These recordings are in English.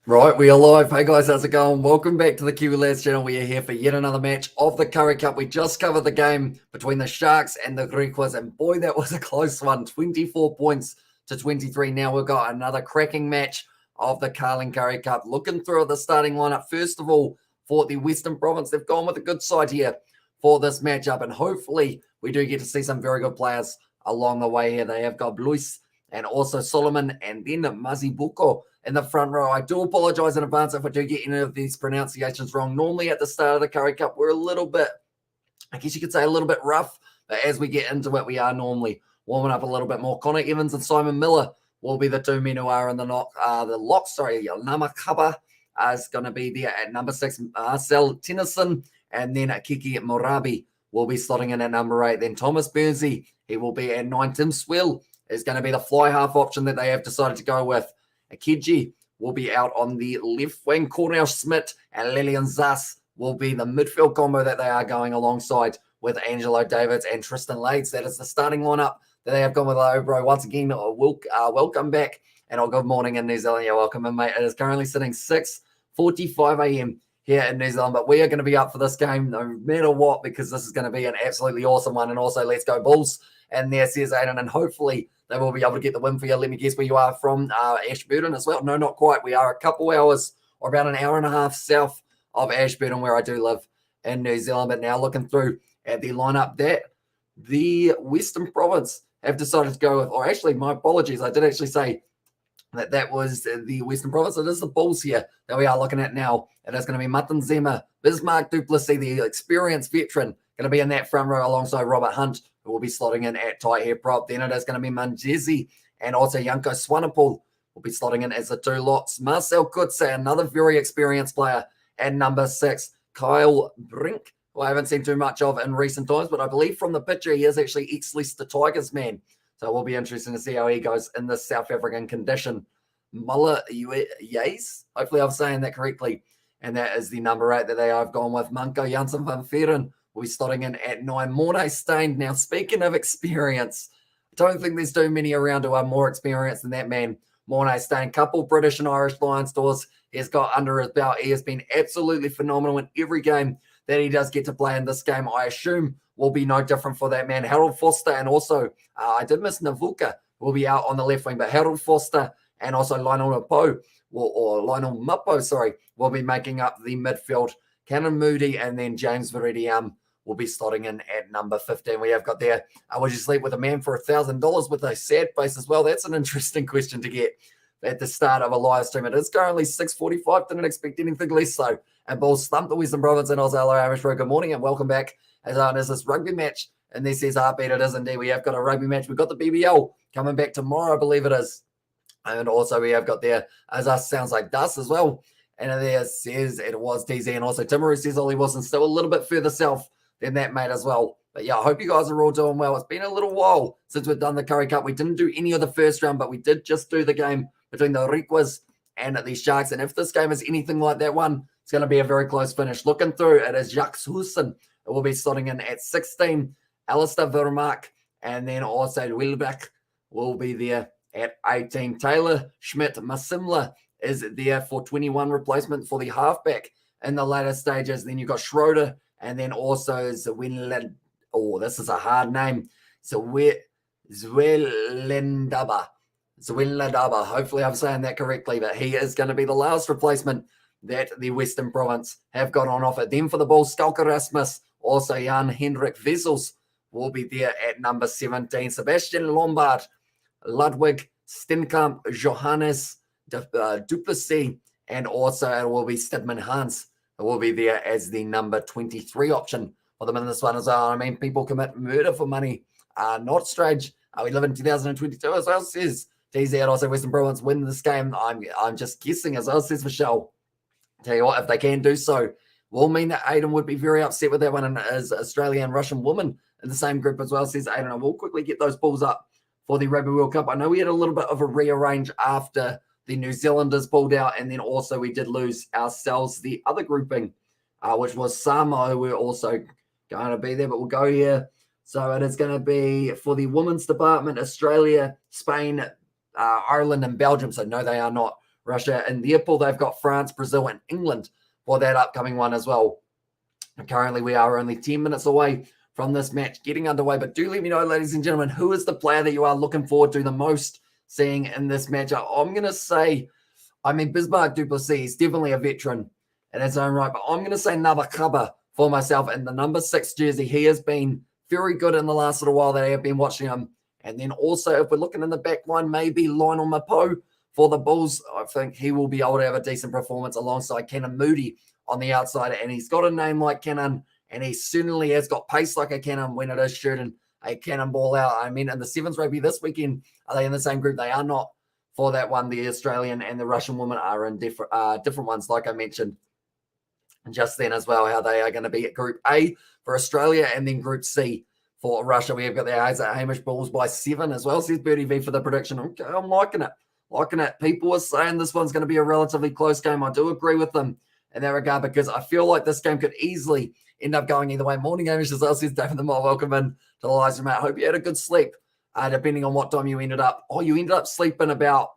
Right, we are live. Hey guys, how's it going? Welcome back to the Kiwi Lads channel. We are here for yet another match of the Currie Cup. We just covered the game between the Sharks and the Griquas, and boy, that was a close one. 24 points to 23. Now we've got another cracking match of the Carling Currie Cup. Looking through at the starting lineup, first of all, for the Western Province, they've gone with a good side here for this matchup, and hopefully we do get to see some very good players along the way here. They have got Luis and also Solomon, and then Mazibuko in the front row. I do apologize in advance if I do get any of these pronunciations wrong. Normally at the start of the Currie Cup, we're a little bit, I guess you could say a little bit rough, but as we get into it, we are normally warming up a little bit more. Connor Evans and Simon Miller will be the two men who are in the lock. Namakaba is going to be there at number 6. Marcel Tennyson, and then Kiki Morabi will be slotting in at number 8. Then Thomas Bernsey, he will be at 9. Tim Swell is going to be the fly half option that they have decided to go with. Akiji will be out on the left wing. Cornell Smith and Lillian Zass will be the midfield combo that they are going alongside with Angelo Davids and Tristan Lades. That is the starting lineup that they have gone with. Bro, once again, welcome back and good morning in New Zealand. Yeah, welcome in, mate. It is currently sitting 6:45 a.m. here in New Zealand, but we are going to be up for this game no matter what, because this is going to be an absolutely awesome one. And also, let's go Bulls. And there says Aiden, and hopefully they will be able to get the win for you. Let me guess where you are from, Ashburton as well. No, not quite. We are a couple hours or about an hour and a half south of Ashburton, where I do live in New Zealand. But now looking through at the lineup that the Western Province have decided to go with, or actually, my apologies, I did actually say that was the Western Province. It is the Bulls here that we are looking at now. It is going to be Mutton Zema, Bismarck Duplessis, the experienced veteran, going to be in that front row alongside Robert Hunt, who will be slotting in at tight head prop. Then it is going to be Manjezi and also Yanko Swanepoel will be slotting in as the two lots. Marcel Kutze, another very experienced player, at number 6. Kyle Brink, who I haven't seen too much of in recent times, but I believe from the picture he is actually ex-Leicester Tigers man. So it will be interesting to see how he goes in this South African condition. Muller Yays, hopefully I'm saying that correctly. And that is the number 8 that they have gone with. Manko Janssen van Veren will be slotting in at 9. Mornay Steyn. Now, speaking of experience, I don't think there's too many around who are more experienced than that man, Mornay Steyn. Couple British and Irish Lions tours he's got under his belt. He has been absolutely phenomenal in every game that he does get to play in this game. I assume will be no different for that man. Harold Foster, and also I did miss Navuka, will be out on the left wing, but Harold Foster and also Lionel Mappo, will be making up the midfield. Cannon Moody and then James Viridium will be slotting in at number 15. We have got there, would you sleep with a man for $1,000 with a sad face as well? That's an interesting question to get at the start of a live stream. It is currently 6:45. Didn't expect anything less so. And Bulls thumped the Western Province and also hello, Amish Bro. Good morning and welcome back. As this rugby match, and this is heartbeat. It is indeed. We have got a rugby match. We've got the BBL coming back tomorrow, I believe it is. And also we have got there, as us sounds like Dust as well. And there says it was DZ, and also Timaru says Ollie Wilson still a little bit further south than that mate as well. But yeah, I hope you guys are all doing well. It's been a little while since we've done the Currie Cup. We didn't do any of the first round, but we did just do the game between the Griquas and the Sharks. And if this game is anything like that one, it's going to be a very close finish. Looking through, it is Jacques Husson. It will be slotting in at 16. Alistair Vermaak, and then also Wilbeck will be there at 18. Taylor Schmidt-Masimla is there for 21, replacement for the halfback in the later stages. Then you've got Schroeder, and then also Zwelendaba. Oh, this is a hard name. Zwelendaba. Hopefully I'm saying that correctly, but he is going to be the last replacement that the Western Province have got on offer. Then for the Bulls, Skalka Rasmus, also Jan Hendrik Vessels will be there at number 17. Sebastian Lombard, Ludwig Stenkamp, Johannes Duplessis, and also it will be Stedman Hans will be there as the number 23 option for them in this one as well. I mean, people commit murder for money. Not strange. We live in 2022 as well, says DZ, and also Western Province win this game. I'm just guessing as well, says Michelle. Tell you what, if they can do so, will mean that Aiden would be very upset with that one, and as Australian and Russian woman in the same group as well, says Aiden. I will quickly get those Bulls up for the Rugby World Cup. I know we had a little bit of a rearrange after the New Zealanders pulled out, and then also we did lose ourselves the other grouping, which was Samoa, who were also going to be there, but we'll go here. So it is going to be for the women's department, Australia, Spain, Ireland, and Belgium. So no, they are not Russia in their pool. They've got France, Brazil, and England for that upcoming one as well. And currently, we are only 10 minutes away from this match getting underway. But do let me know, ladies and gentlemen, who is the player that you are looking forward to the most seeing in this matchup? I'm going to say, Bismarck du Plessis is definitely a veteran in his own right, but I'm going to say another cover for myself in the number 6 jersey. He has been very good in the last little while that I have been watching him. And then also, if we're looking in the back line, maybe Lionel Mapo for the Bulls. I think he will be able to have a decent performance alongside Cannon Moody on the outside. And he's got a name like Cannon, and he certainly has got pace like a cannon when it is shooting a cannonball out. In the Sevens Rugby this weekend, are they in the same group? They are not for that one. The Australian and the Russian women are in different ones, like I mentioned just then as well, how they are going to be at Group A for Australia and then Group C for Russia. We have got the Hamish Bulls by 7 as well, says Birdie V for the prediction. Okay, I'm liking it. People are saying this one's going to be a relatively close game. I do agree with them in that regard because I feel like this game could easily end up going either way. Morning, Hamish, as well, says David the Mole. Welcome in to the live stream, mate. I hope you had a good sleep, depending on what time you ended up. Oh, you ended up sleeping about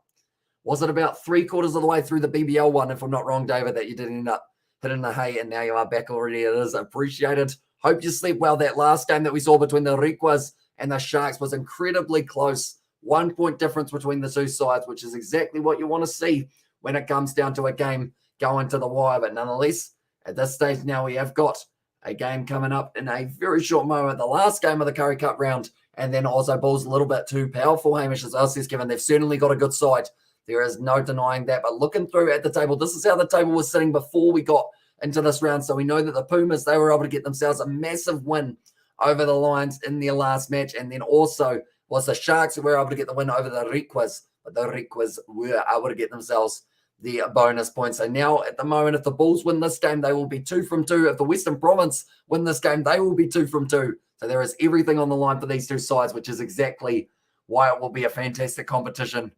3/4 of the way through the BBL one, if I'm not wrong, David, that you did end up hitting the hay, and now you are back already. It is appreciated. Hope you sleep well. That last game that we saw between the Riquas and the Sharks was incredibly close. 1 point difference between the two sides, which is exactly what you want to see when it comes down to a game going to the wire. But nonetheless, at this stage now, we have got a game coming up in a very short moment, the last game of the Currie Cup round, and then also Bulls a little bit too powerful, Hamish, as well, says Kevin. They've certainly got a good side. There is no denying that. But looking through at the table, this is how the table was sitting before we got into this round. So we know that the Pumas, they were able to get themselves a massive win over the Lions in their last match. And then also was the Sharks who were able to get the win over the Riquas. But the Riquas were able to get themselves the bonus points. So now at the moment, if the Bulls win this game, they will be 2 from 2. If the Western Province win this game, they will be 2 from 2. So there is everything on the line for these two sides, which is exactly why it will be a fantastic competition.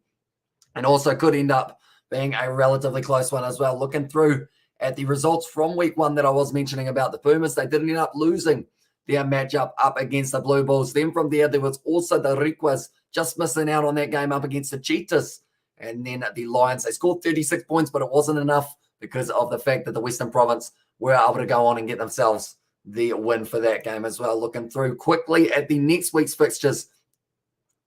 And also could end up being a relatively close one as well. Looking through at the results from week 1 that I was mentioning about the Pumas, they did end up losing their matchup up against the Blue Bulls. Then from there was also the Riquas just missing out on that game up against the Cheetahs. And then the Lions, they scored 36 points, but it wasn't enough because of the fact that the Western Province were able to go on and get themselves the win for that game as well. Looking through quickly at the next week's fixtures.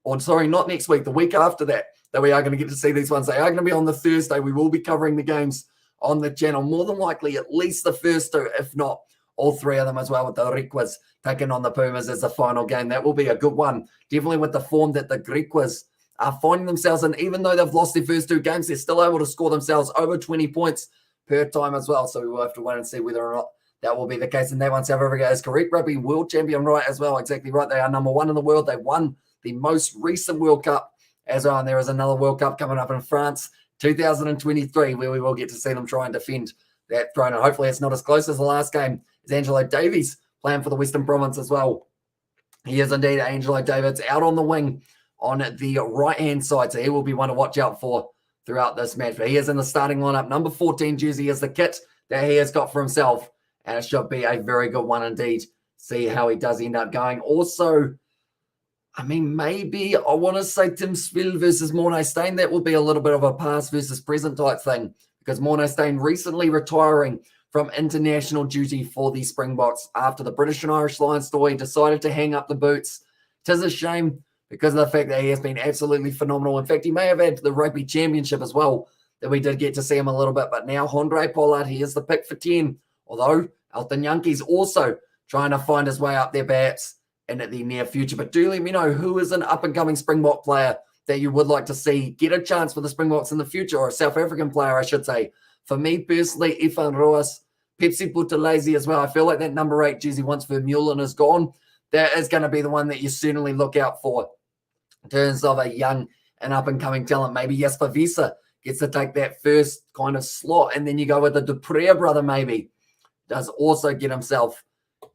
Or sorry, not next week, the week after that we are going to get to see these ones. They are going to be on the Thursday. We will be covering the games on the channel. More than likely, at least the first 2, if not all 3 of them as well, with the Riquas taking on the Pumas as the final game. That will be a good one. Definitely with the form that the Riquas are finding themselves in. Even though they've lost their first 2 games, they're still able to score themselves over 20 points per time as well. So we will have to wait and see whether or not that will be the case. And that one, South Africa is correct. Rugby world champion, right, as well. Exactly right. They are number 1 in the world. They won the most recent World Cup as well. And there is another World Cup coming up in France, 2023, where we will get to see them try and defend that throne. And hopefully it's not as close as the last game. Is Angelo Davies playing for the Western Province as well? He is indeed. Angelo Davies out on the wing on the right-hand side. So he will be one to watch out for throughout this match. But he is in the starting lineup. Number 14 jersey is the kit that he has got for himself. And it should be a very good one indeed. See how he does end up going. Also, maybe I want to say Tim Spill versus Morné Steyn. That will be a little bit of a past versus present type thing because Morné Steyn recently retiring from international duty for the Springboks after the British and Irish Lions story decided to hang up the boots. 'Tis a shame because of the fact that he has been absolutely phenomenal. In fact, he may have had the Rugby Championship as well, that we did get to see him a little bit. But now Andre Pollard, he is the pick for 10. Although Elton Yankee's also trying to find his way up there perhaps in the near future. But do let me know who is an up-and-coming Springbok player that you would like to see get a chance for the Springboks in the future, or a South African player, I should say. For me personally, Ifan Roas, Pepsi Buthelezi as well. I feel like that number 8 jersey, once Vermeulen is gone, that is going to be the one that you certainly look out for in terms of a young and up-and-coming talent. Maybe Jasper Wiese gets to take that first kind of slot, and then you go with the Dupree brother maybe. Does also get himself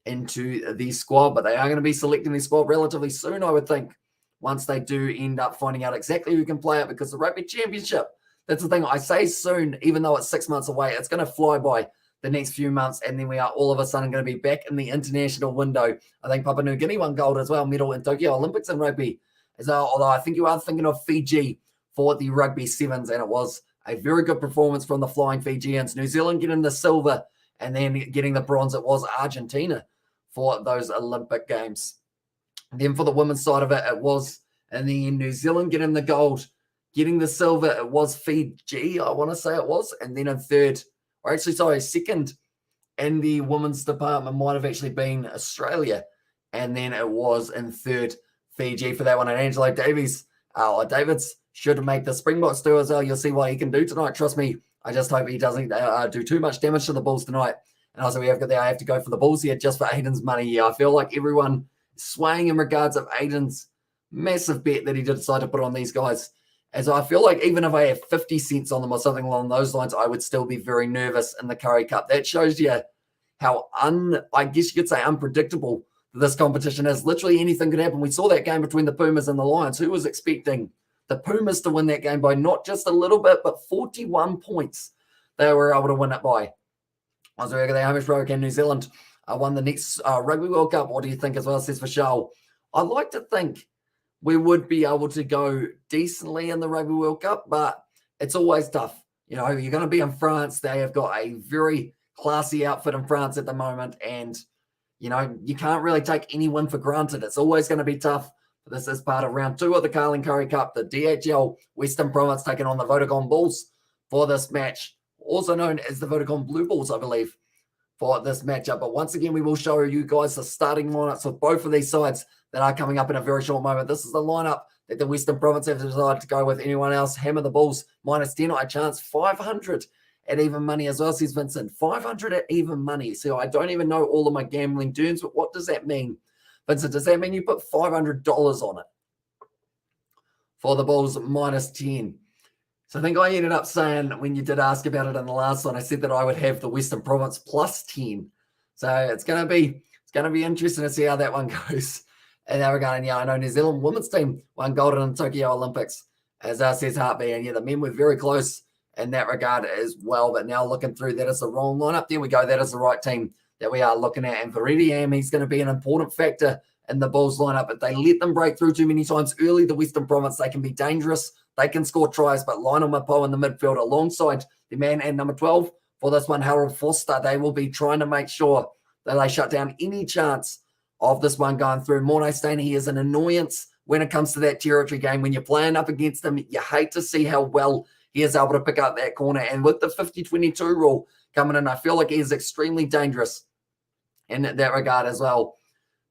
into the squad, but they are going to be selecting the squad relatively soon, I would think, once they do end up finding out exactly who can play it, because the Rugby Championship, that's the thing. I say soon, even though it's 6 months away, it's going to fly by the next few months, and then we are all of a sudden going to be back in the international window. I think Papua New Guinea won gold as well, medal in Tokyo Olympics in rugby as well, although I think you are thinking of Fiji for the Rugby Sevens, and it was A very good performance from the Flying Fijians. New Zealand getting the silver, and then getting the bronze. It was Argentina for those Olympic Games. And then for the women's side of it, it was, and then New Zealand getting the gold, getting the silver. It was Fiji, I want to say it was. And then in third, or actually, sorry, second in the women's department might have actually been Australia. And then it was in third, Fiji for that one. And Angelo Davids should make the Springboks do as well. You'll see what he can do tonight. Trust me, I just hope he doesn't do too much damage to the Bulls tonight. And also, I have to go for the Bulls here just for Aiden's money here. I feel like everyone is swaying in regards of Aiden's massive bet that he did decide to put on these guys. As I feel like even if I have 50 cents on them or something along those lines, I would still be very nervous in the Currie Cup. That shows you how I guess you could say unpredictable this competition is. Literally anything could happen. We saw that game between the Pumas and the Lions. Who was expecting the Pumas to win that game by not just a little bit, but 41 points they were able to win it by? I was the Hamish Rogan, New Zealand won the next Rugby World Cup. What do you think as well, says Vishal? I'd like to think we would be able to go decently in the Rugby World Cup, but it's always tough. You know, you're going to be in France. They have got a very classy outfit in France at the moment, and you know, you can't really take any win for granted. It's always going to be tough. This is part of round 2 of the Carling Currie Cup. The DHL Western Province taking on the Vodacom Bulls for this match, also known as the Vodacom Blue Bulls, I believe, for this matchup. But once again, we will show you guys the starting lineups for both of these sides that are coming up in a very short moment. This is the lineup that the Western Province have decided to go with. Anyone else? Hammer the Bulls, -10. I chance 500 at even money as well, says Vincent. 500 at even money. So I don't even know all of my gambling terms, but what does that mean? Vincent, does that mean you put $500 on it for the Bulls -10? So I think I ended up saying, when you did ask about it in the last one, I said that I would have the Western Province +10. So it's gonna be interesting to see how that one goes in that regard. And yeah, I know New Zealand women's team won gold in the Tokyo Olympics, as says Heartbeat. And yeah, the men were very close in that regard as well. But now looking through, that is the wrong lineup. There we go. That is the right team that we are looking at. And Veridiam, he's going to be an important factor in the Bulls lineup. If they let them break through too many times early, the Western Province, they can be dangerous. They can score tries, but Lionel Mapo in the midfield alongside the man and number 12 for this one, Harold Foster, they will be trying to make sure that they shut down any chance of this one going through. Mornay Stainer, he is an annoyance when it comes to that territory game. When you're playing up against him, you hate to see how well he is able to pick up that corner. And with the 50-22 rule coming in, I feel like he is extremely dangerous in that regard as well.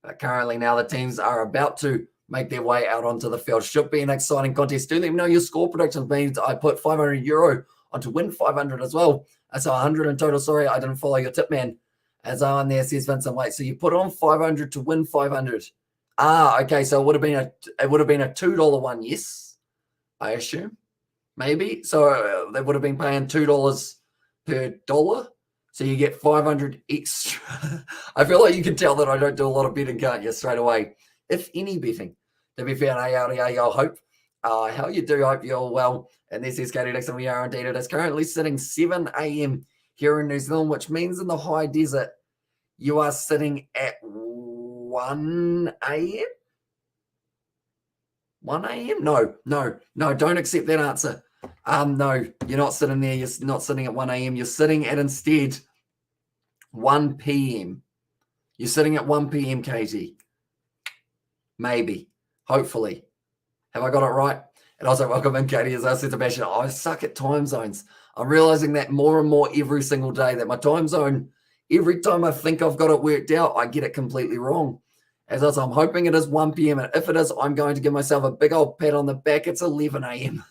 But currently now the teams are about to make their way out onto the field. Should be an exciting contest. Do let me know your score predictions. Means I put €500 on to win 500 as well. So 100 in total. Sorry, I didn't follow your tip, man. As I on there, says Vincent. Wait, so you put on 500 to win 500. Okay. So it would have been a $2 one, yes, I assume, maybe. So they would have been paying $2 per dollar. So you get 500 extra. I feel like you can tell that I don't do a lot of betting, can't you? Straight away, if any betting. To be fair, I hope how you do. Hope you're well. And this is Katie Dixon. We are indeed. It is currently sitting 7 a.m. here in New Zealand, which means in the high desert, you are sitting at 1 a.m. 1 a.m. No, don't accept that answer. No, you're not sitting there. You're not sitting at 1 a.m. You're sitting at instead 1 p.m. You're sitting at 1 p.m., Katie. Maybe. Hopefully. Have I got it right? And also, welcome in, Katie. As I said to Bashan, I suck at time zones. I'm realizing that more and more every single day, that my time zone, every time I think I've got it worked out, I get it completely wrong. As I said, I'm hoping it is 1 p.m. And if it is, I'm going to give myself a big old pat on the back. It's 11 a.m.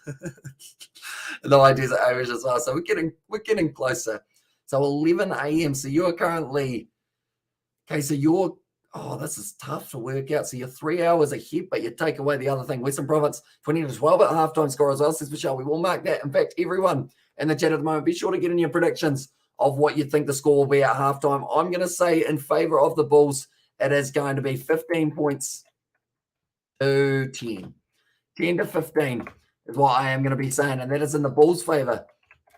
The ideas are Irish as well. So we're getting closer. So 11 a.m. So you are currently, okay, so you're, this is tough to work out. So you're 3 hours ahead, but you take away the other thing. Western Province, 20-12 at halftime score as well, says Michelle. We will mark that. In fact, everyone in the chat at the moment, be sure to get in your predictions of what you think the score will be at halftime. I'm going to say in favor of the Bulls, it is going to be 15 points to 10. 10 to 15 is what I am going to be saying, and that is in the Bulls' favor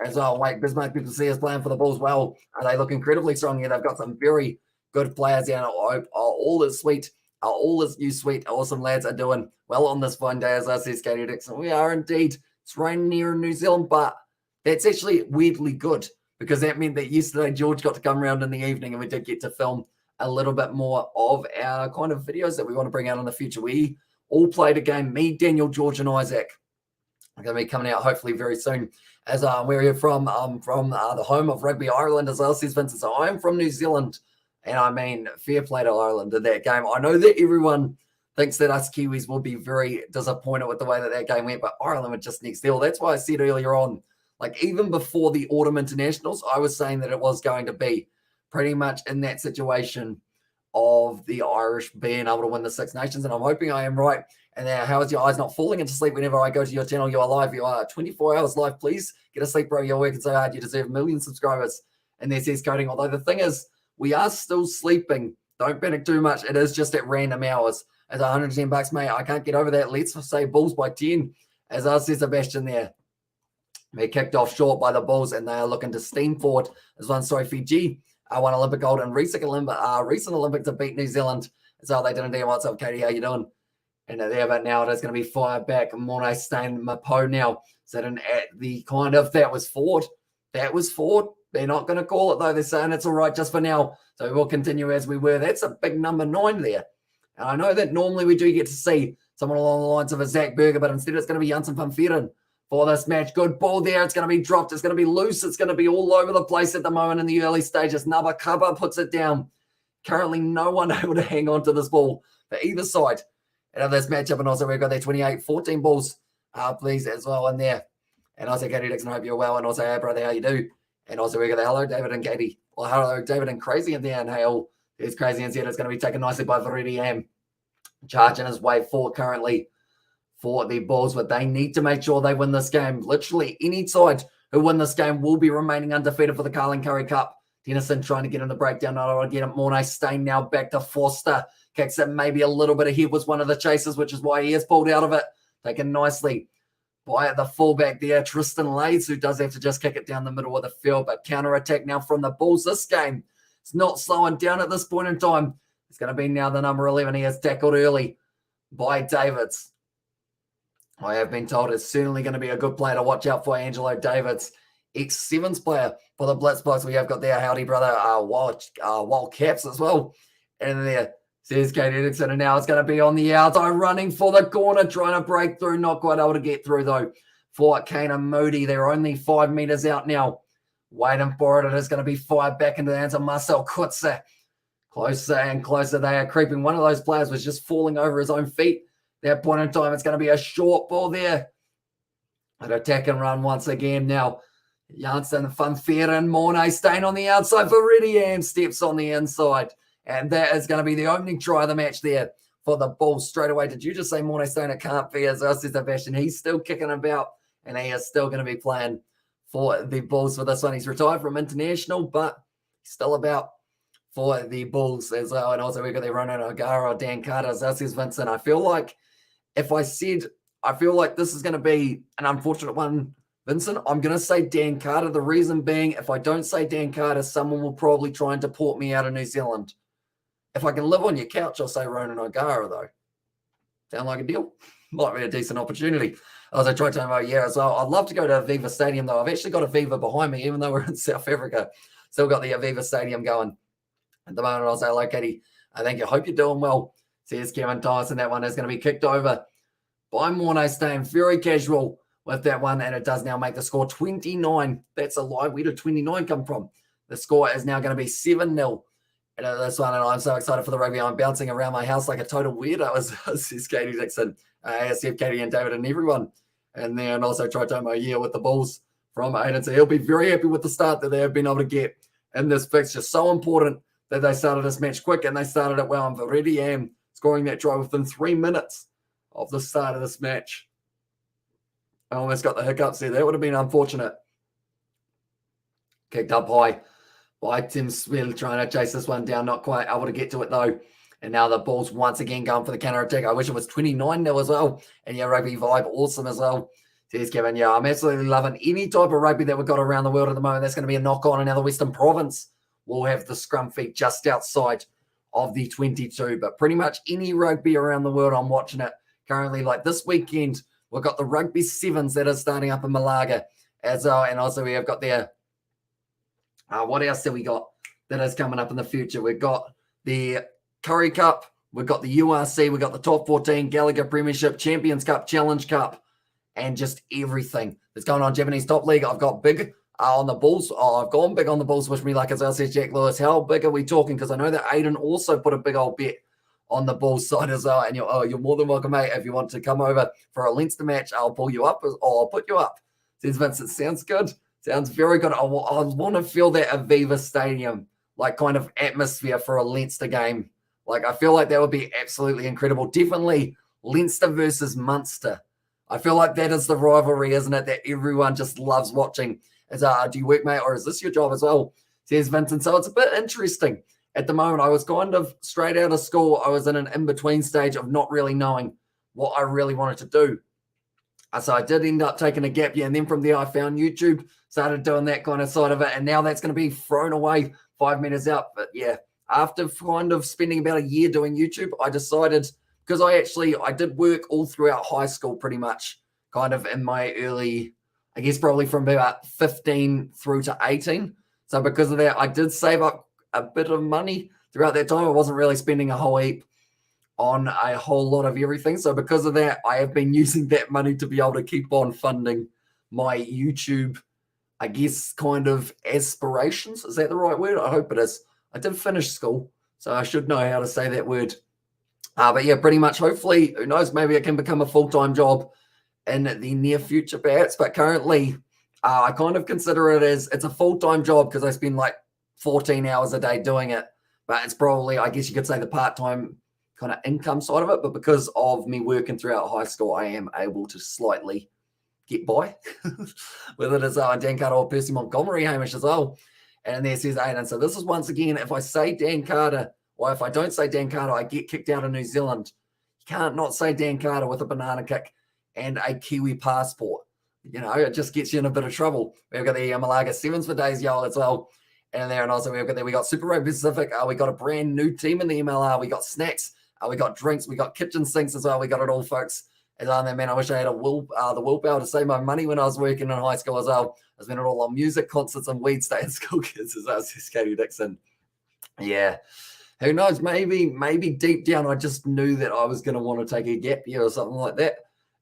as well. Wait, Bismarck, people see us playing for the Bulls well. They look incredibly strong here. They've got some very good players here. All is sweet. All is new sweet. Awesome lads are doing well on this fine day, as I said, Katie Dixon. We are indeed. It's raining here in New Zealand, but That's actually weirdly good because that meant that yesterday George got to come around in the evening and we did get to film a little bit more of our kind of videos that we want to bring out in the future. We all played a game, me, Daniel, George, and Isaac. Are going to be coming out hopefully very soon. As we're here from the home of Rugby Ireland, as well, says Vincent. So I am from New Zealand, and I mean, fair play to Ireland in that game. I know that everyone thinks that us Kiwis will be very disappointed with the way that game went, but Ireland were just next level. That's why I said earlier on, like even before the autumn internationals, I was saying that it was going to be pretty much in that situation of the Irish being able to win the Six Nations, and I'm hoping I am right. And now, how is your eyes not falling into sleep whenever I go to your channel? You are live. You are 24 hours live. Please get a sleep, bro. You're working so hard. You deserve 1 million subscribers. And there says coding. Although the thing is, we are still sleeping. Don't panic too much. It is just at random hours. As $110, mate. I can't get over that. Let's say Bulls by 10. As I said, Sebastian there. They kicked off short by the Bulls, and they are looking to steam forward. As one, sorry, Fiji. Won Olympic gold and recent Olympics to beat New Zealand. That's how they did in. What's up, Katie? How you doing? And there, but now it is going to be fired back. Mornay Stain Mapo now sitting at the kind of that was forward. That was forward. They're not going to call it though. They're saying it's all right just for now. So we'll continue as we were. That's a big number 9 there. And I know that normally we do get to see someone along the lines of a Zach Berger, but instead it's going to be Janssen van Vieren for this match. Good ball there. It's going to be dropped. It's going to be loose. It's going to be all over the place at the moment in the early stages. Nabakaba puts it down. Currently no one able to hang on to this ball for either side. And of this matchup, and also we've got their 28-14 Bulls, please, as well in there. And also, Katie Dixon, I hope you're well. And also, hey, brother, how you do? And also, we got the hello, David and Katie. Well, hello, David and Crazy in there. And hail, there's Crazy in there. It's going to be taken nicely by Viridiam. Charging his way forward currently for the Bulls, but they need to make sure they win this game. Literally, any side who win this game will be remaining undefeated for the Carling Currie Cup. Tennyson trying to get in the breakdown. I don't want to get it. Mornay Stain now back to Foster. Kicks it maybe a little bit ahead, was one of the chasers, which is why he has pulled out of it. Taken nicely by the fullback there, Tristan Lays, who does have to just kick it down the middle of the field. But counter-attack now from the Bulls. This game, it's not slowing down at this point in time. It's going to be now the number 11. He has tackled early by Davids. I have been told it's certainly going to be a good player to watch out for, Angelo Davids. Ex-Sevens player for the Blitzbox. We have got there, howdy brother, Wild Caps as well. And there, says Katie Dixon, and now it's going to be on the outside, running for the corner, trying to break through, not quite able to get through though for Kana Moody. They're only 5 meters out now. Waiting for it. It is going to be fired back into the hands of Marcel Kutze. Closer and closer they are creeping. One of those players was just falling over his own feet. At that point in time, it's going to be a short ball there. An attack and run once again now. Janssen, Van Vieren, Mornay Stain on the outside. Viridiam steps on the inside. And that is going to be the opening try of the match there for the Bulls straight away. Did you just say Mornay Stone? It can't be, as I said, Sebastian. He's still kicking about, and he is still going to be playing for the Bulls for this one. He's retired from international, but still about for the Bulls as well. And also we've got the Ronan O'Gara, Dan Carter, as says Vincent. I feel like this is going to be an unfortunate one, Vincent. I'm going to say Dan Carter. The reason being, if I don't say Dan Carter, someone will probably try and deport me out of New Zealand. If I can live on your couch, I'll say Ronan O'Gara, though. Sound like a deal? Might be a decent opportunity. As I tried to about as well. I'd love to go to Aviva Stadium, though. I've actually got Aviva behind me, even though we're in South Africa. Still got the Aviva Stadium going. At the moment, I'll say, hello, Katie. I hope you're doing well. Says Kevin Tyson. That one is going to be kicked over by Mornay Stain. Very casual with that one, and it does now make the score 29. That's a lie. Where did 29 come from? The score is now going to be 7-0. And this one, and I'm so excited for the rugby. I'm bouncing around my house like a total weirdo. Says Katie Dixon, ASF, Katie and David and everyone. And then also Tritomo with the Bulls from Aiden. So he'll be very happy with the start that they have been able to get in this fixture. So important that they started this match quick, and they started it well. And Viridiam scoring that try within 3 minutes of the start of this match. I almost got the hiccups there. That would have been unfortunate. Kicked up high by Tim Swill, trying to chase this one down. Not quite able to get to it, though. And now the Bulls once again going for the counter-attack. I wish it was 29-0 as well. And yeah, rugby vibe, awesome as well. Says Kevin, yeah, I'm absolutely loving any type of rugby that we've got around the world at the moment. That's going to be a knock-on. And now the Western Province will have the scrum feet just outside of the 22. But pretty much any rugby around the world, I'm watching it currently. Like this weekend, we've got the Rugby Sevens that are starting up in Malaga. as well. And also we have got there, what else have we got that is coming up in the future? We've got the Currie Cup, we've got the URC, we've got the Top 14, Gallagher Premiership, Champions Cup, Challenge Cup, and just everything that's going on. Japanese Top League, I've got big on the Bulls. I've gone big on the Bulls, wish me luck, as well, says Jack Lewis. How big are we talking? Because I know that Aiden also put a big old bet on the Bulls side as well. And you're more than welcome, mate. If you want to come over for a Leinster match, I'll pull you up, or I'll put you up. Says Vincent, sounds good. Sounds very good. I want to feel that Aviva Stadium, like kind of atmosphere for a Leinster game. Like, I feel like that would be absolutely incredible. Definitely Leinster versus Munster. I feel like that is the rivalry, isn't it, that everyone just loves watching. Do you work, mate, or is this your job as well? Says Vincent. So it's a bit interesting. At the moment, I was kind of straight out of school. I was in an in-between stage of not really knowing what I really wanted to do. So I did end up taking a gap year, and then from there I found YouTube, started doing that kind of side of it, and now that's going to be thrown away 5 minutes out. But yeah, after kind of spending about a year doing YouTube, I decided, because I did work all throughout high school pretty much, kind of in my early, I guess probably from about 15 through to 18. So because of that, I did save up a bit of money throughout that time. I wasn't really spending a whole heap on a whole lot of everything. So because of that, I have been using that money to be able to keep on funding my YouTube, I guess, kind of aspirations. Is that the right word? I hope it is. I did finish school, so I should know how to say that word. But yeah, pretty much, hopefully, who knows, maybe it can become a full-time job in the near future, perhaps. But currently, I kind of consider it as it's a full-time job because I spend like 14 hours a day doing it. But it's probably, I guess you could say, the part-time kind of income side of it. But because of me working throughout high school, I am able to slightly get by. Whether it is Dan Carter or Percy Montgomery, Hamish as well. And there says Aiden. So this is once again, if I say Dan Carter, or if I don't say Dan Carter, I get kicked out of New Zealand. You can't not say Dan Carter with a banana kick and a Kiwi passport. You know, it just gets you in a bit of trouble. We've got the Malaga Sevens for days, y'all, as well. And there, and also we got Super Rugby Pacific. We got a brand new team in the MLR. We got snacks. We got drinks. We got kitchen sinks as well. We got it all, folks. And there, man, I wish I had the willpower to save my money when I was working in high school as well. I spent it all on music, concerts, and weed stay at school kids as well, says Katie Dixon. Yeah. Who knows? Maybe deep down, I just knew that I was going to want to take a gap year or something like that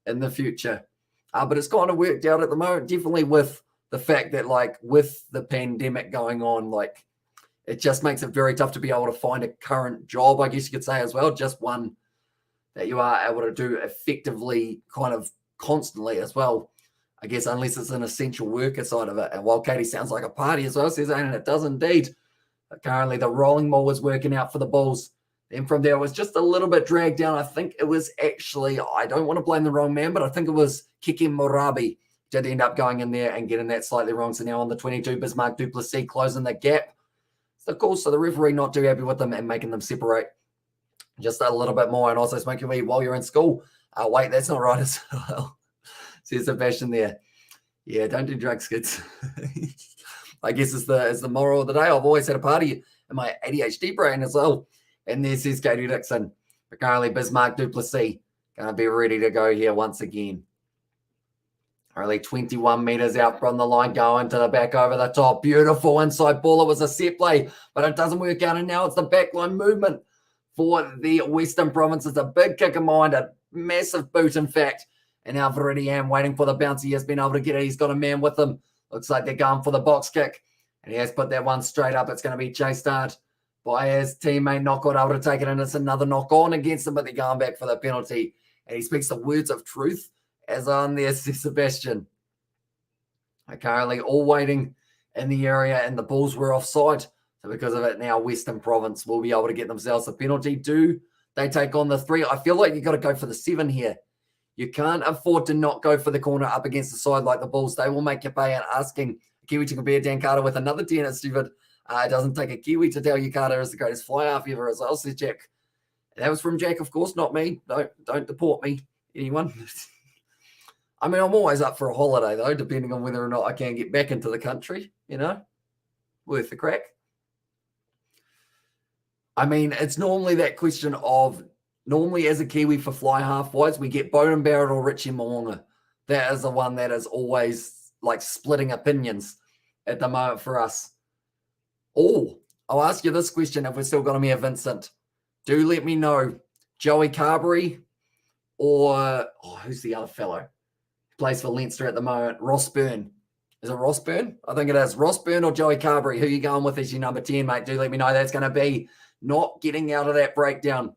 in the future. But it's kind of worked out at the moment, definitely with the fact that, like, with the pandemic going on, like, it just makes it very tough to be able to find a current job, I guess you could say as well, just one that you are able to do effectively kind of constantly as well, I guess, unless it's an essential worker side of it. And while Katie sounds like a party as well, says, and it does indeed. Currently, the rolling ball was working out for the Bulls. Then from there, it was just a little bit dragged down. I think it was actually, I don't want to blame the wrong man, but I think it was Kiki Morabi did end up going in there and getting that slightly wrong. So now on the 22, Bismarck Duplessis closing the gap. So, of course, so the referee not too happy with them and making them separate just a little bit more. And also smoking weed while you're in school. Wait, that's not right as well. Says Sebastian there. Yeah, don't do drugs, kids. I guess it's the moral of the day. I've always had a party in my ADHD brain as well. And there says Katie Dixon. But currently Bismarck Duplessis going to be ready to go here once again. Only 21 meters out from the line, going to the back over the top. Beautiful inside ball. It was a set play, but it doesn't work out. And now it's the backline movement for the Western Province. It's a big kick in mind, a massive boot, in fact. And now Veridian waiting for the bounce. He has been able to get it. He's got a man with him. Looks like they're going for the box kick. And he has put that one straight up. It's going to be chased hard by his teammate. Not got able to take it, and it's another knock on against him, but they're going back for the penalty. And he speaks the words of truth as on there, Sebastian. Currently all waiting in the area, and the Bulls were offside. So because of it, now Western Province will be able to get themselves a penalty. Do they take on the 3? I feel like you've got to go for the 7 here. You can't afford to not go for the corner up against the side like the Bulls. They will make you pay. And asking Kiwi to compare Dan Carter with another 10 is stupid. It doesn't take a Kiwi to tell you Carter is the greatest fly-half ever as well, says Jack. That was from Jack, of course, not me. Don't deport me, anyone. I mean, I'm always up for a holiday, though, depending on whether or not I can get back into the country, you know. Worth the crack. I mean, it's normally that question of, normally as a Kiwi for fly half-wise, we get Bowden Barrett or Richie Moonga. That is the one that is always like splitting opinions at the moment for us. Oh, I'll ask you this question if we're still going to be a Vincent. Do let me know, Joey Carberry or who's the other fellow? Plays for Leinster at the moment, Ross Byrne. Is it Ross Byrne? I think it is. Ross Byrne or Joey Carberry? Who are you going with as your number 10, mate? Do let me know. That's going to be not getting out of that breakdown,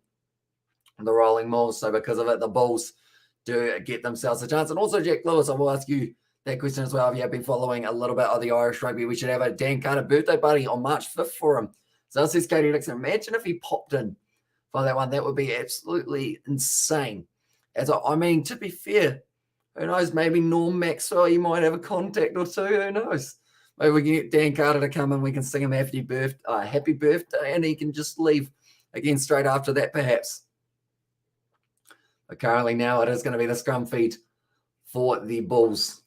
the rolling Moors. So because of it, the Bulls do get themselves a chance. And also, Jack Lewis, I will ask you that question as well. If you have been following a little bit of the Irish rugby, we should have a Dan Carter birthday party on March 5th for him. So that says Katie Dixon. Imagine if he popped in for that one. That would be absolutely insane. I mean, to be fair, who knows? Maybe Norm Maxwell, you might have a contact or two. Who knows? Maybe we can get Dan Carter to come and we can sing him happy birthday, and he can just leave again straight after that, perhaps. But currently now it is going to be the scrum feed for the Bulls.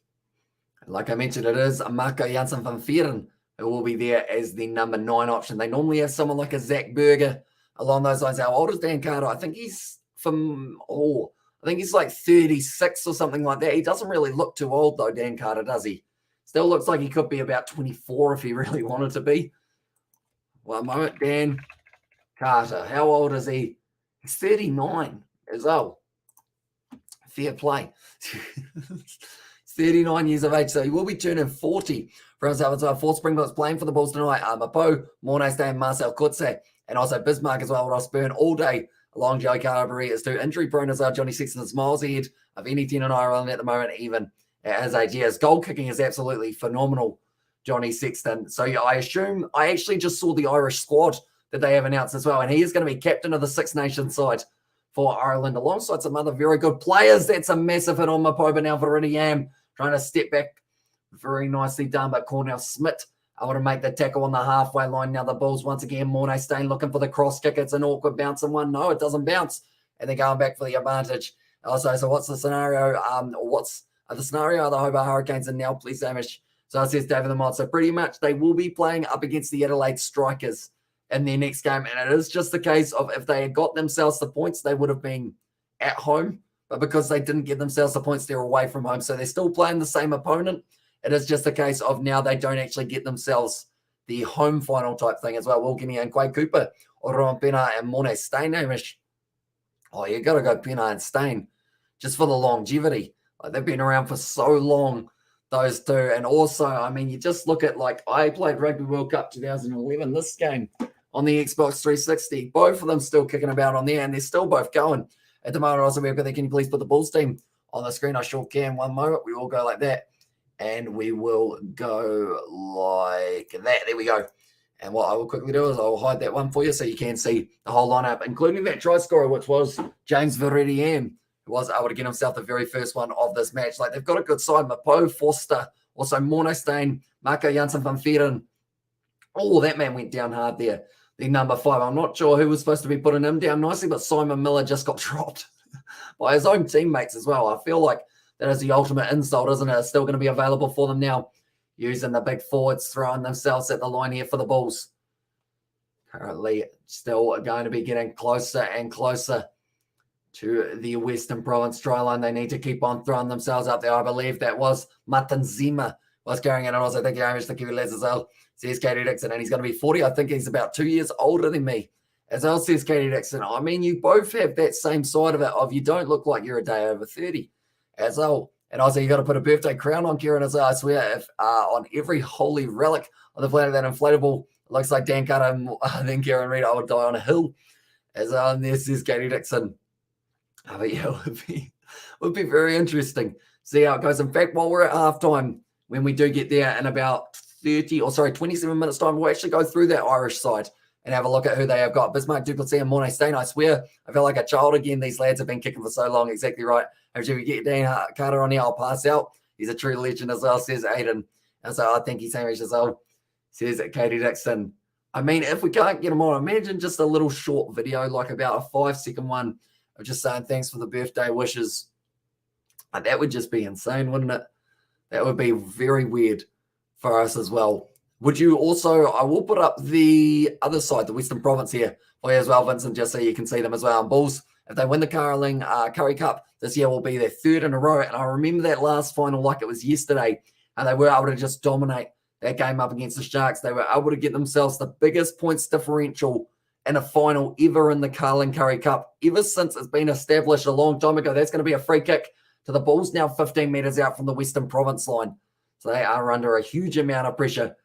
Like I mentioned, it is Marco Jansen van Vieren who will be there as the number 9 option. They normally have someone like a Zach Berger along those lines. How old is Dan Carter? I think he's like 36 or something like that. He doesn't really look too old though, Dan Carter, does he? Still looks like he could be about 24 if he really wanted to be. One moment, Dan Carter. How old is he? He's 39 as well. Fair play. He's 39 years of age, so he will be turning 40 for himself as well. 4 Springboks playing for the Bulls tonight. Mapo, Mornay Stain, Marcel Kutze, and also Bismarck as well. Ross Byrne all day along Joey Carberry is too injury prone as well. Johnny Sexton is miles ahead of any 10 in Ireland at the moment, even at his age. His goal kicking is absolutely phenomenal, Johnny Sexton. So yeah, I actually just saw the Irish squad that they have announced as well, and he is going to be captain of the Six Nations side for Ireland alongside some other very good players. That's a massive hit on Mapoba now for Yam, trying to step back. Very nicely done, but Cornell Smith able to make the tackle on the halfway line. Now the Bulls once again, Mornay Stain looking for the cross kick. It's an awkward bouncing one. No, it doesn't bounce. And they're going back for the advantage. Also, so what's the scenario? What's the scenario of the Hobart Hurricanes and now please Amish? So it says David Lamont. So pretty much they will be playing up against the Adelaide Strikers in their next game. And it is just the case of if they had got themselves the points, they would have been at home. But because they didn't get themselves the points, they're away from home. So they're still playing the same opponent. It is just a case of now they don't actually get themselves the home final type thing as well. Will Guinea and Quay Cooper, Oron Pena and Mornay Stain, Hamish. Oh, you got to go Pena and Stain just for the longevity. Like they've been around for so long, those two. And also, I mean, you just look at like I played Rugby World Cup 2011, this game on the Xbox 360. Both of them still kicking about on there, and they're still both going at the moment. Also, we've got can you please put the Bulls team on the screen? I sure can. One moment. We will go like that. And we will go like that. There we go. And what I will quickly do is I will hide that one for you so you can see the whole lineup, including that try scorer, which was James Veredian, who was able to get himself the very first one of this match. Like they've got a good side. Mapo, Foster, also Mornay Stain, Marco Jansen van Vieren. Oh, that man went down hard there. The number 5. I'm not sure who was supposed to be putting him down nicely, but Simon Miller just got dropped by his own teammates as well. I feel like that is the ultimate insult, isn't it? It's still going to be available for them now, using the big forwards, throwing themselves at the line here for the Bulls. Currently still going to be getting closer and closer to the Western Province try line. They need to keep on throwing themselves up there. I believe that was Matanzima was carrying it. And also, thank you very much, the Kiwi lads as well. Says Katie Dixon, and he's going to be 40. I think he's about 2 years older than me. As well, says Katie Dixon. I mean, you both have that same side of it of you don't look like you're a day over 30. As well. And also, you got to put a birthday crown on Kieran as well. I swear, if on every holy relic on the planet, that inflatable looks like Dan Carter and then Kieran Reid, I would die on a hill. As this is Katie Dixon. But yeah, would be very interesting. See how it goes. In fact, while we're at halftime, when we do get there in about 27 minutes time, we'll actually go through that Irish side and have a look at who they have got. Bismarck, Duplessis, and Mornay Stain. I swear, I feel like a child again. These lads have been kicking for so long. Exactly right. If we get Dan Carter on here, I'll pass out. He's a true legend as well, says Aiden. And so I think he's Hamish as well, says Katie Dixon. I mean, if we can't get him on, imagine just a little short video, like about a 5-second one of just saying thanks for the birthday wishes. That would just be insane, wouldn't it? That would be very weird for us as well. Would you also, I will put up the other side, the Western Province here for you as well, Vincent, just so you can see them as well. And Bulls, if they win the Currie Cup this year, will be their 3rd in a row. And I remember that last final like it was yesterday, and they were able to just dominate that game up against the Sharks. They were able to get themselves the biggest points differential in a final ever in the Currie Cup, ever since it's been established a long time ago. That's going to be a free kick to the Bulls, now 15 metres out from the Western Province line. So they are under a huge amount of pressure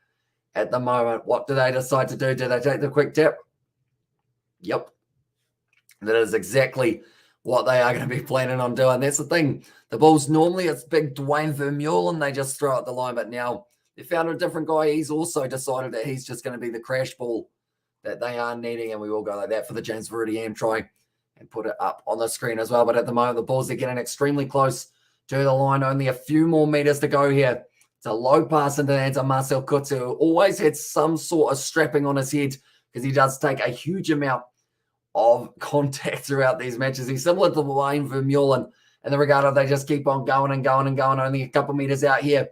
at the moment. What do they decide to do? Do they take the quick tap? Yep. That is exactly what they are going to be planning on doing. That's the thing. The Bulls, normally it's big Dwayne Vermeulen, they just throw out the line, but now they found a different guy. He's also decided that he's just going to be the crash ball that they are needing, and we will go like that for the James Veridian try and put it up on the screen as well. But at the moment, the Bulls are getting extremely close to the line. Only a few more meters to go here. It's a low pass into the hands of Marcel Kutsu, who always had some sort of strapping on his head because he does take a huge amount of contact throughout these matches. He's similar to Wayne Vermeulen in the regard of they just keep on going and going and going. Only a couple meters out here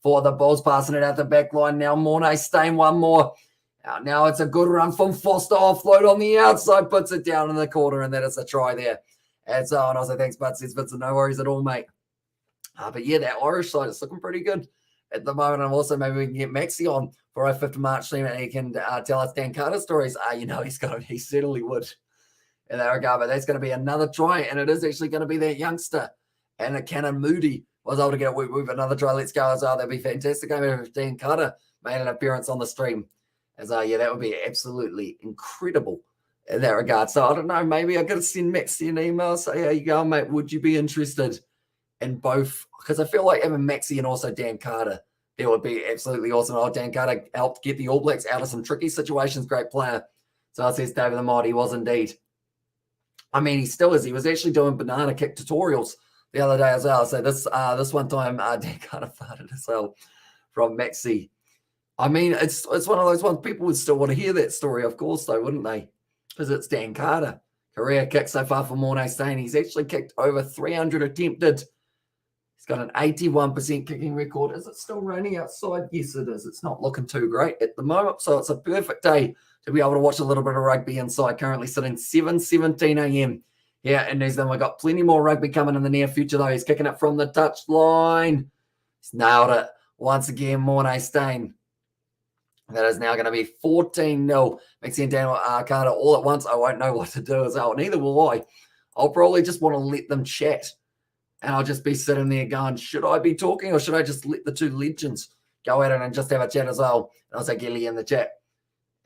for the Bulls, passing it out the back line. Now Mornay Stain, one more. Now it's a good run from Foster, offload on the outside, puts it down in the corner, and that is a try there. And so on. Also, thanks, Bud, says Vincent, no worries at all, mate. But yeah, that Irish side is looking pretty good at the moment. And also maybe we can get Maxi on for our 5th March stream, and he can tell us Dan Carter stories. He certainly would in that regard. But that's going to be another try, and it is actually going to be that youngster. And Cannon Moody was able to get with another try. Let's go as well. That'd be fantastic. I mean, if Dan Carter made an appearance on the stream. As that would be absolutely incredible in that regard. So I don't know, maybe I got to send Maxi an email, say, how you going, mate? Would you be interested in both? Because I feel like having Maxi and also Dan Carter, that would be absolutely awesome. Oh, Dan Carter helped get the All Blacks out of some tricky situations. Great player. So it says David the Mod, he was indeed. I mean, he still is. He was actually doing banana kick tutorials the other day as well. So this one time, Dan Carter farted as well from Maxi. I mean, it's one of those ones people would still want to hear that story, of course, though, wouldn't they? Because it's Dan Carter. Career kick so far for Mornay Stain. He's actually kicked over 300 attempted. He's got an 81% kicking record. Is it still raining outside? Yes, it is. It's not looking too great at the moment, so it's a perfect day to be able to watch a little bit of rugby inside. Currently sitting 7:17 a.m. here in New Zealand. We've got plenty more rugby coming in the near future, though. He's kicking it from the touch line. He's nailed it once again, Mornay Stain. That is now going to be 14-0. Maxi and Dan Carter all at once. I won't know what to do as well. Neither will I. I'll probably just want to let them chat. And I'll just be sitting there going, should I be talking or should I just let the two legends go at it and just have a chat as well? And also Gilly in the chat.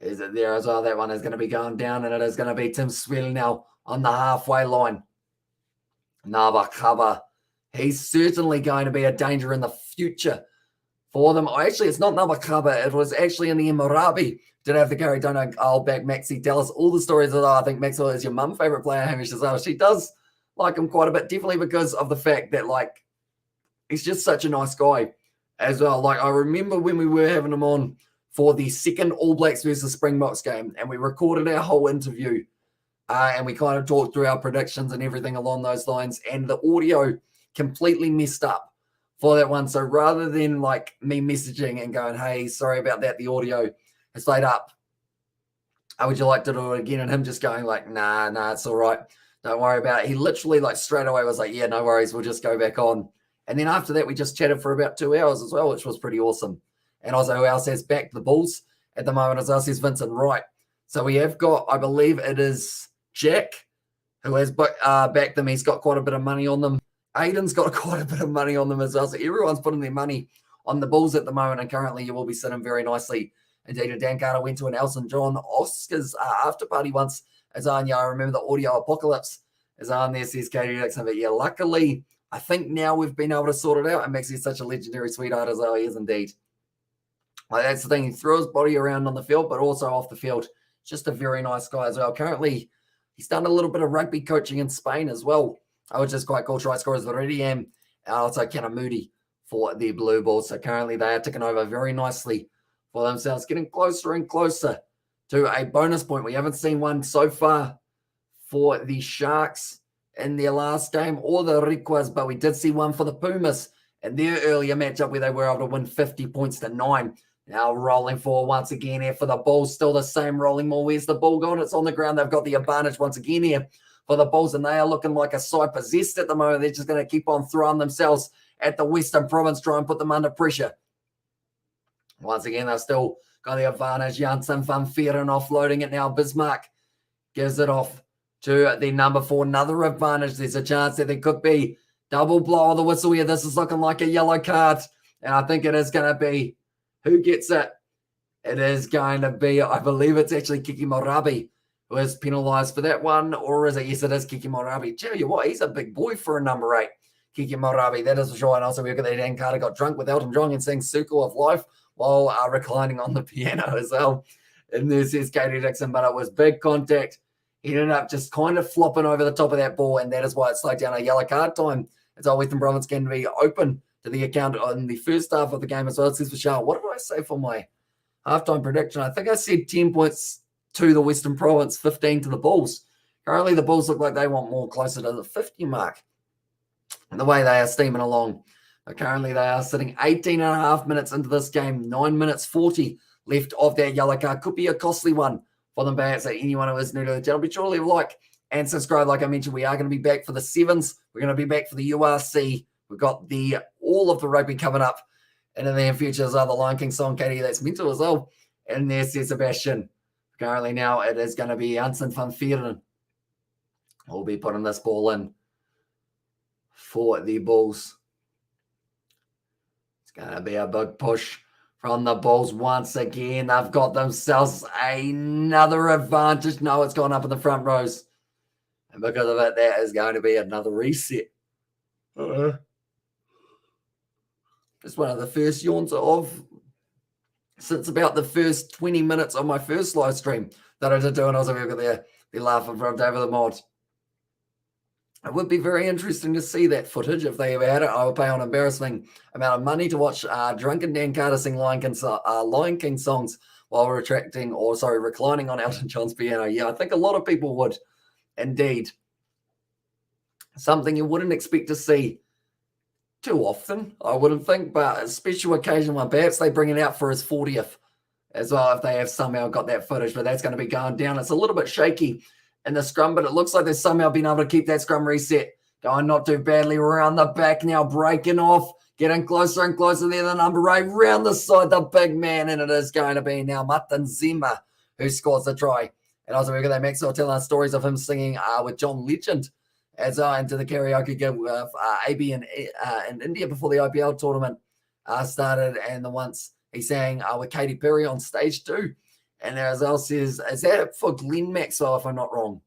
Is it there as well? That one is going to be going down, and it is going to be Tim Swell now on the halfway line. Nabakaba. He's certainly going to be a danger in the future for them. Actually, it's not Nabakaba. It was actually in the Emirabi. Did have the carry. Don't know. I'll back Maxi. Tell us all the stories that I think Maxwell is your mum favorite player, Hamish, as well. She does like him quite a bit, definitely because of the fact that, like, he's just such a nice guy as well. Like, I remember when we were having him on for the second All Blacks versus Springboks game, and we recorded our whole interview, and we kind of talked through our predictions and everything along those lines, and the audio completely messed up for that one. So rather than like me messaging and going, hey, sorry about that, the audio is laid up, would you like to do it again? And him just going like, nah, it's all right. Don't worry about it. He literally like straight away was like, yeah, no worries. We'll just go back on. And then after that, we just chatted for about 2 hours as well, which was pretty awesome. And also, who else has backed the Bulls at the moment? As well, says Vincent Wright. So we have got, I believe it is Jack who has backed them. He's got quite a bit of money on them. Aiden's got quite a bit of money on them as well. So everyone's putting their money on the Bulls at the moment. And currently, you will be sitting very nicely. Indeed, Dan Carter went to an Elton John Oscars after party once. As on, yeah, I remember the audio apocalypse. As on there says Katie Dixon. But yeah, luckily, I think now we've been able to sort it out. And Maxie's such a legendary sweetheart as well. He is indeed. Like, that's the thing. He throws his body around on the field, but also off the field. Just a very nice guy as well. Currently, he's done a little bit of rugby coaching in Spain as well, which is quite cool. Try scorers already, and also Cannon Moody for the Blue Bulls. So currently, they are ticking over very nicely for themselves, getting closer and closer to a bonus point. We haven't seen one so far for the Sharks in their last game or the Riquas, but we did see one for the Pumas in their earlier matchup where they were able to win 50 points to 9. Now rolling forward once again here for the Bulls. Still the same rolling more. Where's the ball going? It's on the ground. They've got the advantage once again here for the Bulls, and they are looking like a side possessed at the moment. They're just going to keep on throwing themselves at the Western Province, try and put them under pressure. Once again, they've still got the advantage. Janssen van Veeren offloading it now. Bismarck gives it off to the number 4. Another advantage. There's a chance that there could be double blow of the whistle here. This is looking like a yellow card. And I think it is going to be who gets it. It is going to be, I believe it's actually Kiki Morabi who is penalised for that one. Or is it? Yes, it is Kiki Morabi. Tell you what, he's a big boy for a number 8. Kiki Morabi, that is for sure. And also we've got that Dan Carter got drunk with Elton John and sang Circle of Life while reclining on the piano as well. And there says Katie Dixon, but it was big contact. He ended up just kind of flopping over the top of that ball, and that is why it slowed down a yellow card time. It's all Western Province can be open to the account in the first half of the game as well. It says for Charlotte. What did I say for my halftime prediction? I think I said 10 points to the Western Province, 15 to the Bulls. Currently, the Bulls look like they want more closer to the 50 mark. And the way they are steaming along. But currently, they are sitting 18 and a half minutes into this game. 9 minutes 40 left of that yellow card. Could be a costly one for them, perhaps. So anyone who is new to the channel, be sure to leave a like and subscribe. Like I mentioned, we are going to be back for the 7s. We're going to be back for the URC. We've got all of the rugby coming up. And in the near future, there's the Lion King song, Katie, that's mental as well. And there's Sebastian. Currently now, it is going to be Janssen van Veeren. We'll be putting this ball in for the Bulls. It's going to be a big push from the Bulls once again. They've got themselves another advantage. No, it's gone up in the front rows. And because of it, that is going to be another reset. It's one of the first yawns since about the first 20 minutes of my first live stream that I did do. And also we've got the laughing from David the Mod. It would be very interesting to see that footage if they ever had it. I would pay an embarrassing amount of money to watch drunken Dan Carter sing Lion King songs while reclining on Elton John's piano. Yeah, I think a lot of people would indeed. Something you wouldn't expect to see too often, I wouldn't think, but a special occasion one. Perhaps they bring it out for his 40th as well if they have somehow got that footage, but that's going to be going down. It's a little bit shaky in the scrum, but it looks like they've somehow been able to keep that scrum reset going not too badly. Around the back now, breaking off, getting closer and closer there, the number 8, round the side, the big man, and it is going to be now Martin Zima who scores the try. And also we've got that Maxwell telling us stories of him singing with John Legend as into the karaoke gig with AB in India before the IPL tournament started, and the once he sang with Katy Perry on stage too. And as well says, is that for Glenn Maxwell, if I'm not wrong?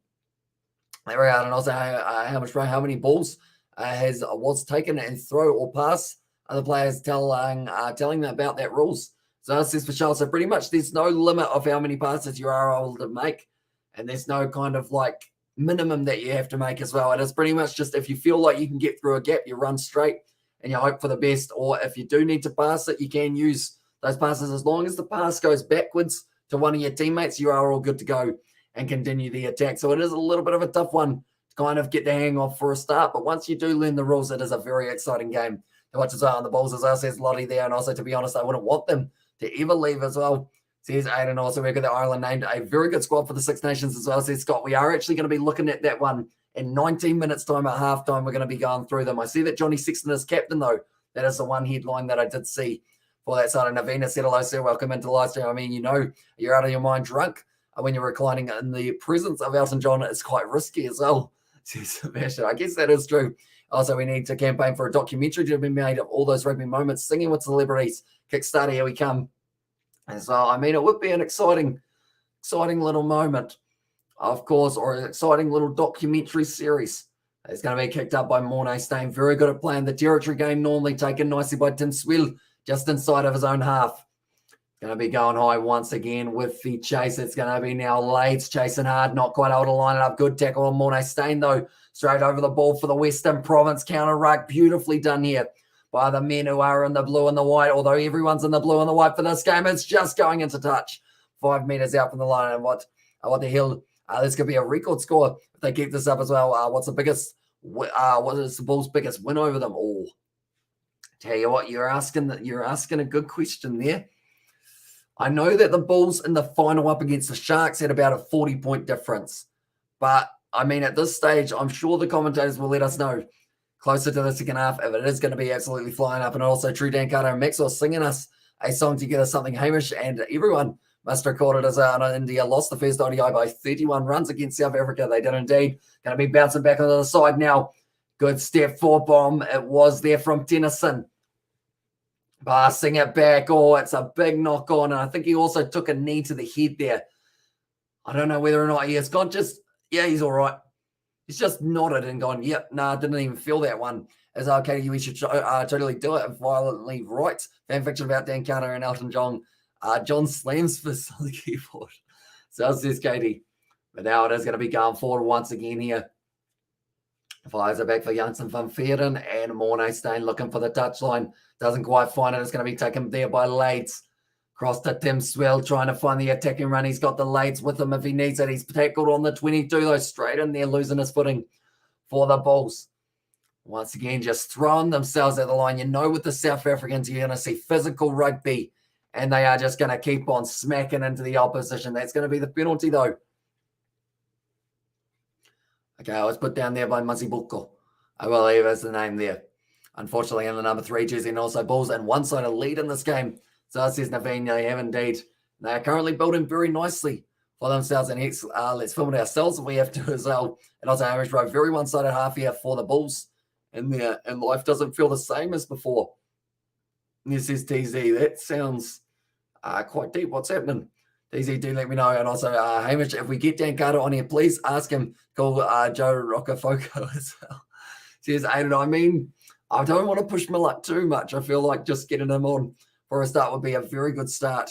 There we are. And also how many balls was taken and throw or pass other players telling them about that rules. So it says for Charles, so pretty much there's no limit of how many passes you are able to make, and there's no kind of like minimum that you have to make as well. It is pretty much just if you feel like you can get through a gap, you run straight and you hope for the best. Or if you do need to pass it, you can use those passes. As long as the pass goes backwards to one of your teammates, you are all good to go and continue the attack. So it is a little bit of a tough one to kind of get the hang of for a start. But once you do learn the rules, it is a very exciting game to watch as well. And the Bulls, as well, says Lottie there. And also, to be honest, I wouldn't want them to ever leave as well. Says Aiden. Also, we've got the Ireland named a very good squad for the Six Nations as well. Says Scott, we are actually going to be looking at that one in 19 minutes time at halftime. We're going to be going through them. I see that Johnny Sexton is captain, though. That is the one headline that I did see for that side. And Navina said, hello, sir. Welcome into the live stream. I mean, you know, you're out of your mind drunk when you're reclining in the presence of Elton John. It's quite risky as well, says Sebastian. I guess that is true. Also, we need to campaign for a documentary to be made of all those rugby moments, singing with celebrities. Kickstarter, here we come. And so, I mean, it would be an exciting little moment, of course, or an exciting little documentary series. It's going to be kicked up by Mornay Stain. Very good at playing the territory game, normally taken nicely by Tim Swill, just inside of his own half. Going to be going high once again with the chase. It's going to be now Lades chasing hard, not quite able to line it up. Good tackle on Mornay Stain, though. Straight over the ball for the Western Province counter ruck. Beautifully done here by the men who are in the blue and the white, although everyone's in the blue and the white for this game. It's just going into touch. 5 meters out from the line. And what the hell? This could be a record score if they keep this up as well. What is the Bulls' biggest win over them? Oh, tell you what, you're asking a good question there. I know that the Bulls in the final up against the Sharks had about a 40-point difference. But, I mean, at this stage, I'm sure the commentators will let us know. closer to the second half if it is going to be absolutely flying up. And also True Dan Carter and Maxwell singing us a song together, something Hamish and everyone must record it as India lost the first ODI by 31 runs against South Africa. They did indeed. Going to be bouncing back on the other side now. Good step forward bomb. It was there from Tennyson. Passing it back. Oh, it's a big knock on. And I think he also took a knee to the head there. I don't know whether or not he has gone just, yeah, he's all right. He's just nodded and gone, yep, nah, didn't even feel that one. As okay, we should totally do it. Violently right. Fan fiction about Dan Carter and Elton John. John slams fist on the keyboard. So says Katie. But now it is going to be going forward once again here. Fires it back for Janssen van Veeren and Mornay Stain looking for the touchline. Doesn't quite find it. It's going to be taken there by Lades. Cross to Tim Swell trying to find the attacking run. He's got the Lades with him if he needs it. He's tackled on the 22 though. Straight in there, losing his footing for the Bulls. Once again, just throwing themselves at the line. You know with the South Africans, you're going to see physical rugby. And they are just going to keep on smacking into the opposition. That's going to be the penalty though. Okay, I was put down there by Mazibuko. I believe is the name there. Unfortunately, in the number 3 jersey, and also Bulls and one-sided lead in this game. So says Naveen, they have indeed. They are currently building very nicely for themselves. And let's film it ourselves if we have to as well. And also Amish Road, very one-sided half here for the Bulls in there. And life doesn't feel the same as before. This is TZ. That sounds quite deep. What's happening? TZ, do let me know. And also, Hamish, if we get Dan Carter on here, please ask him. Call Joe Roccafoco as well. Says, Aiden, I mean, I don't want to push my luck too much. I feel like just getting him on for a start would be a very good start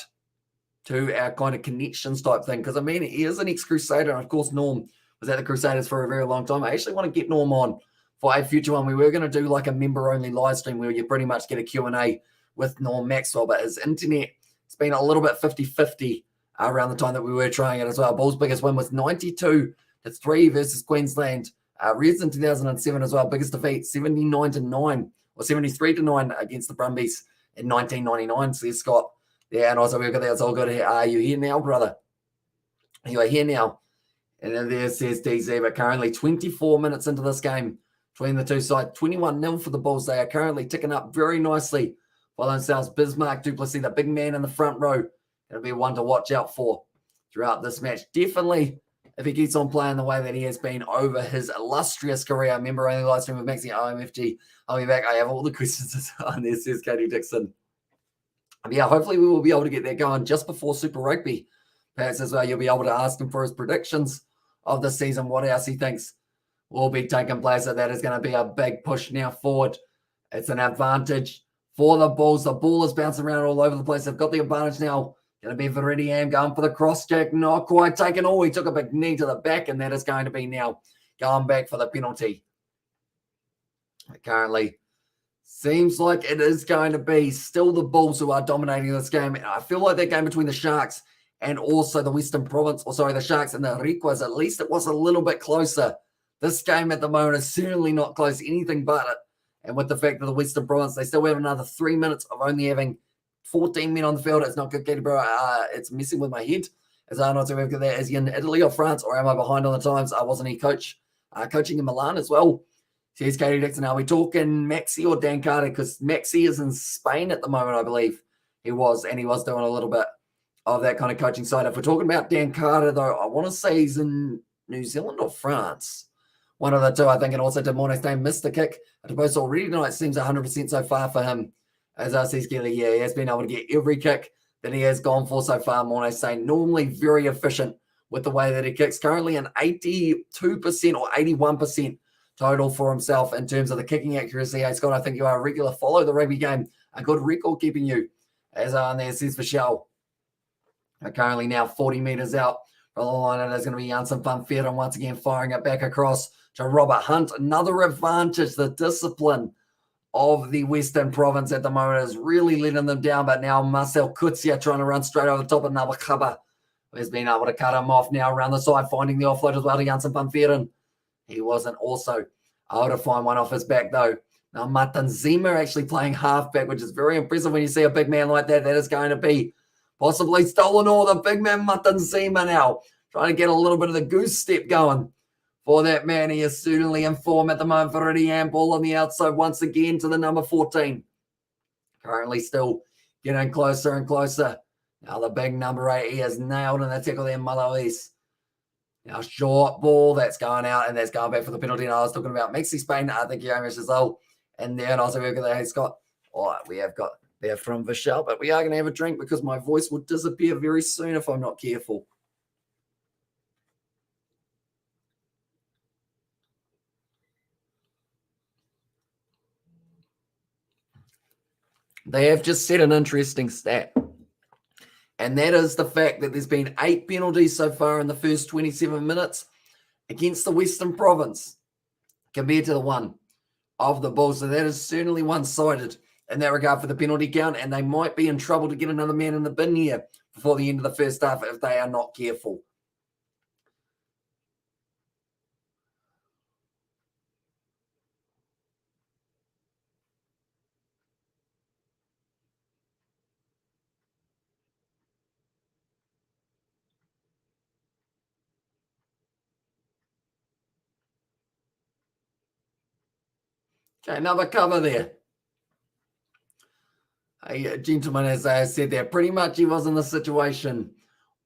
to our kind of connections type thing. Because, I mean, he is an ex-Crusader. And, of course, Norm was at the Crusaders for a very long time. I actually want to get Norm on for a future one. We were going to do like a member-only live stream where you pretty much get a Q&A with Norm Maxwell. But his internet, it's been a little bit 50-50 around the time that we were trying it as well. Bulls' biggest win was 92-3 versus Queensland. Reds in 2007 as well. Biggest defeat, 79-9 or 73-9 against the Brumbies in 1999. Says Scott. Yeah, and also we've got that. It's all good here. Are you here now, brother? You are here now. And then there says DZ, but currently 24 minutes into this game between the two sides. 21-0 for the Bulls. They are currently ticking up very nicely for themselves. Bismarck Duplessis, the big man in the front row. It'll be one to watch out for throughout this match. Definitely, if he keeps on playing the way that he has been over his illustrious career. Remember, only live stream with Maxi OMFG. I'll be back. I have all the questions on there, says Katie Dixon. Yeah, hopefully we will be able to get that going just before Super Rugby. Perhaps as well, you'll be able to ask him for his predictions of the season, what else he thinks will be taking place. So that is going to be a big push now forward. It's an advantage for the Bulls. The ball is bouncing around all over the place. They've got the advantage now. Going to be Viridian going for the cross check. Not quite taken. Oh, he took a big knee to the back, and that is going to be now going back for the penalty. It currently seems like it is going to be still the Bulls who are dominating this game. I feel like that game between the Sharks and also the Western Province, or sorry, the Sharks and the Riquas, at least it was a little bit closer. This game at the moment is certainly not close, anything but it. And with the fact that the Western Province, they still have another 3 minutes of only having 14 men on the field. It's not good, Katie, bro. It's messing with my head. As I not sure whether is he in Italy or France, or am I behind on the times? Wasn't he coaching in Milan as well? Says Katie Dixon. Are we talking Maxi or Dan Carter? Because Maxi is in Spain at the moment, I believe he was, and he was doing a little bit of that kind of coaching side. If we're talking about Dan Carter, though, I want to say he's in New Zealand or France. One of the two, I think, and also did Mornay Stain miss the kick. I suppose already tonight it seems 100% so far for him. As I says, yeah, he has been able to get every kick that he has gone for so far. Mornay Stain normally very efficient with the way that he kicks. Currently an 82% or 81% total for himself in terms of the kicking accuracy. Hey, Scott, I think you are a regular follow the rugby game. A good record keeping you. As on there says Michelle. Currently now 40 metres out from the line. And there's going to be Janssen van Veeren once again firing it back across to Robert Hunt. Another advantage, the discipline of the Western Province at the moment is really letting them down. But now Marcel Kutsia trying to run straight over the top of Nabakaba has been able to cut him off now around the side, finding the offload as well to Janssen van Veeren. He wasn't also able to find one off his back, though. Now, Matanzima actually playing halfback, which is very impressive when you see a big man like that. That is going to be possibly stolen all. The big man Matanzima now trying to get a little bit of the goose step going for that man. He is certainly in form at the moment for Ridian. Ball on the outside once again to the number 14. Currently still getting closer and closer. Now the big number 8, he is nailed in the tackle there, Malawi's. Now short ball, that's going out, and that's going back for the penalty. And I was talking about Mexi Spain. I think Hamish as well. And then also we've got hey Scott. Oh, we have got there from Vishal, but we are going to have a drink because my voice will disappear very soon if I'm not careful. They have just set an interesting stat. And that is the fact that there's been 8 penalties so far in the first 27 minutes against the Western Province compared to the one of the Bulls. So that is certainly one-sided in that regard for the penalty count. And they might be in trouble to get another man in the bin here before the end of the first half if they are not careful. Okay, another cover there. A gentleman, as I said there, pretty much he was in the situation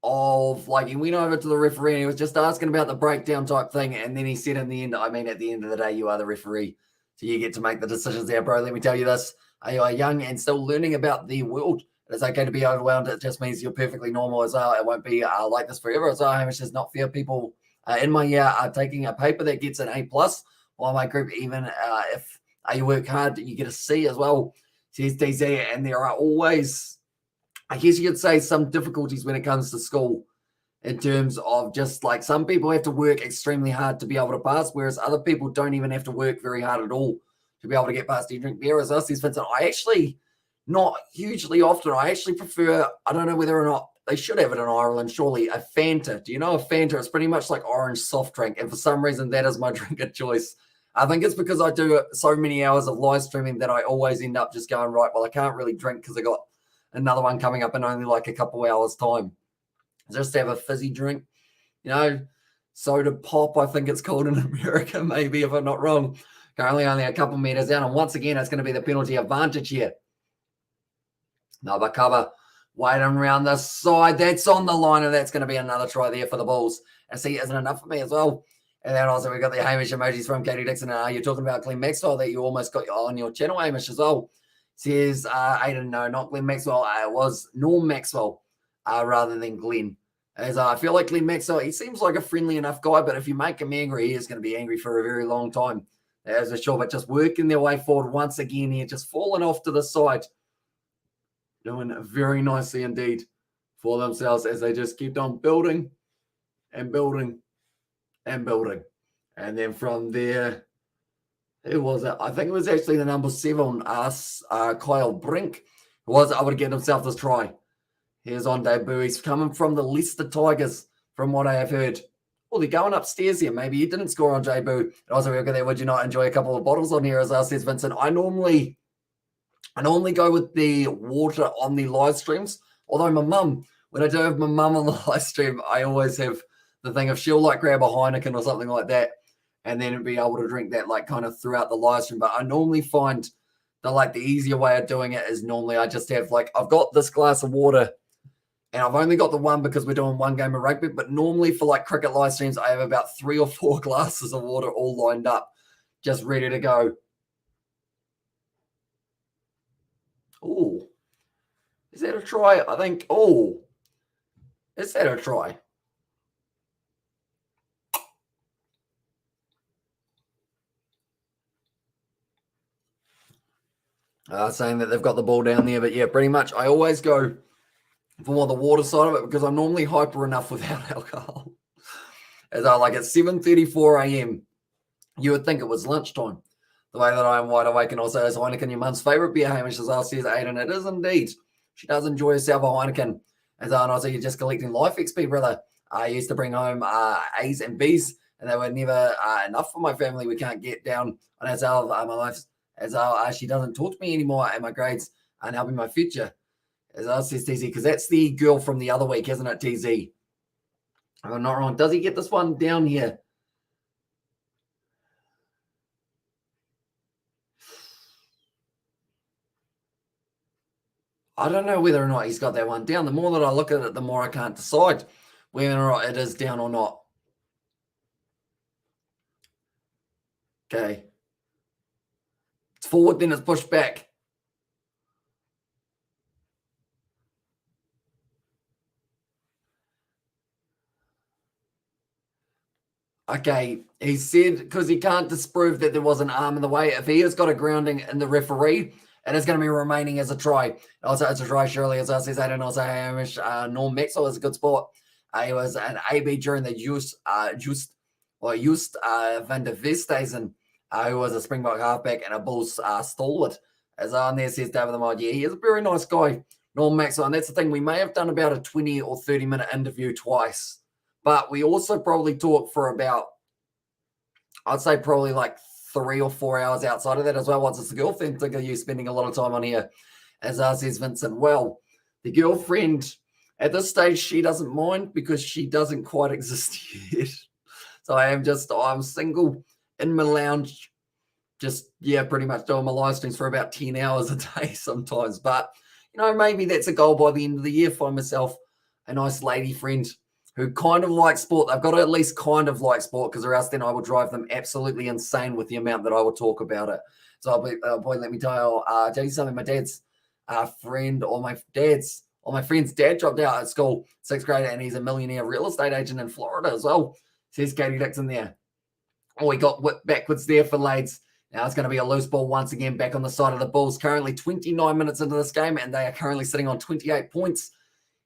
of like he went over to the referee and he was just asking about the breakdown type thing. And then he said in the end, I mean, at the end of the day, you are the referee. So you get to make the decisions there, bro. Let me tell you this. You are young and still learning about the world. It's okay to be overwhelmed. It just means you're perfectly normal as well. It won't be like this forever as well. Hamish is not fair. People in my year are taking a paper that gets an A+, while my group, even if you work hard, you get a C as well, says DZ. And there are always, I guess you could say, some difficulties when it comes to school in terms of just like some people have to work extremely hard to be able to pass, whereas other people don't even have to work very hard at all to be able to get past. Do you drink beer as us? Says Vincent. I actually, not hugely often. I actually prefer, I don't know whether or not they should have it in Ireland, surely, a Fanta. Do you know a Fanta? It's pretty much like orange soft drink. And for some reason, that is my drink of choice. I think it's because I do so many hours of live streaming that I always end up just going, right, well, I can't really drink because I got another one coming up in only like a couple hours time. Just have a fizzy drink, you know, soda pop, I think it's called in America, maybe, if I'm not wrong. Currently only a couple meters down. And once again, it's going to be the penalty advantage here. Another cover, waiting around the side. That's on the line, and that's going to be another try there for the Bulls. And see, isn't enough for me as well. And then also we've got the Hamish emojis from Katie Dixon. You're talking about Glenn Maxwell that you almost got on your channel, Hamish, as well. Says, Aiden, no, not Glenn Maxwell. It was Norm Maxwell rather than Glenn. As I feel like Glenn Maxwell, he seems like a friendly enough guy, but if you make him angry, he is going to be angry for a very long time. As for sure, but just working their way forward once again here, just falling off to the side. Doing very nicely indeed for themselves as they just kept on building and building and building. And then from there, who was it? I think it was actually the number 7, Kyle Brink, who was able to get himself this try. Here's on debut. He's coming from the Leicester Tigers, from what I have heard. Oh, they're going upstairs here. Maybe he didn't score on debut. And also, we've got there, would you not enjoy a couple of bottles on here, as says Vincent? I normally go with the water on the live streams. Although my mum, when I do have my mum on the live stream, I always have the thing of she'll like grab a Heineken or something like that and then be able to drink that like kind of throughout the live stream. But I normally find the easier way of doing it is normally I just have like, I've got this glass of water and I've only got the one because we're doing one game of rugby. But normally for like cricket live streams, I have about 3 or 4 glasses of water all lined up, just ready to go. Oh, is that a try? I think, oh, is that a try? Saying that they've got the ball down there, but yeah, pretty much I always go for more the water side of it because I'm normally hyper enough without alcohol. As I like at 7:34 a.m., you would think it was lunchtime. The way that I am wide awake, and also is Heineken your mum's favourite beer, Hamish, as I says, Aiden, it is indeed. She does enjoy herself a Heineken. As I also, you're just collecting life XP, brother. I used to bring home A's and B's, and they were never enough for my family. We can't get down on as our my life. As she doesn't talk to me anymore, and my grades aren't helping my future. As I says TZ, because that's the girl from the other week, isn't it, TZ? If I'm not wrong. Does he get this one down here? I don't know whether or not he's got that one down. The more that I look at it, the more I can't decide whether or not it is down or not. Okay. It's forward, then it's pushed back. Okay, he said because he can't disprove that there was an arm in the way. If he has got a grounding in the referee, it is going to be remaining as a try. Also, it's a try, surely, as I says, I don't know. Hamish, Norm Maxwell is a good sport. He was an AB during the Just van der Vesthuizen, who was a Springbok halfback and a Bulls stalwart. As on there says David the Mod, yeah, he is a very nice guy, Norm Maxwell. And that's the thing, we may have done about a 20 or 30-minute interview twice. But we also probably talked for about, I'd say probably like 3 or 4 hours outside of that as well. What's the girlfriend think of you spending a lot of time on here? As says Vincent, well, the girlfriend, at this stage, she doesn't mind because she doesn't quite exist yet. So I'm single in my lounge, just, yeah, pretty much doing my live streams for about 10 hours a day sometimes. But, maybe that's a goal by the end of the year. Find myself a nice lady friend who kind of like sport. I've got to at least kind of like sport because or else then I will drive them absolutely insane with the amount that I will talk about it. So I'll be, boy, let me tell you something. My dad's friend or my friend's dad dropped out at school, 6th grade, and he's a millionaire real estate agent in Florida as well. Says Katie Dixon there. Oh, he got whipped backwards there for Lades. Now it's going to be a loose ball once again back on the side of the Bulls. Currently 29 minutes into this game, and they are currently sitting on 28 points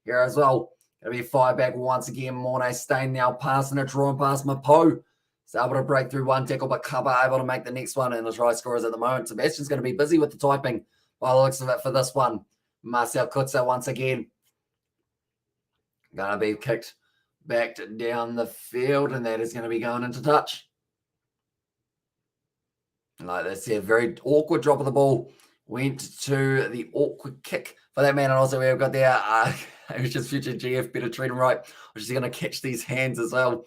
here as well. Going to be a fire back once again. Mornay Stain now passing it, drawing past Mapo. He's able to break through one tackle, but Cover able to make the next one. And the try scorers at the moment. Sebastian's going to be busy with the typing by the looks of it for this one. Marcel Kutzer once again. Going to be kicked back down the field, and that is going to be going into touch. Like this here, very awkward drop of the ball. Went to the awkward kick for that man. And also we've got there, it was just future GF, better treat him right. Which is going to catch these hands as well.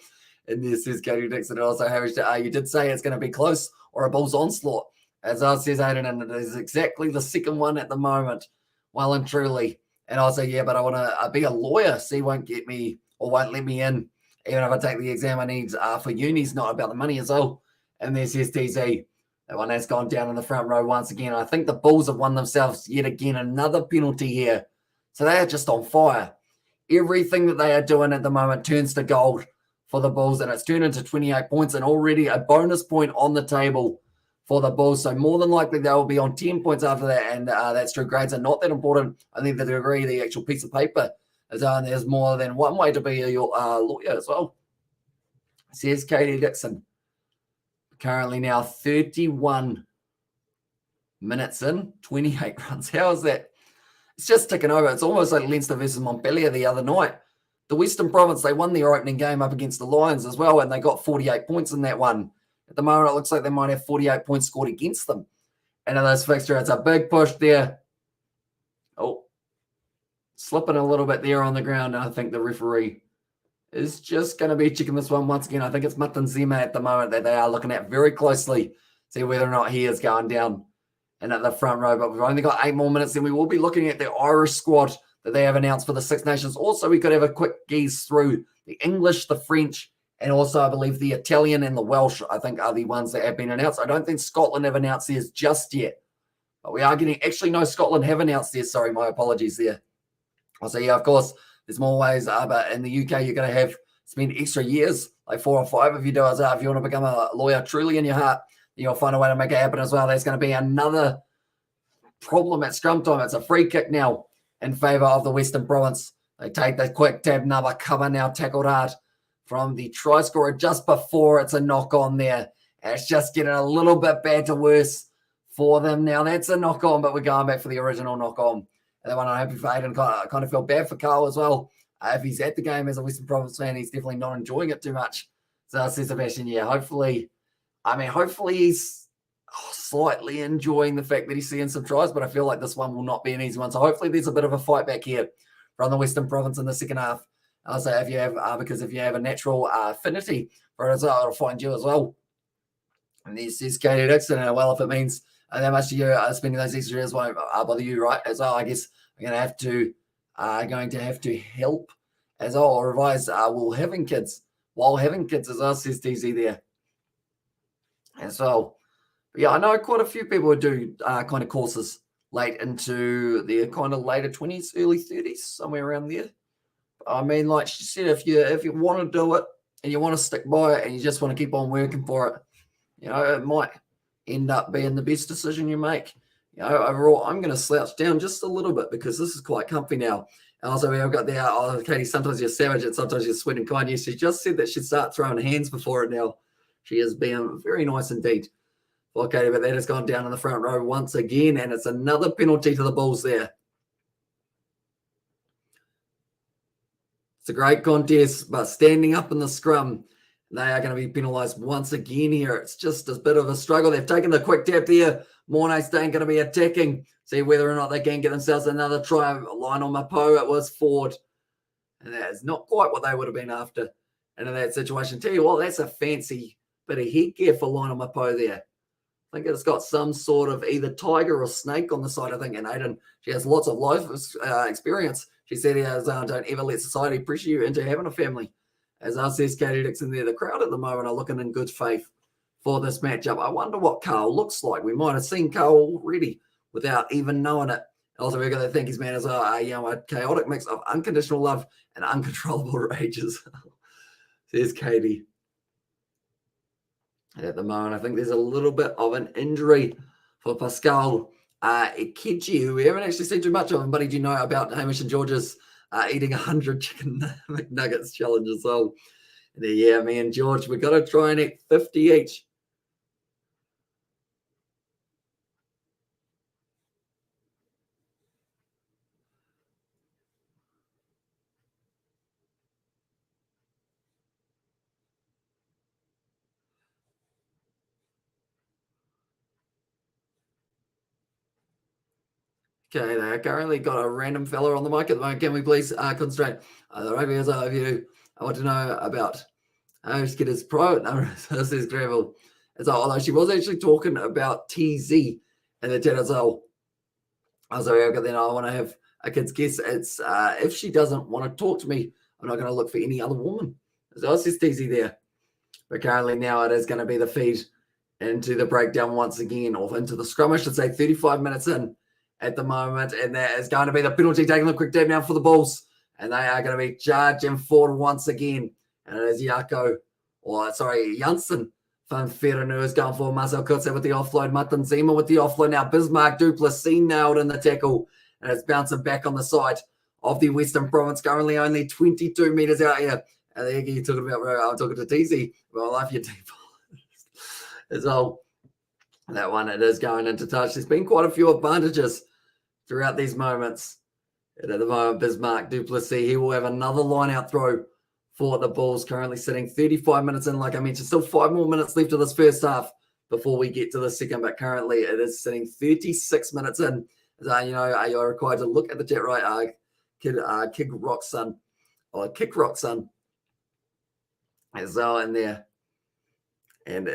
And there says Cody Dixon. And also Harris, you did say it's going to be close or a Bulls onslaught. As I says Aiden, and it is exactly the second one at the moment. Well and truly. And also, yeah, but I want to be a lawyer. So he won't get me or won't let me in. Even if I take the exam I need for uni, it's not about the money as well. And there says TZ. That one has gone down in the front row once again. I think the Bulls have won themselves yet again another penalty here. So they are just on fire. Everything that they are doing at the moment turns to gold for the Bulls, and it's turned into 28 points and already a bonus point on the table for the Bulls. So more than likely they will be on 10 points after that, and that's true. Grades are not that important. I think the degree, the actual piece of paper, is there's more than one way to be a lawyer as well. Says Katie Dixon. Currently now 31 minutes in, 28 runs. How is that? It's just ticking over. It's almost like Leinster versus Montpellier the other night. The Western Province, they won their opening game up against the Lions as well, and they got 48 points in that one. At the moment, it looks like they might have 48 points scored against them. And in this fixture, it's a big push there. Oh, slipping a little bit there on the ground. I think the referee is just going to be checking this one once again. I think it's Mutton Zema at the moment that they are looking at very closely, see whether or not he is going down and at the front row. But we've only got 8 more minutes, and we will be looking at the Irish squad that they have announced for the Six Nations. Also, we could have a quick gaze through the English, the French, and also I believe the Italian and the Welsh, I think, are the ones that have been announced. I don't think Scotland have announced theirs just yet. But we are getting, actually, no, Scotland have announced theirs. Sorry, my apologies there. Also, yeah, of course, there's more ways, but in the UK, you're going to have spend extra years, like 4 or 5 if you do as if you want to become a lawyer truly in your heart, you'll find a way to make it happen as well. There's going to be another problem at scrum time. It's a free kick now in favour of the Western Province. They take the quick tab, number Cover now tackled hard from the try scorer just before it's a knock on there. And it's just getting a little bit bad to worse for them now. That's a knock on, but we're going back for the original knock on. And the one I'm happy for Aiden, kind of feel bad for Carl as well. If he's at the game as a Western Province fan, he's definitely not enjoying it too much. So says Sebastian, yeah, hopefully he's slightly enjoying the fact that he's seeing some tries, but I feel like this one will not be an easy one. So hopefully there's a bit of a fight back here from the Western Province in the second half. I'll say if you have, because if you have a natural affinity for it as well, it'll find you as well. And this is Katie Dixon, and well, if it means that much to you, spending those extra years won't bother you, right? As well, I guess are going to have to help as I'll revise while having kids as well, says DZ there. And so, yeah, I know quite a few people who do kind of courses late into their kind of later 20s, early 30s, somewhere around there. I mean, like she said, if you want to do it and you want to stick by it and you just want to keep on working for it, it might end up being the best decision you make. Overall, I'm going to slouch down just a little bit because this is quite comfy now. And also, we've got there, Katie, sometimes you're savage and sometimes you're sweet and kind. Yes, she just said that she'd start throwing hands before it now. She has been very nice indeed. Well, Katie, but that has gone down in the front row once again, and it's another penalty to the Bulls there. It's a great contest, but standing up in the scrum, they are going to be penalised once again here. It's just a bit of a struggle. They've taken the quick tap there. Mornay Stain going to be attacking. See whether or not they can get themselves another try. Line on Mapo, it was forward. And that is not quite what they would have been after. And in that situation, tell you what, that's a fancy bit of headgear for Line on Mapo there. I think it's got some sort of either tiger or snake on the side, I think. And Aiden, she has lots of life experience. She said, don't ever let society pressure you into having a family. As says Katie Dixon there, the crowd at the moment are looking in good faith for this matchup. I wonder what Carl looks like. We might have seen Carl already without even knowing it. Also, we're going to think his man is a chaotic mix of unconditional love and uncontrollable rages. Says Katie. At the moment, I think there's a little bit of an injury for Pascal Ikiji, who we haven't actually seen too much of him. But did you know about Hamish and George's eating 100 chicken McNuggets challenge as well? And yeah, me and George, we've got to try and eat 50 each. Okay, they currently got a random fella on the mic at the moment. Can we please concentrate? The rugby is overview. I want to know about how to get his pro. No, this is Gravel. As although she was actually talking about TZ in the chat as well. Then I want to have a kid's guess. It's if she doesn't want to talk to me, I'm not going to look for any other woman. So it says TZ there. But currently now it is going to be the feed into the breakdown once again, or into the scrum, I should say, 35 minutes in at the moment. And that is going to be the penalty, taking the quick dab now for the Bulls. And they are going to be charging forward once again. And it is Janssen van Veren who is going for Marcel Kutze with the offload. Matan Zima with the offload now. Bismarck Duplessis nailed in the tackle. And it's bouncing back on the side of the Western Province, currently only 22 metres out here. And there you talking about, I'm talking to TZ. Well, I love you, deep as well. That one, it is going into touch. There's been quite a few advantages throughout these moments. And at the moment, Bismarck Duplessis, he will have another line-out throw for the Bulls, currently sitting 35 minutes in, like I mentioned. Still 5 more minutes left of this first half before we get to the second, but currently it is sitting 36 minutes in. You're required to look at the chat, right? Kick Roxon as well in there. And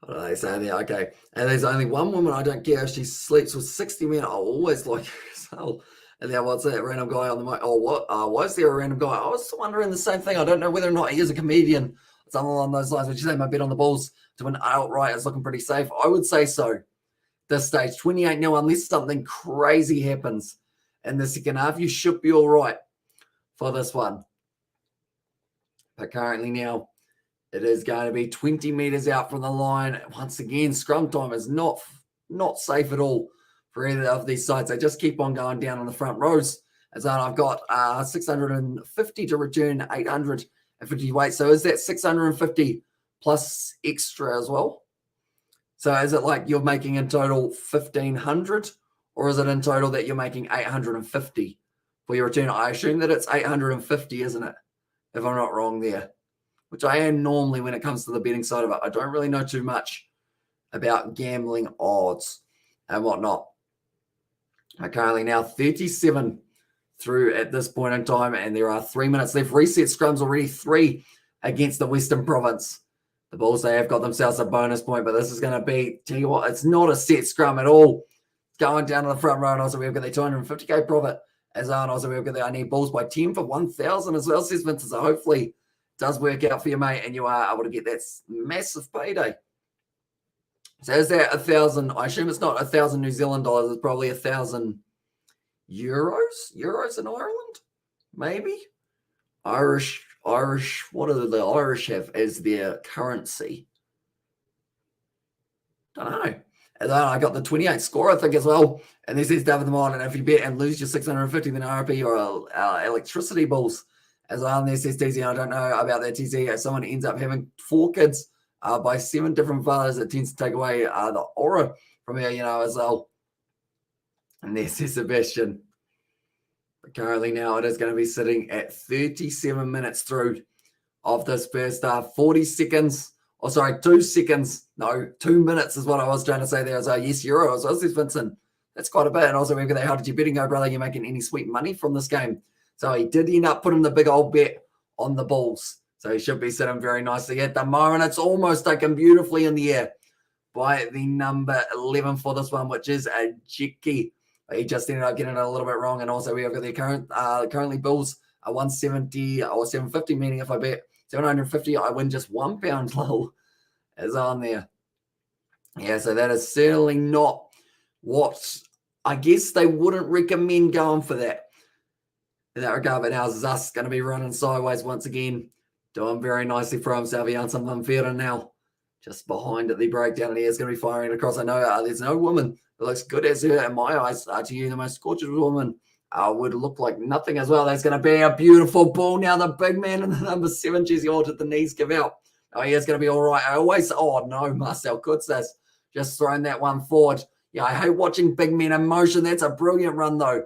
what do they say there? Okay. And there's only one woman, I don't care if she sleeps with 60 men. I always like her as well. And then what's that random guy on the mic? Oh, what? Was there a random guy? I was wondering the same thing. I don't know whether or not he is a comedian or something along those lines. Would you say my bet on the Bulls to win outright is looking pretty safe? I would say so. This stage, 28-0, unless something crazy happens in the second half, you should be all right for this one. But currently now, it is going to be 20 metres out from the line. Once again, scrum time is not safe at all for either of these sides. They just keep on going down on the front rows. As I've got 650 to return, 850 weight. So is that 650 plus extra as well? So is it like you're making in total 1,500, or is it in total that you're making 850 for your return? I assume that it's 850, isn't it? If I'm not wrong there, which I am normally when it comes to the betting side of it. I don't really know too much about gambling odds and whatnot. I'm currently now 37 through at this point in time, and there are 3 minutes left. Reset scrums already 3 against the Western Province. The Bulls, they have got themselves a bonus point, but this is going to be, tell you what, it's not a set scrum at all. going down to the front row, and also we've got the 250k profit as well. And also we've got the I need Bulls by 10 for 1,000 as well, says Vincent. So hopefully it does work out for you, mate, and you are able to get that massive payday. So is that 1,000? I assume it's not 1,000 New Zealand dollars. It's probably 1,000 euros. Euros in Ireland, maybe. Irish. What do the Irish have as their currency? Don't know. And then I got the 28 score, I think, as well. And this is David the Mod. And if you bet and lose your 650, then RP or electricity bills as well. And this says TZ. I don't know about that TZ. If someone ends up having 4 kids by 7 different fathers, it tends to take away the aura from here, as well. And this is Sebastian. But currently now it is going to be sitting at 37 minutes through of this first half. 40 seconds. Oh, sorry, 2 seconds. No, 2 minutes is what I was trying to say there. So, yes, Euro as well, says Vincent. That's quite a bit. And also, we've got that. How did you betting go, brother? You're making any sweet money from this game. So, he did end up putting the big old bet on the Bulls. So, he should be sitting very nicely at the moment. It's almost taken beautifully in the air by the number 11 for this one, which is a Jiki. He just ended up getting it a little bit wrong. And also, we have got the currently Bulls are 170 or 750, meaning if I bet 750, I win just £1 low is on there. Yeah, so that is certainly not what I guess they wouldn't recommend going for that in that regard. But nowZus going to be running sideways once again, doing very nicely for himself. He on some unfair now, just behind at the breakdown, and he is going to be firing across. I know there's no woman that looks good as her in my eyes. To you, the most gorgeous woman would look like nothing as well. That's going to be a beautiful ball. Now the big man in the number 7 jersey, all did the knees give out. Oh, he is going to be all right. No, Marcel Kutzas just throwing that one forward. Yeah, I hate watching big men in motion. That's a brilliant run, though.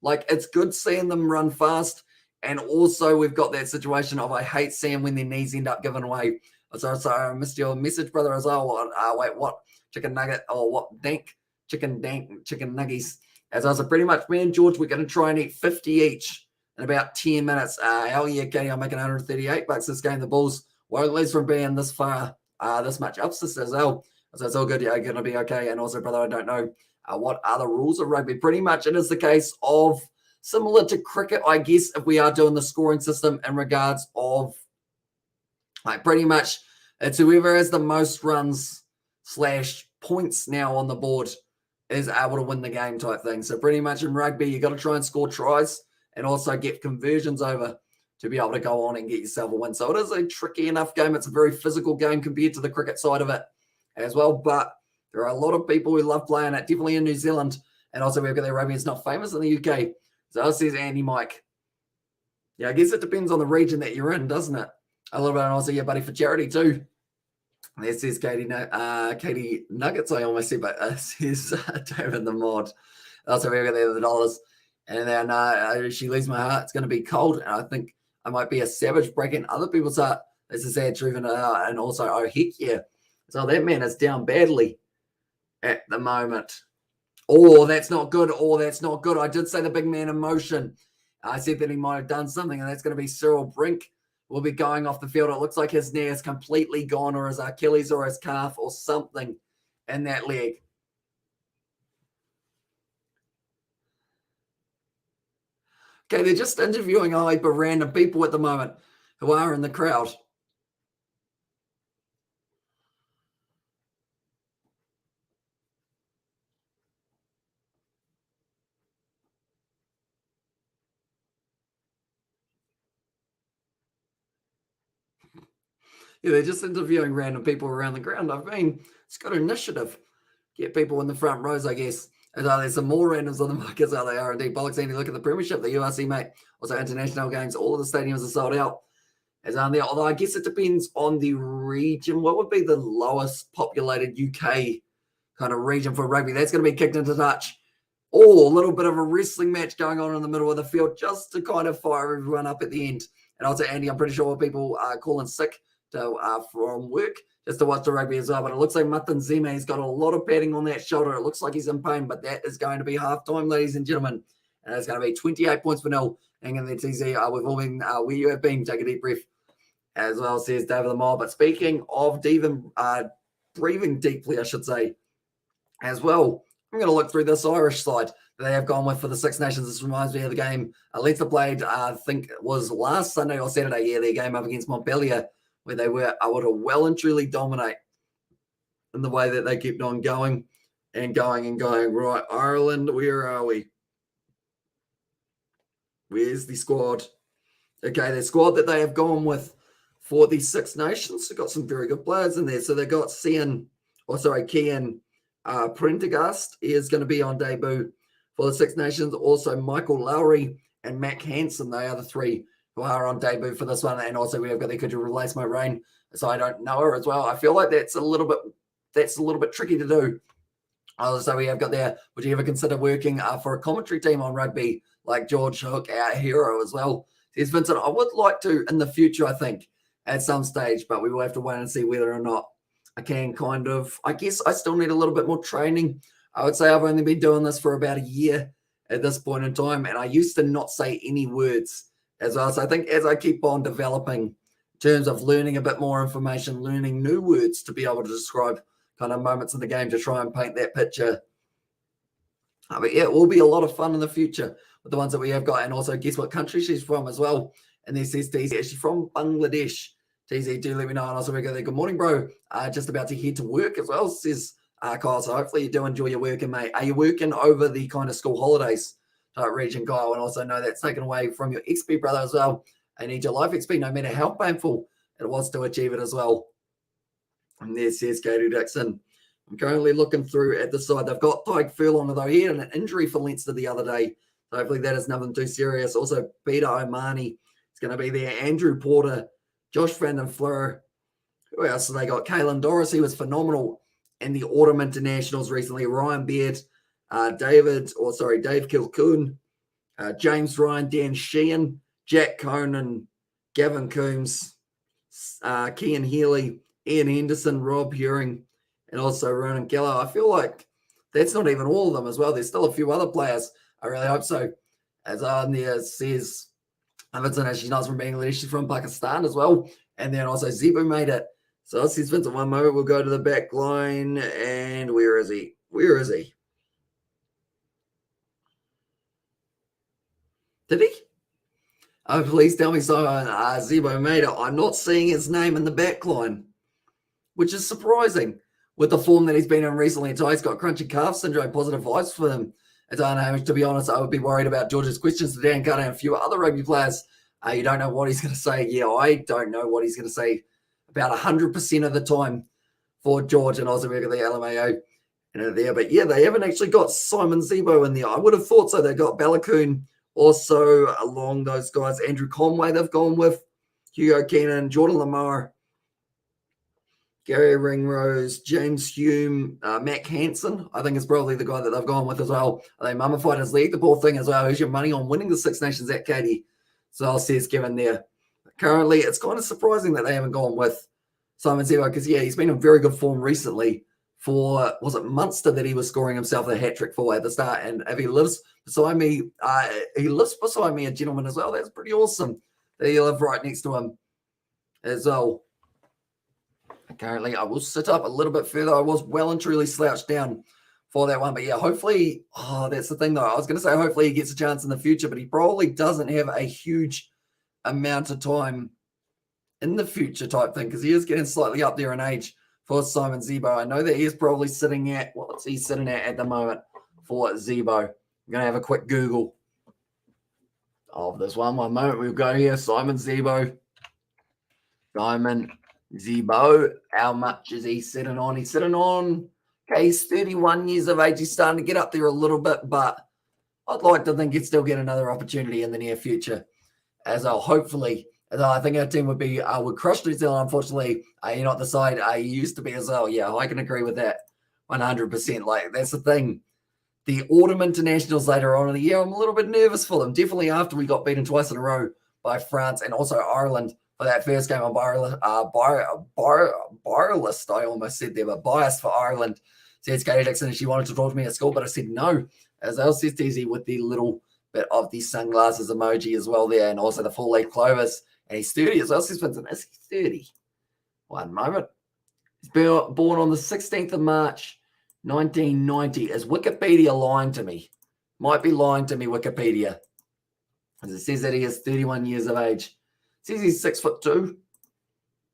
Like, it's good seeing them run fast. And also, we've got that situation of I hate seeing when their knees end up giving away. Sorry, I missed your message, brother, as well. Wait, what? Chicken nugget? Oh, what? Chicken nuggies. As I was pretty much, me and George, we're going to try and eat 50 each in about 10 minutes. Hell yeah, Katie, I'm making $138 this game. The Bulls won't lose from being this far, this much upset as well. So it's all good. Yeah, going to be okay. And also, brother, I don't know what are the rules of rugby. Pretty much it is the case of similar to cricket, I guess, if we are doing the scoring system in regards of like pretty much it's whoever has the most runs / points now on the board is able to win the game type thing. So pretty much in rugby, you got to try and score tries and also get conversions over to be able to go on and get yourself a win. So it is a tricky enough game. It's a very physical game compared to the cricket side of it as well. But there are a lot of people who love playing it, definitely in New Zealand. And also we've got the rugby. It's not famous in the UK. So it says Andy Mike. Yeah, I guess it depends on the region that you're in, doesn't it? A little bit. And also, yeah, buddy, for charity too. There says Katie Nuggets, I almost said, but says David the Mod. Also, we've got the dollars. And then she leaves my heart. It's going to be cold. And I think I might be a savage breaking other people's heart. This is sad, Truven. And also, oh, heck yeah. So that man is down badly at the moment. Oh, that's not good. Oh, that's not good. I did say the big man in motion. I said that he might have done something, and that's going to be Cyril Brink. Will be going off the field. It looks like his knee is completely gone, or his Achilles or his calf or something in that leg. Okay, they're just interviewing a heap of random people at the moment who are in the crowd. Yeah, they're just interviewing random people around the ground. I mean, it's got initiative. Get people in the front rows, I guess. And there's some more randoms on the markets out there. Indeed, Bollocks, Andy, look at the Premiership, the URC, mate. Also, international games. All of the stadiums are sold out. As on there, although I guess it depends on the region. What would be the lowest populated UK kind of region for rugby? That's going to be kicked into touch. Oh, a little bit of a wrestling match going on in the middle of the field just to kind of fire everyone up at the end. And also, Andy, I'm pretty sure people are calling sick from work just to watch the rugby as well. But it looks like Matan Zime has got a lot of padding on that shoulder. It looks like he's in pain, but that is going to be halftime, ladies and gentlemen. And it's going to be 28 points for nil. Hanging there, TZ. We've all been where you have been. Take a deep breath. As well, says David the Mob. But speaking of breathing deeply, I should say, as well. I'm going to look through this Irish side that they have gone with for the Six Nations. This reminds me of the game Leicester played, I think it was last Sunday or Saturday, their game up against MBOMBELA, where they were able to well and truly dominate in the way that they kept on going and going and going. Right, Ireland, where are we? Where's the squad? Okay, the squad that they have gone with for the Six Nations, they've got some very good players in there. So they've got Cian Prendergast is going to be on debut for the Six Nations. Also, Michael Lowry and Mac Hansen, they are the three who are on debut for this one. And also, we have got the could you release my rain? So I don't know her as well. I feel like that's a little bit tricky to do. So we have got there. Would you ever consider working for a commentary team on rugby like George Hook, our hero, as well? Says Vincent, I would like to in the future, I think, at some stage, but we will have to wait and see whether or not I can I guess I still need a little bit more training. I would say I've only been doing this for about a year at this point in time, and I used to not say any words as well. So I think as I keep on developing in terms of learning a bit more information, learning new words to be able to describe kind of moments in the game to try and paint that picture. But yeah, it will be a lot of fun in the future with the ones that we have got. And also, guess what country she's from as well. And then says TZ, she's from Bangladesh. TZ, do let me know. And also, we go there. Good morning, bro. Just about to head to work as well, says Kyle. So hopefully you do enjoy your working, mate. Are you working over the kind of school holidays type region, Kyle? And also know that's taken away from your XP brother as well. I need your life XP, no matter how painful it was to achieve it as well. And there says Katie Dixon. I'm currently looking through at the side. They've got Tyke Furlong, although he had an injury for Leinster the other day. So hopefully that is nothing too serious. Also, Peter O'Mahony is going to be there. Andrew Porter, Josh Van den Fleur. Who else have they got? Caelan Doris, he was phenomenal in the Autumn Internationals recently. Ryan Beard, Dave Kilcoon, James Ryan, Dan Sheehan, Jack Conan, Gavin Coombs, Kean Healy, Ian Henderson, Rob Hewing, and also Ronan Geller. I feel like that's not even all of them as well. There's still a few other players. I really hope so. As there says, Vincent, she's not from Bangladesh, she's from Pakistan as well. And then also Zebu made it. So it says Vincent, one moment, we'll go to the back line. And where is he? Where is he? Did he? Oh, please tell me so. Zebo made it. I'm not seeing his name in the back line, which is surprising with the form that he's been in recently. He's got crunchy calf syndrome, positive vibes for him. To be honest, I would be worried about George's questions to Dan Carter and a few other rugby players. You don't know what he's going to say. Yeah, I don't know what he's going to say about 100% of the time for George. And also we've got the LMAO there. But yeah, they haven't actually got Simon Zebo in there. I would have thought so. They got Balakoon also along those guys. Andrew Conway they've gone with, Hugo Keenan, Jordan Lamar, Gary Ringrose, James Hume, Mac Hansen, I think is probably the guy that they've gone with as well. They mummified his leg, the poor thing as well. Who's your money on winning the Six Nations at Katie? So I'll see Kevin there. Currently, it's kind of surprising that they haven't gone with Simon Zebo because, yeah, he's been in very good form recently for, was it Munster that he was scoring himself a hat-trick for at the start? And if he lives beside me, a gentleman as well. That's pretty awesome that he live right next to him as well. Currently, I will sit up a little bit further. I was well and truly slouched down for that one. But yeah, hopefully, that's the thing though. I was going to say hopefully he gets a chance in the future, but he probably doesn't have a huge amount of time in the future type thing because he is getting slightly up there in age for Simon Zebo. I know that he is probably sitting at, what's he sitting at the moment for Zebo? I'm going to have a quick Google of this one. One moment, we'll go here. Simon Zebo. How much is he sitting on? He's sitting on, okay, he's 31 years of age. He's starting to get up there a little bit, but I'd like to think he'd still get another opportunity in the near future. As hopefully, as I think our team would crush New Zealand. Unfortunately, you're not the side he used to be as well. Yeah, I can agree with that 100%. Like, that's the thing. The Autumn Internationals later on in the year, I'm a little bit nervous for them. Definitely after we got beaten twice in a row by France and also Ireland. For that first game on biased, I almost said there, but biased for Ireland. Says Katie Dixon, and she wanted to talk to me at school, but I said no. As else says TZ with the little bit of the sunglasses emoji as well there, and also the full leaf clovers. And he's 30 as well. Says Vincent, is he 30? One moment. He's born on the 16th of March, 1990. Is Wikipedia lying to me? Might be lying to me, Wikipedia. As it says that he is 31 years of age. It says he's 6'2".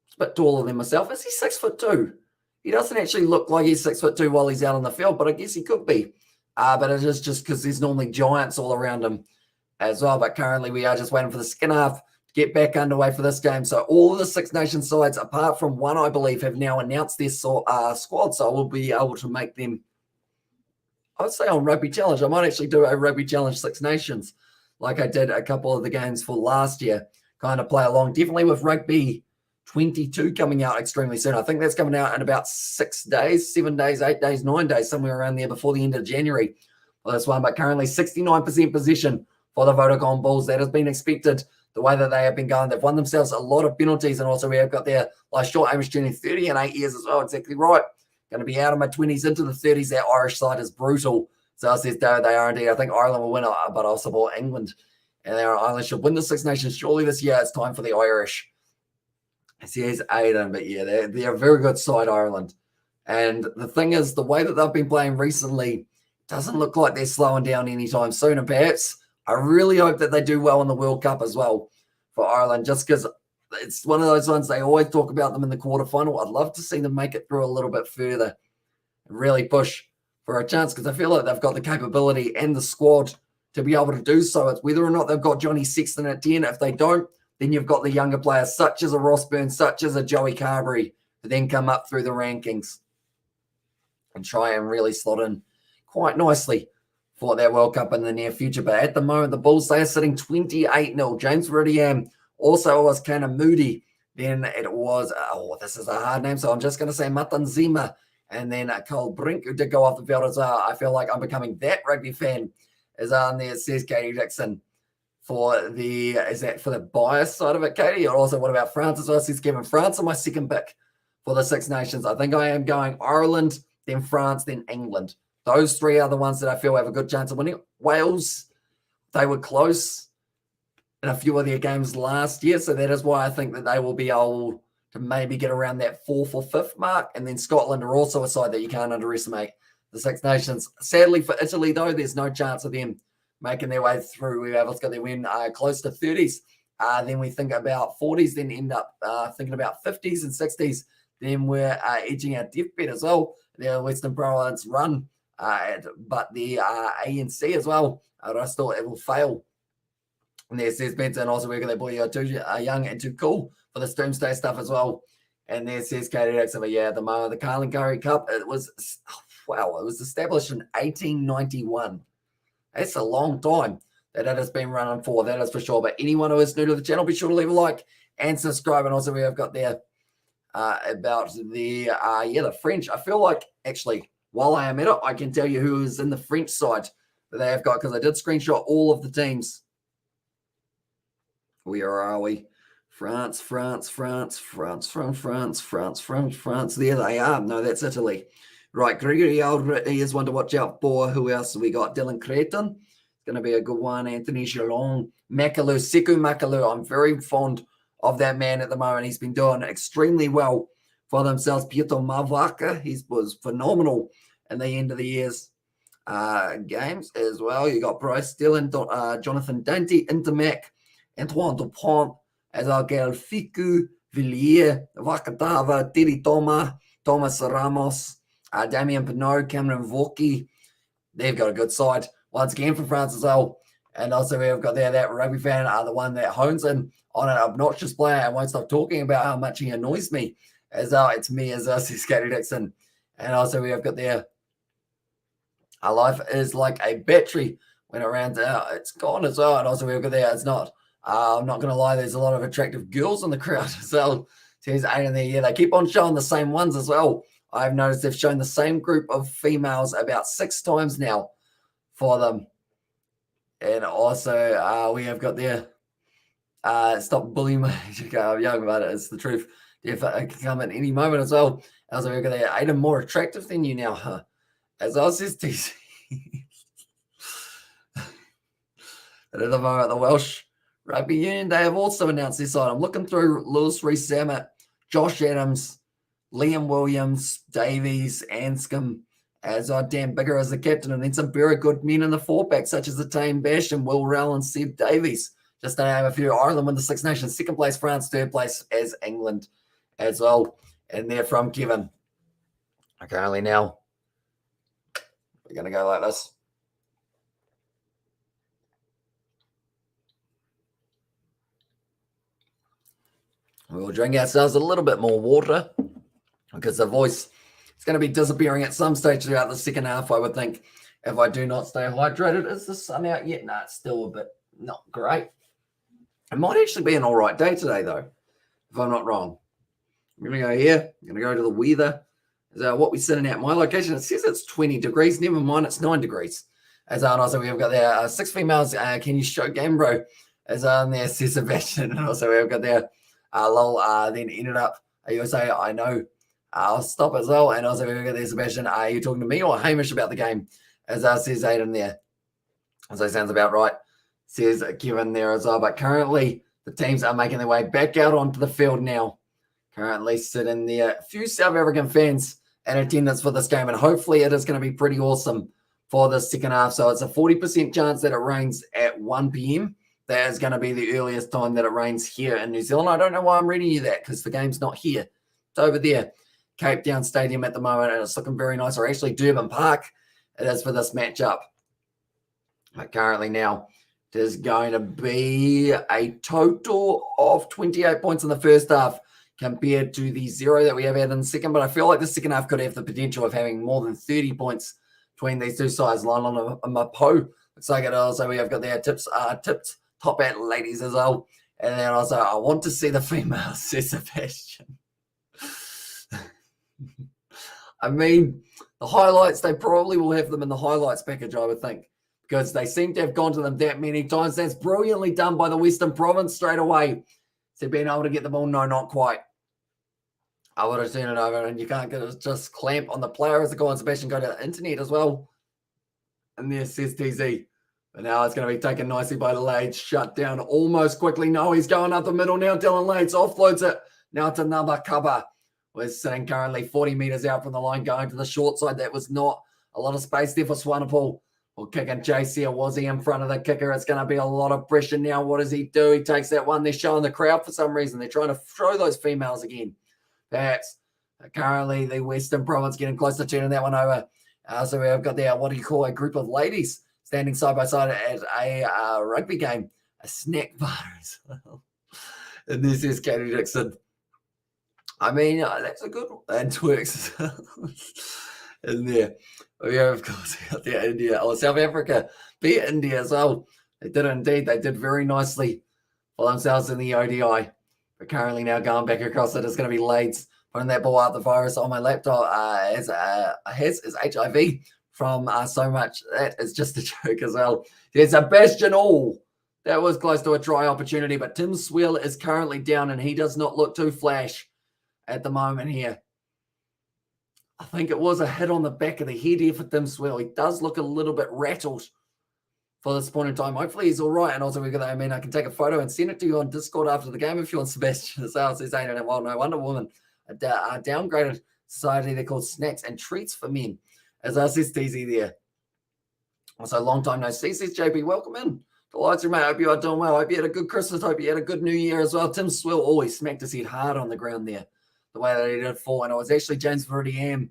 It's a bit taller than myself. Is he 6'2"? He doesn't actually look like he's 6'2" while he's out on the field, but I guess he could be. But it is just because there's normally giants all around him as well. But currently we are just waiting for the second half to get back underway for this game. So all of the Six Nations sides, apart from one, I believe, have now announced their squad. So we'll be able to make them, I would say, on Rugby Challenge. I might actually do a Rugby Challenge Six Nations like I did a couple of the games for last year. Kind of play along. Definitely with Rugby 22 coming out extremely soon. I think that's coming out in about 6 days, 7 days, 8 days, 9 days, somewhere around there before the end of January for this one. But currently 69% possession for the Vodacom Bulls. That has been expected the way that they have been going. They've won themselves a lot of penalties, and also we have got their short Amish turning 30 in 8 years as well. Exactly right. Going to be out of my 20s into the 30s. That Irish side is brutal. So I says they are indeed. I think Ireland will win, but I'll support England. And Ireland should win the Six Nations surely this year. It's time for the Irish. I see he's Aiden, but yeah, they're a very good side, Ireland. And the thing is, the way that they've been playing recently doesn't look like they're slowing down anytime soon. And perhaps I really hope that they do well in the World Cup as well for Ireland, just because it's one of those ones they always talk about them in the quarterfinal. I'd love to see them make it through a little bit further and really push for a chance, because I feel like they've got the capability and the squad to be able to do so. It's whether or not they've got Johnny Sexton at 10. If they don't, then you've got the younger players such as a Ross Burns, such as a Joey Carberry, who then come up through the rankings and try and really slot in quite nicely for their World Cup in the near future. But at the moment, the Bulls, they are sitting 28-0. James Ridiam also was kind of moody. Then it was, this is a hard name, so I'm just going to say Matanzima. And then Cole Brink, who did go off the field as well. I feel like I'm becoming that rugby fan. Is on there, it says Katie Dixon. Is that for the bias side of it, Katie? Or also, what about France as well? It says Kevin, France are my second pick for the Six Nations. I think I am going Ireland, then France, then England. Those three are the ones that I feel have a good chance of winning. Wales, they were close in a few of their games last year, so that is why I think that they will be able to maybe get around that 4th or 5th mark. And then Scotland are also a side that you can't underestimate. The Six Nations. Sadly for Italy, though, there's no chance of them making their way through. We have got their win close to 30s. Then we think about 40s, then end up thinking about 50s and 60s. Then we're edging our deathbed as well. The Western Province run, but the ANC as well. I still it will fail. And there's Benson, and also we're going to boy too young and too cool for this doomsday stuff as well. And there says Katie Dixon, but yeah, the Rugby Currie Cup, it was established in 1891. That's a long time that it has been running for, that is for sure. But anyone who is new to the channel, be sure to leave a like and subscribe. And also we have got there about the French. I feel like, actually, while I am at it, I can tell you who is in the French side that they have got, because I did screenshot all of the teams. Where are we? France. There they are. No, that's Italy. Right, Gregory Already is one to watch out for. Who else have we got? Dylan Creighton. It's going to be a good one. Anthony Chalon. Sekou Makalu. I'm very fond of that man at the moment. He's been doing extremely well for themselves. Pietro Mavaka, he was phenomenal in the end of the year's games as well. You got Bryce Dillon, Jonathan Dante, Intermac, Antoine Dupont, as well, Fiku, Villiers, Vakatava, Teddy Thomas Ramos, Damien Pinot, Cameron Vorki. They've got a good side once again for France as well. And also we've got there that rugby fan, the one that hones in on an obnoxious player and won't stop talking about how much he annoys me. As it's me, as says Katie Dixon. And also we have got there, our life is like a battery. When it runs out, it's gone as well. And also we've got there, it's not. I'm not going to lie, there's a lot of attractive girls in the crowd as well. There's 8 in there. Yeah, they keep on showing the same ones as well. I've noticed they've shown the same group of females about 6 times now for them. And also we have got there, stop bullying me. I'm young about it. It's the truth. If I can come at any moment as well. Also we've got there, Aiden more attractive than you now, huh? As I was just teasing. At the moment, the Welsh Rugby Union, they have also announced this side. I'm looking through Lewis Rees-Zammit, Josh Adams, Liam Williams, Davies, Anscombe, as Dan Bigger as the captain, and then some very good men in the fullback, such as the Tame Bash and Will Rowell and Seb Davies. Just to name a few. Ireland win the Six Nations, second place France, third place as England as well. And they're from Kevin. Currently now, we're going to go like this. We'll drink ourselves a little bit more water because the voice is going to be disappearing at some stage throughout the second half, I would think, if I do not stay hydrated. Is the sun out yet? No, it's still a bit not great. It might actually be an all right day today, though, if I'm not wrong. I'm going to go here. I'm going to go to the weather. What we're sitting at my location, it says it's 20 degrees. Never mind, it's 9 degrees. As also we've got there 6 females. Can you show game, bro? As there says Sebastian. And also we've got there lol. Then ended up. You say I know. I'll stop as well. And also we've got there Sebastian. Are you talking to me or Hamish about the game? As says Aiden there. So sounds about right. Says Kevin there as well. But currently the teams are making their way back out onto the field now. Currently sitting there. A few South African fans in attendance for this game, and hopefully it is going to be pretty awesome for the second half. So it's a 40% chance that it rains at 1 p.m. That is going to be the earliest time that it rains here in New Zealand. I don't know why I'm reading you that because the game's not here. It's over there, Cape Town Stadium at the moment, and it's looking very nice. Or actually Durban Park it is for this matchup. But currently now there's going to be a total of 28 points in the first half compared to the 0 that we have had in the second. But I feel like the second half could have the potential of having more than 30 points between these two sides. Line on a Mapo. Looks like it also we have got their tipped top at ladies as well. And then also I want to see the females, says Sebastian. I mean, the highlights, they probably will have them in the highlights package, I would think, because they seem to have gone to them that many times. That's brilliantly done by the Western Province straight away. So being able to get the ball, no, not quite. I would have turned it over, and you can't get it, just clamp on the player as the guy and Sebastian go to the internet as well. And there says TZ. But now it's going to be taken nicely by Lades. Shut down almost quickly. No, he's going up the middle now. Dylan Lades offloads it. Now it's another cover. We're sitting currently 40 metres out from the line going to the short side. That was not a lot of space there for Swanepoel. Well, kick and chase here. Was he in front of the kicker? It's going to be a lot of pressure now. What does he do? He takes that one. They're showing the crowd for some reason. They're trying to throw those females again. That's currently the Western Province getting close to turning that one over. So we've got there, what do you call a group of ladies standing side by side at a rugby game, a snack bar as well. And this is Katie Dixon. I mean, that's a good one. And Twerks as well. In there. We have, of course, got there India. Oh, South Africa beat India as well. They did indeed. They did very nicely for themselves in the ODI. But currently now going back across it is going to be Lades putting that ball out. The virus on my laptop has HIV from so much. That is just a joke as well. There's a Bastion all. That was close to a try opportunity, but Tim Swell is currently down and he does not look too flash at the moment here. I think it was a hit on the back of the head here for Tim Swell. He does look a little bit rattled for this point in time. Hopefully he's all right. And also we've got, I mean, I can take a photo and send it to you on Discord after the game if you want, Sebastian. As well says, well, no wonder woman. A downgraded society they're called Snacks and Treats for Men. As I says TZ there. Also, long time no see, says JB. Welcome in. Delighted, mate. I hope you are doing well. I hope you had a good Christmas. I hope you had a good New Year as well. Tim Swell always smacked his head hard on the ground there, the way that he did fall. And it was actually James Verdiam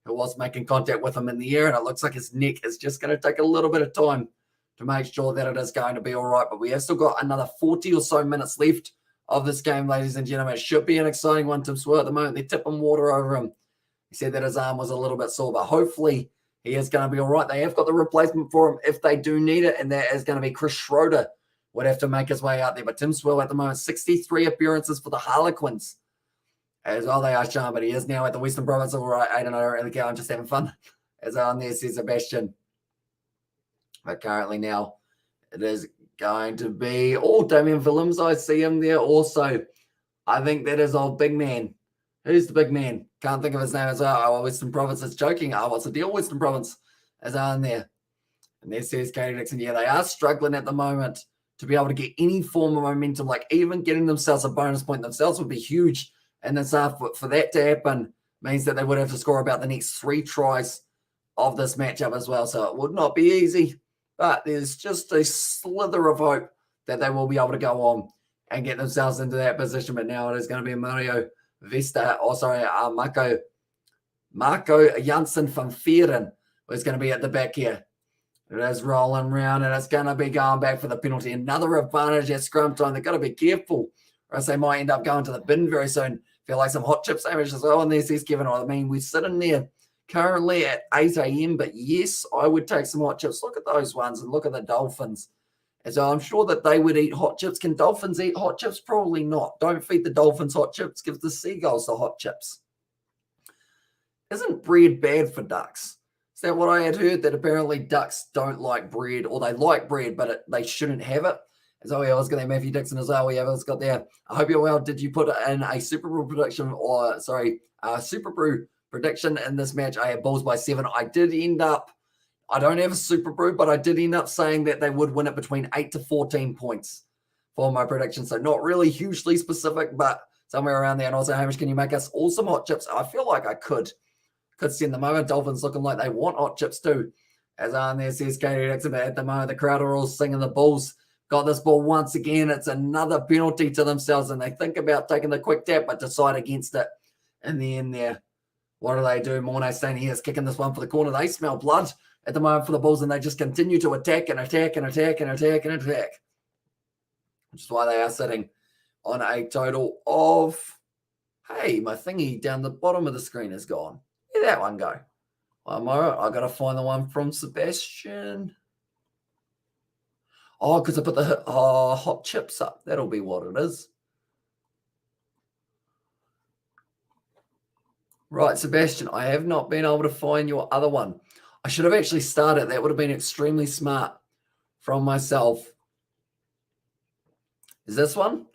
who was making contact with him in the air. And it looks like his neck is just going to take a little bit of time to make sure that it is going to be all right. But we have still got another 40 or so minutes left of this game, ladies and gentlemen. It should be an exciting one. Tim Swell at the moment, they're tipping water over him. He said that his arm was a little bit sore, but hopefully he is going to be all right. They have got the replacement for him if they do need it, and that is going to be Chris Schroeder. Would have to make his way out there. But Tim Swell at the moment, 63 appearances for the Harlequins. As well, they are shown, but he is now at the Western Province. All right, I don't really care. I'm just having fun. As on there says Sebastian. But currently now, it is going to be, Damien Willems. I see him there also. I think that is old big man. Who's the big man? Can't think of his name as well. Oh, Western Province is joking. Oh, what's the deal, Western Province? As on there. And there says Katie Dixon. Yeah, they are struggling at the moment to be able to get any form of momentum. Like even getting themselves a bonus point themselves would be huge. And then for that to happen means that they would have to score about the next 3 tries of this matchup as well. So it would not be easy, but there's just a slither of hope that they will be able to go on and get themselves into that position. But now it is going to be Marco Janssen van Vieren who's going to be at the back here. It is rolling around, and it's going to be going back for the penalty. Another advantage at scrum time. They've got to be careful, or else they might end up going to the bin very soon. Feel like some hot chip sandwich as well. And there's Kevin. I mean, we're sitting there currently at 8 a.m., but yes, I would take some hot chips. Look at those ones, and look at the dolphins. And so I'm sure that they would eat hot chips. Can dolphins eat hot chips? Probably not. Don't feed the dolphins hot chips. Give the seagulls the hot chips. Isn't bread bad for ducks? Is that what I had heard? That apparently ducks don't like bread, or they like bread, but they shouldn't have it. And so I was going to Matthew Dixon as well. We have got there. I hope you're well. Did you put in a Super Brew prediction, Super Brew prediction in this match? I had Bulls by 7. I did end up, I don't have a Super Brew, but I did end up saying that they would win it between 8 to 14 points for my prediction. So not really hugely specific, but somewhere around there. And also, Hamish, can you make us all some hot chips? I feel like I could send the moment. Dolphins looking like they want hot chips too. As on there says Katie Dixon, at the moment the crowd are all singing. The Bulls got this ball once again. It's another penalty to themselves, and they think about taking the quick tap, but decide against it in the end there. What do they do? Mornay Stain here is kicking this one for the corner. They smell blood at the moment for the Bulls, and they just continue to attack and attack and attack and attack and attack. Which is why they are sitting on a total of, hey, my thingy down the bottom of the screen is gone. Where'd that one go? One more. I got to find the one from Sebastian. Oh, because I put the hot chips up. That'll be what it is. Right, Sebastian, I have not been able to find your other one. I should have actually started. That would have been extremely smart from myself. Is this one?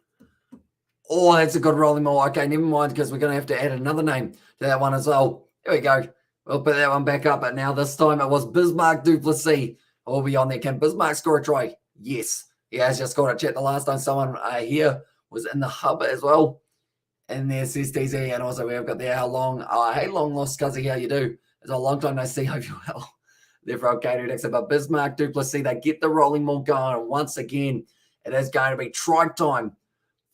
Oh, that's a good rolling ball. Okay, never mind, because we're going to have to add another name to that one as well. Here we go. We'll put that one back up. But now this time it was Bismarck du Plessis. We'll be on there. Can Bismarck score a try? Yes. He has just scored a chat. The last time someone here was in the hub as well. And there says DZ. And also we've got there how long. Hey, long lost Cuzzy, how you do? It's a long time no see. Hope you're well. There for Katie Dixon. But Bismarck du Plessis, they get the rolling ball going. And once again, it is going to be try time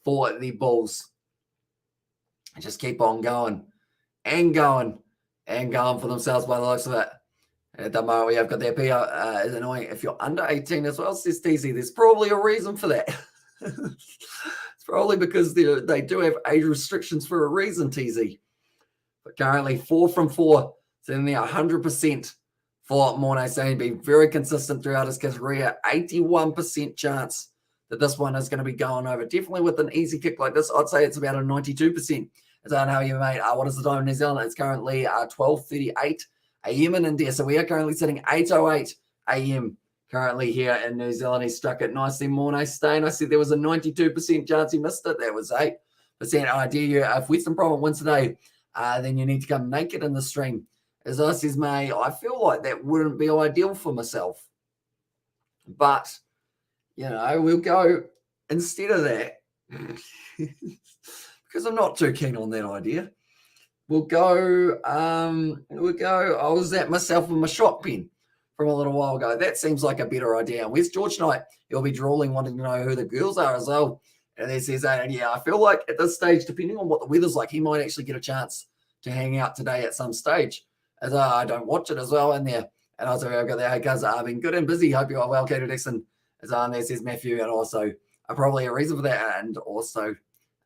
for the Bulls. Just keep on going and going and going for themselves by the looks of it. At the moment, we have got their PR is annoying. If you're under 18 as well, says TC, there's probably a reason for that. It's probably because they do have age restrictions for a reason, TZ. But currently 4 from 4, sitting there 100% for Mornay Stain, being very consistent throughout his career. 81% chance that this one is going to be going over. Definitely with an easy kick like this, I'd say it's about a 92%. As I know you, mate. What is the time in New Zealand? It's currently 12:38 a.m. in India. So we are currently sitting 8:08 a.m. currently here in New Zealand. He struck it nicely. Mornay Stain. I said there was a 92% chance he missed it. That was 8%. I dare you, if Western Province wins today, then you need to come naked in the stream. As I says, mate, I feel like that wouldn't be ideal for myself. But, you know, we'll go instead of that. Because I'm not too keen on that idea. We'll go, I was at myself with my shot pen from a little while ago. That seems like a better idea. And where's George Knight? He'll be drooling, wanting to know who the girls are as well. And he says, yeah, I feel like at this stage, depending on what the weather's like, he might actually get a chance to hang out today at some stage. As I don't watch it as well in there. And also, I've got there, hey, guys, I've been good and busy. Hope you are well, Katie Dixon. As on there says Matthew, and also probably a reason for that. And also,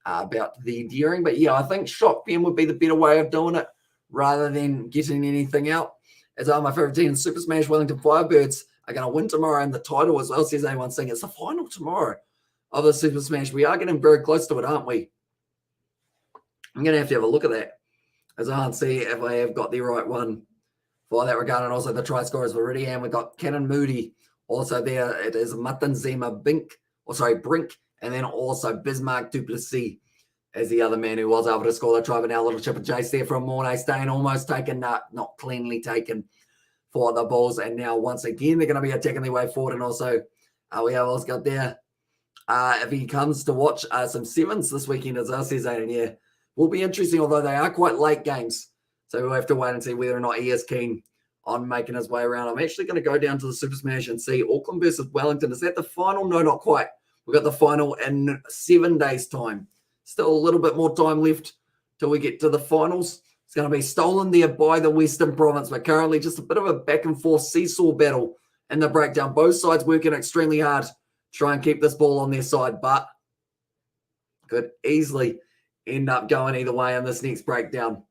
about the endearing. But yeah, I think shot pen would be the better way of doing it rather than getting anything out. As my favorite team, Super Smash Wellington Firebirds are going to win tomorrow, and the title as well, says anyone saying it's the final tomorrow of the Super Smash. We are getting very close to it, aren't we? I'm going to have a look at that as I see if I have got the right one for that regard. And also the try scorers already, and we've got Cannon Moody also there. It is Matanzima Brink, and then also Bismarck du Plessis as the other man who was able to score the try. But now a little chip of chase there from Mornay Stain, almost taken, not cleanly taken for the Bulls. And now once again, they're going to be attacking their way forward. And also we have also got there, if he comes to watch some sevens this weekend, as I says, and yeah, will be interesting, although they are quite late games. So we'll have to wait and see whether or not he is keen on making his way around. I'm actually going to go down to the Super Smash and see Auckland versus Wellington. Is that the final? No, not quite. We've got the final in 7 days' time. Still a little bit more time left till we get to the finals. It's going to be stolen there by the Western Province, but currently just a bit of a back-and-forth seesaw battle in the breakdown. Both sides working extremely hard to try and keep this ball on their side, but could easily end up going either way in this next breakdown.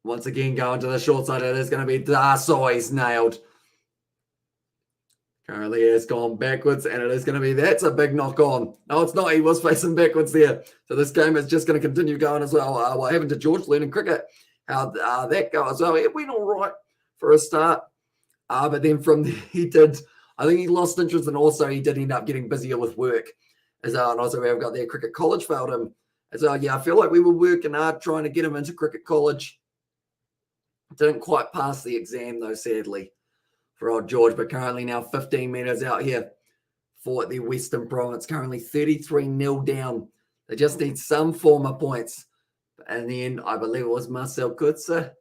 Once again, going to the short side, it is going to be Darsoy. He's nailed. Currently, it's gone backwards, and it is going to be, that's a big knock on. No, it's not. He was facing backwards there. So this game is just going to continue going as well. What happened to George learning cricket? How that go as well? It went all right for a start. But then from there, I think he lost interest, and also he did end up getting busier with work as well. And also we've got there, cricket college failed him as well. Yeah, I feel like we were working hard trying to get him into cricket college. Didn't quite pass the exam, though, sadly, for old George. But currently now 15 metres out here for the Western Province. Currently 33-0 down. They just need some form of points. And then I believe it was Marcel Kutzer.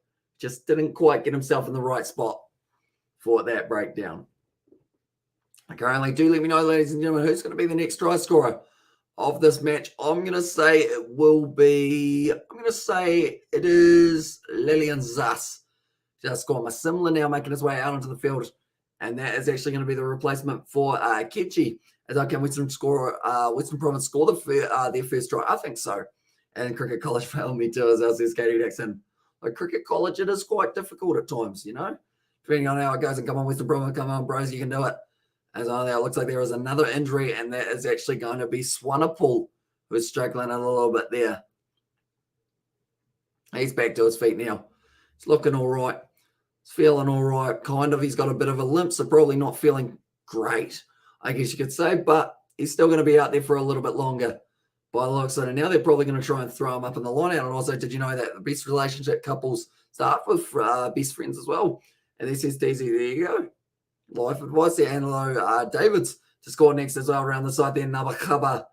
Just didn't quite get himself in the right spot for that breakdown. Currently, do let me know, ladies and gentlemen, who's going to be the next try scorer of this match. I'm going to say it is Lillian Zass. Just scored my similar now, making his way out onto the field. And that is actually going to be the replacement for Kechi. As I can Western Province score their first try? I think so. And Cricket College failed me too, as well, says Katie Dixon. But Cricket College, it is quite difficult at times, you know? Depending on how it goes. And come on, Western Province, come on, bros, you can do it. As well, it looks like there is another injury, and that is actually going to be Swanepoel, who's struggling a little bit there. He's back to his feet now. He's looking all right. He's feeling all right, kind of. He's got a bit of a limp, so probably not feeling great, I guess you could say, but he's still going to be out there for a little bit longer by the looks of it. And now they're probably going to try and throw him up in the line out. And also, did you know that the best relationship couples start with best friends as well? And this is Daisy. There you go. Life advice there. Angelo Davids to score next as well around the side there. Nabakaba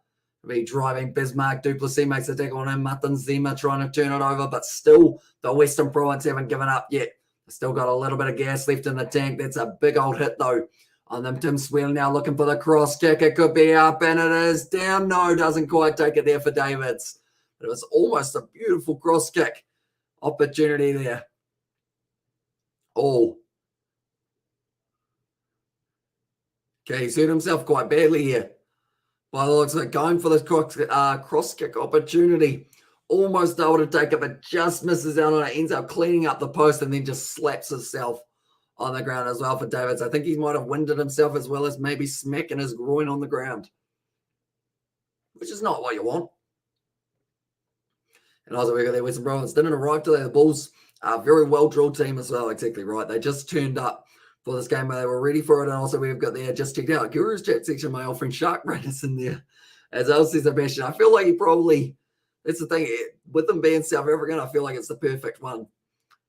be driving. Bismarck Duplessis makes a tackle on him. Mutton Zima trying to turn it over, but still the Western Province haven't given up yet. Still got a little bit of gas left in the tank. That's a big old hit though on them. Tim Swell now looking for the cross kick. It could be up, and it is down. No, doesn't quite take it there for Davids. But it was almost a beautiful cross kick opportunity there. Oh. Okay, he's hurt himself quite badly here. By the looks of it, going for this cross kick opportunity. Almost able to take it, but just misses out on it. Ends up cleaning up the post and then just slaps himself on the ground as well for Davids. I think he might have winded himself as well as maybe smacking his groin on the ground, which is not what you want. And also we got there Western Province. Didn't arrive today. The Bulls are a very well-drilled team as well. Exactly right. They just turned up for this game, but they were ready for it. And also we've got there, just checked out Guru's chat section, my old friend Shark Raiders in there. As else says Sebastian, I feel like he probably, that's the thing, with them being South African, I feel like it's the perfect one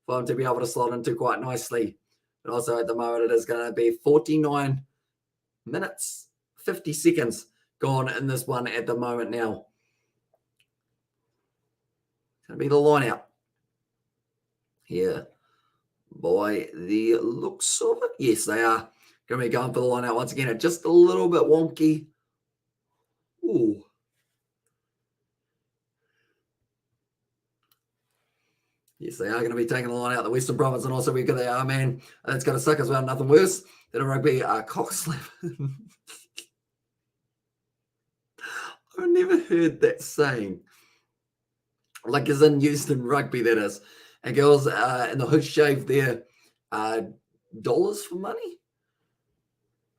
for him to be able to slot into quite nicely. But also at the moment, it is going to be 49 minutes, 50 seconds gone in this one at the moment now. It's going to be the line out here by the looks of it. Yes, they are going to be going for the line out once again. It's just a little bit wonky. Ooh. Yes, they are going to be taking the line out, the Western Province, and also we've got the man that's going to suck as well. Nothing worse than a rugby cock slap. I've never heard that saying. Like as in used in rugby, that is. And girls in the hood shave their dollars for money?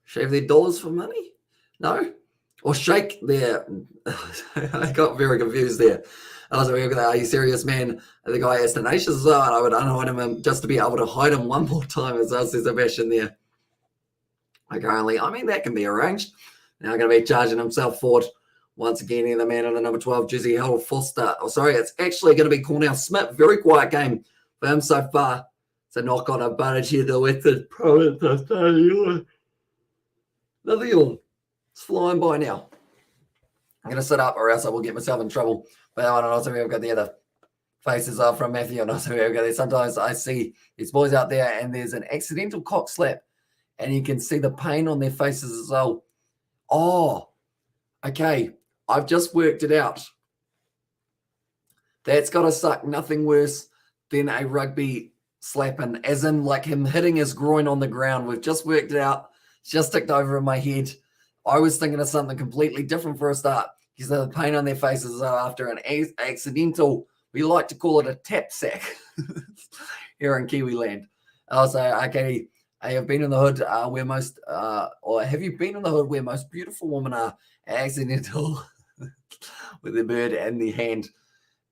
Shave their dollars for money? No? Or shake their... I got very confused there. Also, we've got Are You Serious, Man? The guy is tenacious as well, and I would unhide him just to be able to hide him one more time as well, says Sebastian there. Currently, I mean, that can be arranged. Now going to be charging himself forward once again in the man in the number 12 jersey, Harold Foster. Oh, sorry, it's actually going to be Cornell Smith. Very quiet game for him so far. It's a knock on advantage here, the Western Province. Nothing on. It's flying by now. I'm going to sit up or else I will get myself in trouble. But also we've got the other faces are from Matthew and also sometimes I see these boys out there and there's an accidental cock slap and you can see the pain on their faces as well. Oh, okay. I've just worked it out. That's got to suck nothing worse than a rugby slapping, as in like him hitting his groin on the ground. We've just worked it out. It's just ticked over in my head. I was thinking of something completely different for a start. Because the pain on their faces after an accidental, we like to call it a tap sack here in Kiwi land. I'll say, okay, I have been in the hood where most, or have you been in the hood where most beautiful women are accidental with the bird and the hand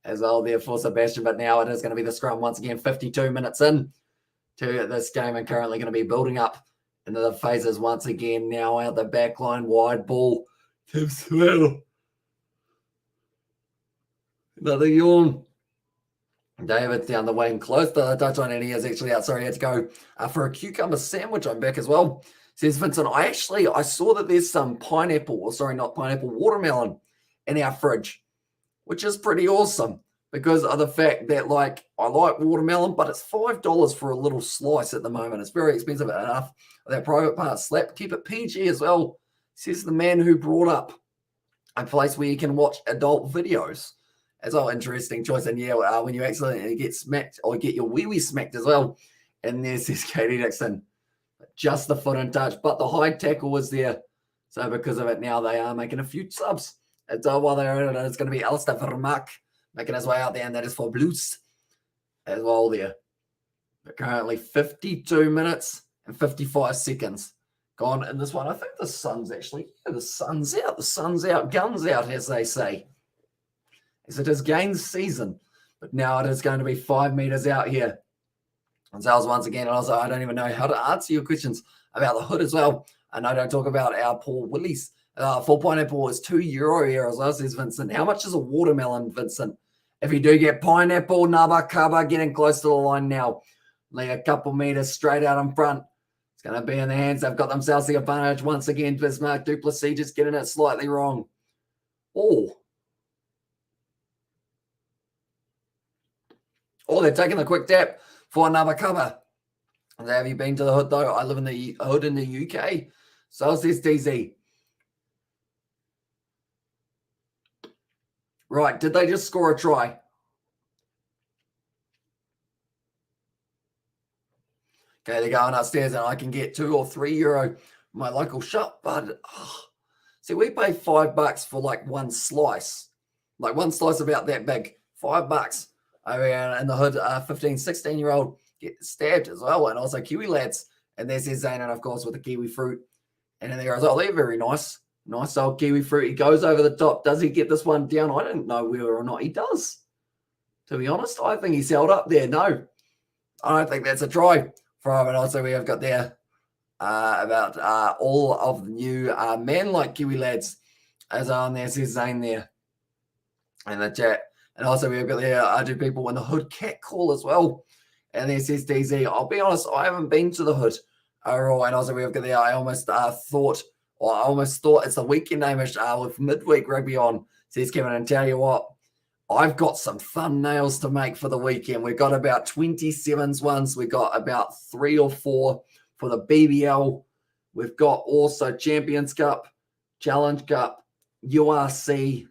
as well there for Sebastian? But now it is going to be the scrum once again, 52 minutes in to this game and currently going to be building up into the phases once again. Now out the back line, wide ball. Tim Swell. Another yawn. David's down the wing, close to the touchline, and he is actually out. Sorry, he had to go for a cucumber sandwich. I'm back as well. Says Vincent, I saw that there's some watermelon in our fridge, which is pretty awesome because of the fact that, like, I like watermelon, but it's $5 for a little slice at the moment. It's very expensive enough. That private part slap, keep it PG as well, says the man who brought up a place where you can watch adult videos. It's all interesting choice. And yeah, when you accidentally get smacked or get your wee-wee smacked as well. And there's this Katie Dixon. Just the foot and touch, but the high tackle was there. So because of it, now they are making a few subs. And while they're in it, it's going to be Alistair Vermaak making his way out there, and that is for Blues as well there. But currently 52 minutes and 55 seconds gone in this one. I think the sun's actually, the sun's out. The sun's out, guns out, as they say. As it is game season, but now it is going to be 5 meters out here. And Zales once again, and also I don't even know how to answer your questions about the hood as well. And I don't talk about our poor Willies. Full pineapple is €2 here as well, says Vincent. How much is a watermelon, Vincent? If you do get pineapple, nubba, cubba, getting close to the line now. Only a couple meters straight out in front. It's going to be in the hands. They've got themselves the advantage once again. Bismarck Duplessis just getting it slightly wrong. Oh, they're taking the quick tap for another cover. Have you been to the hood, though? I live in the hood in the UK. So says DZ. Right, did they just score a try? Okay, they're going upstairs, and I can get €2 or €3 from my local shop. But, see, we pay $5 for, like, one slice. Like, one slice about that big. $5. In the hood, 15, 16-year-old get stabbed as well, and also Kiwi lads. And there's his Zane, and of course with the kiwi fruit. And in there as well, they're very nice. Nice old kiwi fruit. He goes over the top. Does he get this one down? I don't know whether or not he does. To be honest, I think he's held up there. No, I don't think that's a try for him. And also we have got there about all of the new man-like Kiwi lads as on there. Says Zane there in the chat. And also we've got there, do people in the hood cat call as well. And there says DZ, I'll be honest, I haven't been to the hood. And also we've got there, I almost thought it's the weekend name-ish with midweek rugby on. Says Kevin, and tell you what, I've got some thumbnails to make for the weekend. We've got about 27s ones. We've got about 3 or 4 for the BBL. We've got also Champions Cup, Challenge Cup, URC,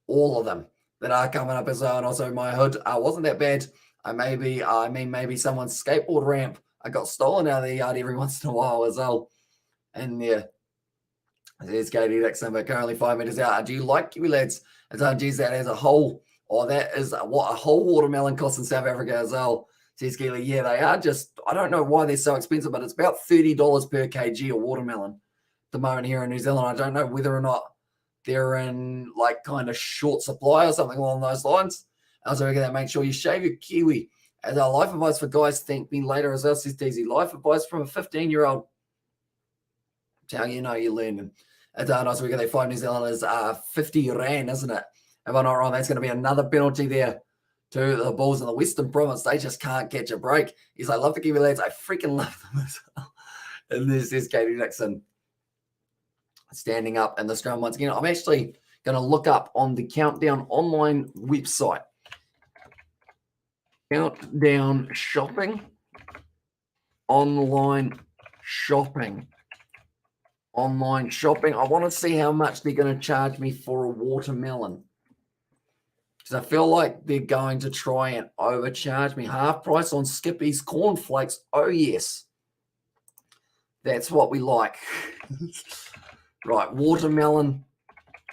all of them that are coming up as well. And also my hood wasn't that bad. Maybe someone's skateboard ramp. I got stolen out of the yard every once in a while as well. And yeah, there's Katie Dixon, but currently 5 meters out. Do you like Kiwi lads? And geez, that as a whole, or that is what a whole watermelon costs in South Africa as well. Says Keely, yeah, they are just, I don't know why they're so expensive, but it's about $30 per kg of watermelon at the moment here in New Zealand. I don't know whether or not they're in like kind of short supply or something along those lines. Also, we're going to make sure you shave your kiwi. As our life advice for guys, thank me later as well, says Daisy. Life advice from a 15-year-old. How you know you're learning. And also, we're going to 5 New Zealanders, 50 Rand, isn't it? If I'm not wrong, that's going to be another penalty there to the Bulls in the Western Province. They just can't catch a break. He's like, love the Kiwi lads. I freaking love them as well. And this is Katie Dixon standing up in the scrum once again. I'm actually going to look up on the Countdown online website Countdown shopping. Online shopping. Online shopping. I want to see how much they're going to charge me for a watermelon. Because I feel like they're going to try and overcharge me. Half price on Skippy's cornflakes. Oh, yes. That's what we like. Right, watermelon.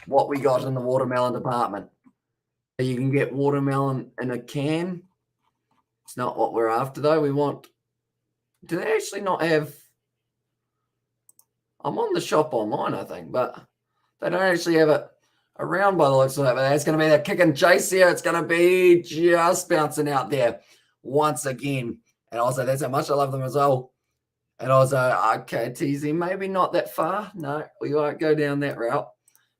What we got in the watermelon department. You can get watermelon in a can. It's not what we're after, though. We want... Do they actually not have... I'm on the shop online, I think, but they don't actually have it around by the looks of it. But it's going to be the kick and chase here. It's going to be just bouncing out there once again. And also, that's how much I love them as well. And also, okay, TZ, maybe not that far. No, we won't go down that route.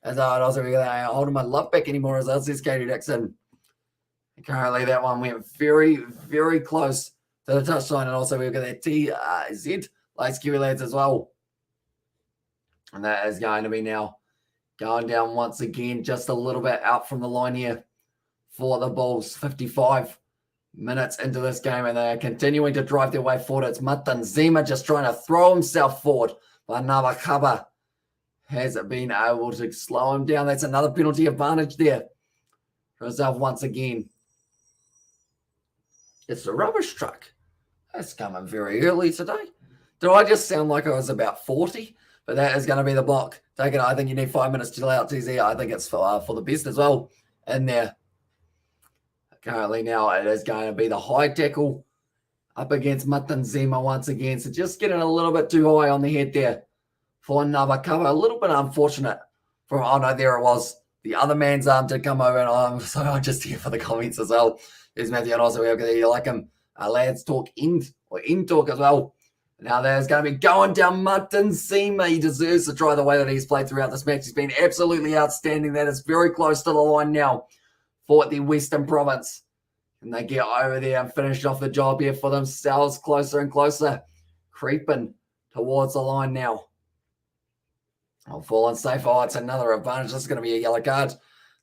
And also, we're going to hold my love back anymore, as well, says Katie Dixon. And currently, that one went very, very close to the touchline. And also, we've got that TZ, likes Kiwi lads as well. And that is going to be now going down once again, just a little bit out from the line here for the Bulls. 55 minutes into this game, and they're continuing to drive their way forward. It's Matan Zima just trying to throw himself forward, but another cover has been able to slow him down. That's another penalty advantage there for himself once again. It's the rubbish truck. That's coming very early today. Do I just sound like I was about 40? But that is going to be the block. Take it. I think you need 5 minutes to chill out, TZ. I think it's for the best as well in there. Currently now it is going to be the high tackle up against Matan Zima once again. So just getting a little bit too high on the head there for another cover. A little bit unfortunate for, oh no, there it was. The other man's arm did come over, and I'm just here for the comments as well. There's Matthew, and also you like him. Lads talk end talk as well. Now there's going to be going down Matan Zima. He deserves to try the way that he's played throughout this match. He's been absolutely outstanding. That is very close to the line now for the Western Province. And they get over there and finish off the job here for themselves, closer and closer, creeping towards the line now. I'll fall on safe. Oh, it's another advantage. This is going to be a yellow card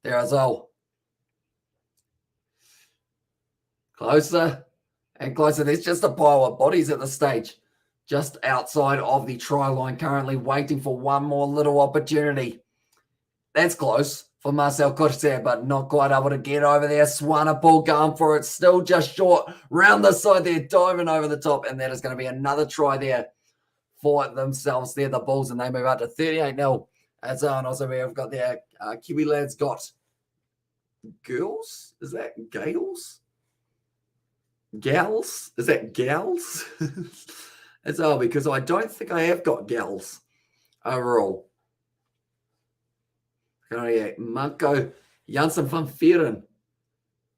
there as well. Closer and closer. There's just a pile of bodies at the stage, just outside of the try line, currently waiting for one more little opportunity. That's close for Marcel Corsair, but not quite able to get over there. Swanepoel going for it, still just short. Round the side there, diving over the top, and that is going to be another try there for themselves there, the Bulls, and they move out to 38-0. And also we have got their Kiwi lads got girls? Is that gales? Gals? Is that gals? It's all because I don't think I have got gals overall. Marco Janssen van Vieren,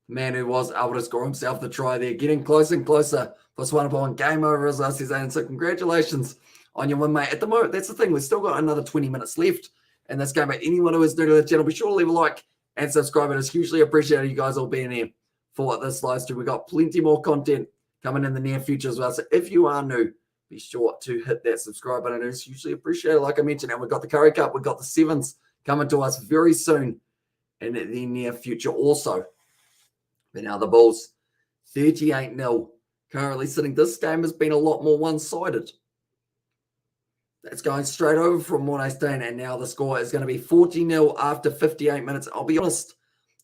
the man who was able to score himself the try there, getting closer and closer for Swanepoel, and game over as last season. So congratulations on your win, mate. At the moment, that's the thing. We've still got another 20 minutes left in this game. But anyone who is new to the channel, be sure to leave a like and subscribe. It is hugely appreciated you guys all being here for this live stream. We've got plenty more content coming in the near future as well. So if you are new, be sure to hit that subscribe button. It is hugely appreciated, like I mentioned. And we've got the Currie Cup. We've got the Sevens coming to us very soon in the near future also. But now the Bulls, 38-0, currently sitting. This game has been a lot more one-sided. That's going straight over from Mornay Stain, and now the score is going to be 40-0 after 58 minutes. I'll be honest,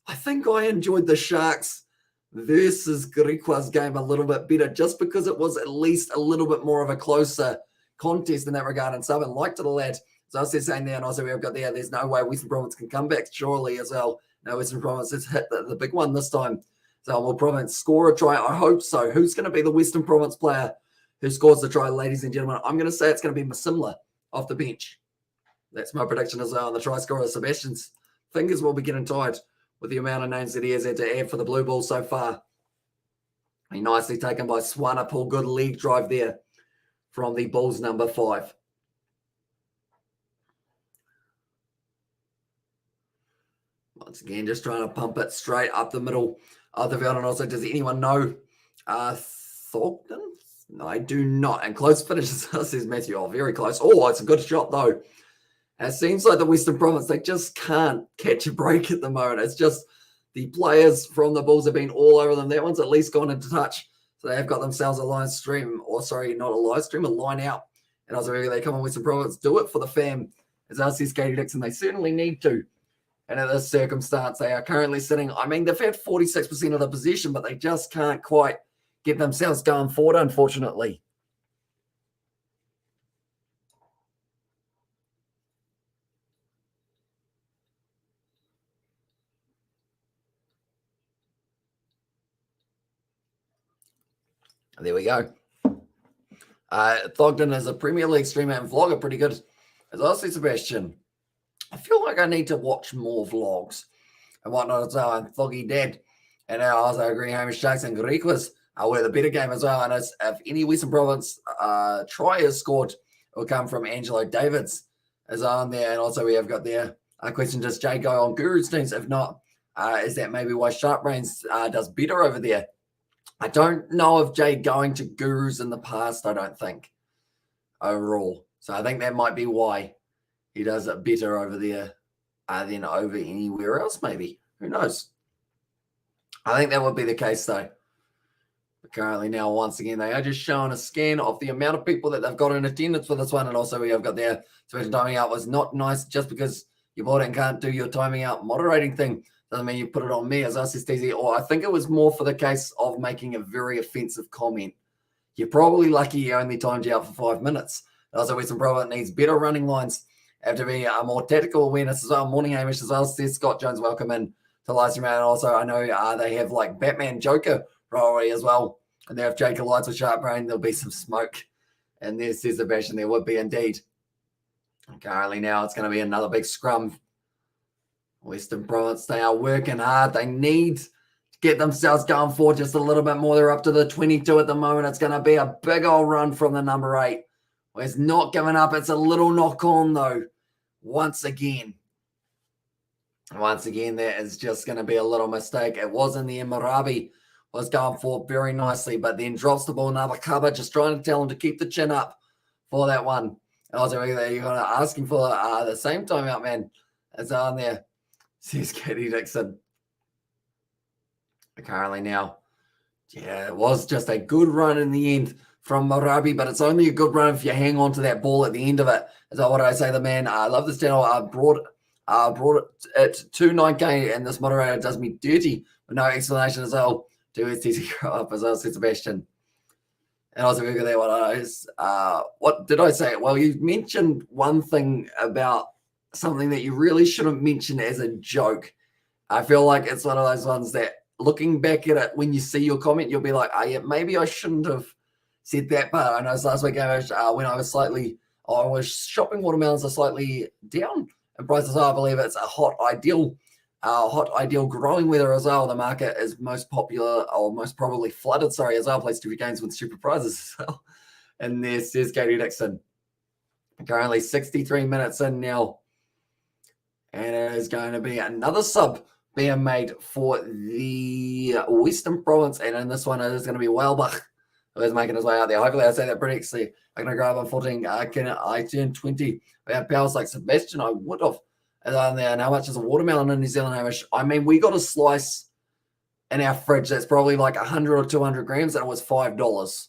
I think I enjoyed the Sharks versus Griquas game a little bit better, just because it was at least a little bit more of a closer contest in that regard. And so I liked it a lot. So I was saying there, and also we've got there, there's no way Western Province can come back, surely, as well. No, Western Province has hit the big one this time. So will Province score a try? I hope so. Who's going to be the Western Province player who scores the try, ladies and gentlemen? I'm going to say it's going to be Masimla off the bench. That's my prediction as well. And the try scorer, Sebastian's fingers will be getting tired with the amount of names that he has had to add for the Blue Bulls so far. He nicely taken by Swanepoel. Good leg drive there from the Bulls number 5. Once again, just trying to pump it straight up the middle of the field. And also, does anyone know Thornton? No, I do not. And close finishes, says Matthew. Oh, very close. Oh, it's a good shot, though. And it seems like the Western Province, they just can't catch a break at the moment. It's just The players from the Bulls have been all over them. That one's at least gone into touch. So they have got themselves a line stream, or sorry, not a live stream, a line out. And also they come on Western Province, do it for the fam. As I says Katie Dixon, they certainly need to. And in this circumstance, they are currently sitting, I mean, they've had 46% of the position, but they just can't quite get themselves going forward, unfortunately. There we go. Thogden is a Premier League streamer and vlogger, pretty good. As I say, Sebastian, I feel like I need to watch more vlogs and whatnot as well. And Thoggy Dad. And I also agree, Hamish Sharks and Greekwas were the better game as well. And if any Western Province try is scored, it will come from Angelo Davids as on there. And also we have got there a question, does Jay go on Guru's teams? If not, is that maybe why Sharp Brains does better over there? I don't know of Jay going to Gurus in the past, I don't think, overall. So I think that might be why he does it better over there than over anywhere else, maybe. Who knows? I think that would be the case, though. But currently now, once again, they are just showing a scan of the amount of people that they've got in attendance for this one. And also we have got their special timing out was not nice just because you bought it and can't do your timing out moderating thing. Doesn't mean you put it on me, as I said, Stacey, or I think it was more for the case of making a very offensive comment. You're probably lucky he only timed you out for 5 minutes. Also, Western Province needs better running lines. Have to be a more tactical awareness as well. Morning, Hamish, as well. Says Scott Jones, welcome in to Livestream. And also, I know they have like Batman Joker rivalry as well. And they have Jake Lights with Sharp Brain. There'll be some smoke. And there says Sebastian, there would be indeed. And currently now it's going to be another big scrum. Western Province, they are working hard. They need to get themselves going forward just a little bit more. They're up to the 22 at the moment. It's going to be a big old run from the number 8. It's not giving up. It's a little knock on, though. Once again, that is just going to be a little mistake. It was in the Marabi. Was going forward very nicely, but then drops the ball another cover, just trying to tell him to keep the chin up for that one. And also, you're going to ask him for the same timeout, man. It's on there. Says Katie Dixon. Currently now, yeah, it was just a good run in the end from Marabi, but it's only a good run if you hang on to that ball at the end of it. Is that what I say? The man, I love this channel. I brought it to 9K, and this moderator does me dirty with no explanation as well. To STC grow up as well, said Sebastian. And also, we got there. What did I say? Well, you mentioned one thing about something that you really shouldn't mention as a joke. I feel like it's one of those ones that, looking back at it, when you see your comment, you'll be like, oh, yeah, maybe I shouldn't have said that part. I know last week when I was shopping watermelons are slightly down in prices. I believe it's a hot ideal growing weather as well. The market is most popular, or most probably flooded, as well. Plays 2 games with super prizes as well. And there's Katie Dixon. Currently 63 minutes in now. And it is going to be another sub being made for the Western Province. And in this one, it is going to be Wellbach who is making his way out there. Hopefully, I say that pretty clearly. I'm going to grab on 14. Can I turn 20? We have powers like Sebastian. I would have. And there. And how much is a watermelon in New Zealand, Hamish? I mean, we got a slice in our fridge that's probably like 100 or 200 grams, and it was $5.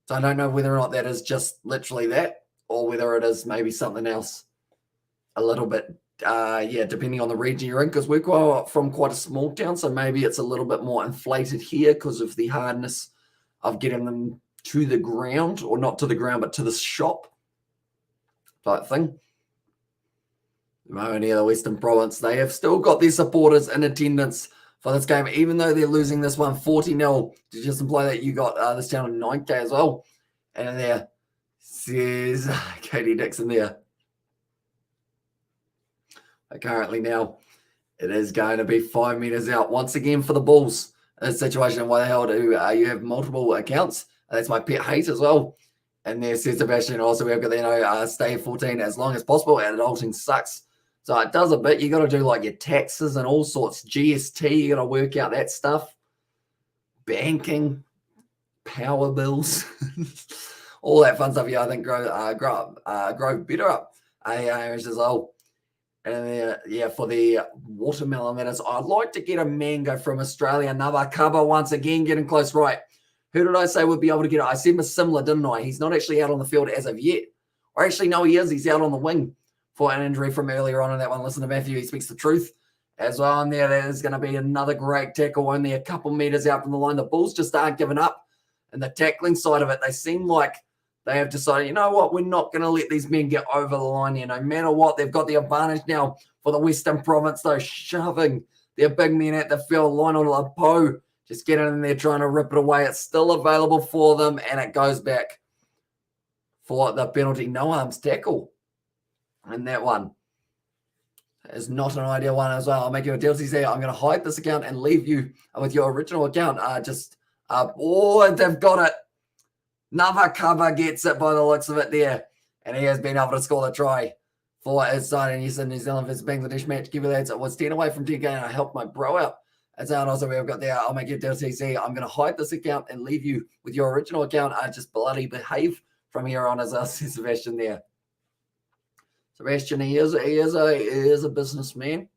So I don't know whether or not that is just literally that, or whether it is maybe something else a little bit, depending on the region you're in, because we're from quite a small town, so maybe it's a little bit more inflated here because of the hardness of getting them to the ground, or not to the ground, but to the shop type thing. The moment here, the Western Province, they have still got their supporters in attendance for this game, even though they're losing this one 40-0. To just imply that you got this down in 9K as well. And there says Katie Dixon there. But currently now, it is going to be 5 meters out once again for the Bulls. In this situation, why the hell do you have multiple accounts? That's my pet hate as well. And there says Sebastian also, we've got stay 14 as long as possible, and adulting sucks. So it does a bit. You got to do like your taxes and all sorts. GST, you got to work out that stuff. Banking, power bills, all that fun stuff. Yeah, I think grow better up. As well. And for the watermelon, that is, I'd like to get a mango from Australia. Another cover once again, getting close. Right. Who did I say would be able to get it? I said similar, didn't I? He's not actually out on the field as of yet. Or actually, no, he is. He's out on the wing for an injury from earlier on in that one. Listen to Matthew. He speaks the truth as well. And there, that is going to be another great tackle, only a couple meters out from the line. The Bulls just aren't giving up. And the tackling side of it, they seem like they have decided, you know what, we're not going to let these men get over the line here. No matter what, they've got the advantage now for the Western Province, though, shoving their big men at the field line on a bow. Just getting in there, trying to rip it away. It's still available for them, and it goes back for the penalty. No arms tackle. And that one is not an ideal one as well. I'll make you a deal. I'm going to hide this account and leave you with your original account. They've got it. Another cover gets it by the looks of it there. And he has been able to score the try for his side. And he's in New Zealand versus Bangladesh match. Give you that. It was 10 away from 10 game. I helped my bro out. That's out also we've got there. I'll make you a deal. I'm going to hide this account and leave you with your original account. Just bloody behave from here on, as I see Sebastian there. Sebastian, he is a businessman. You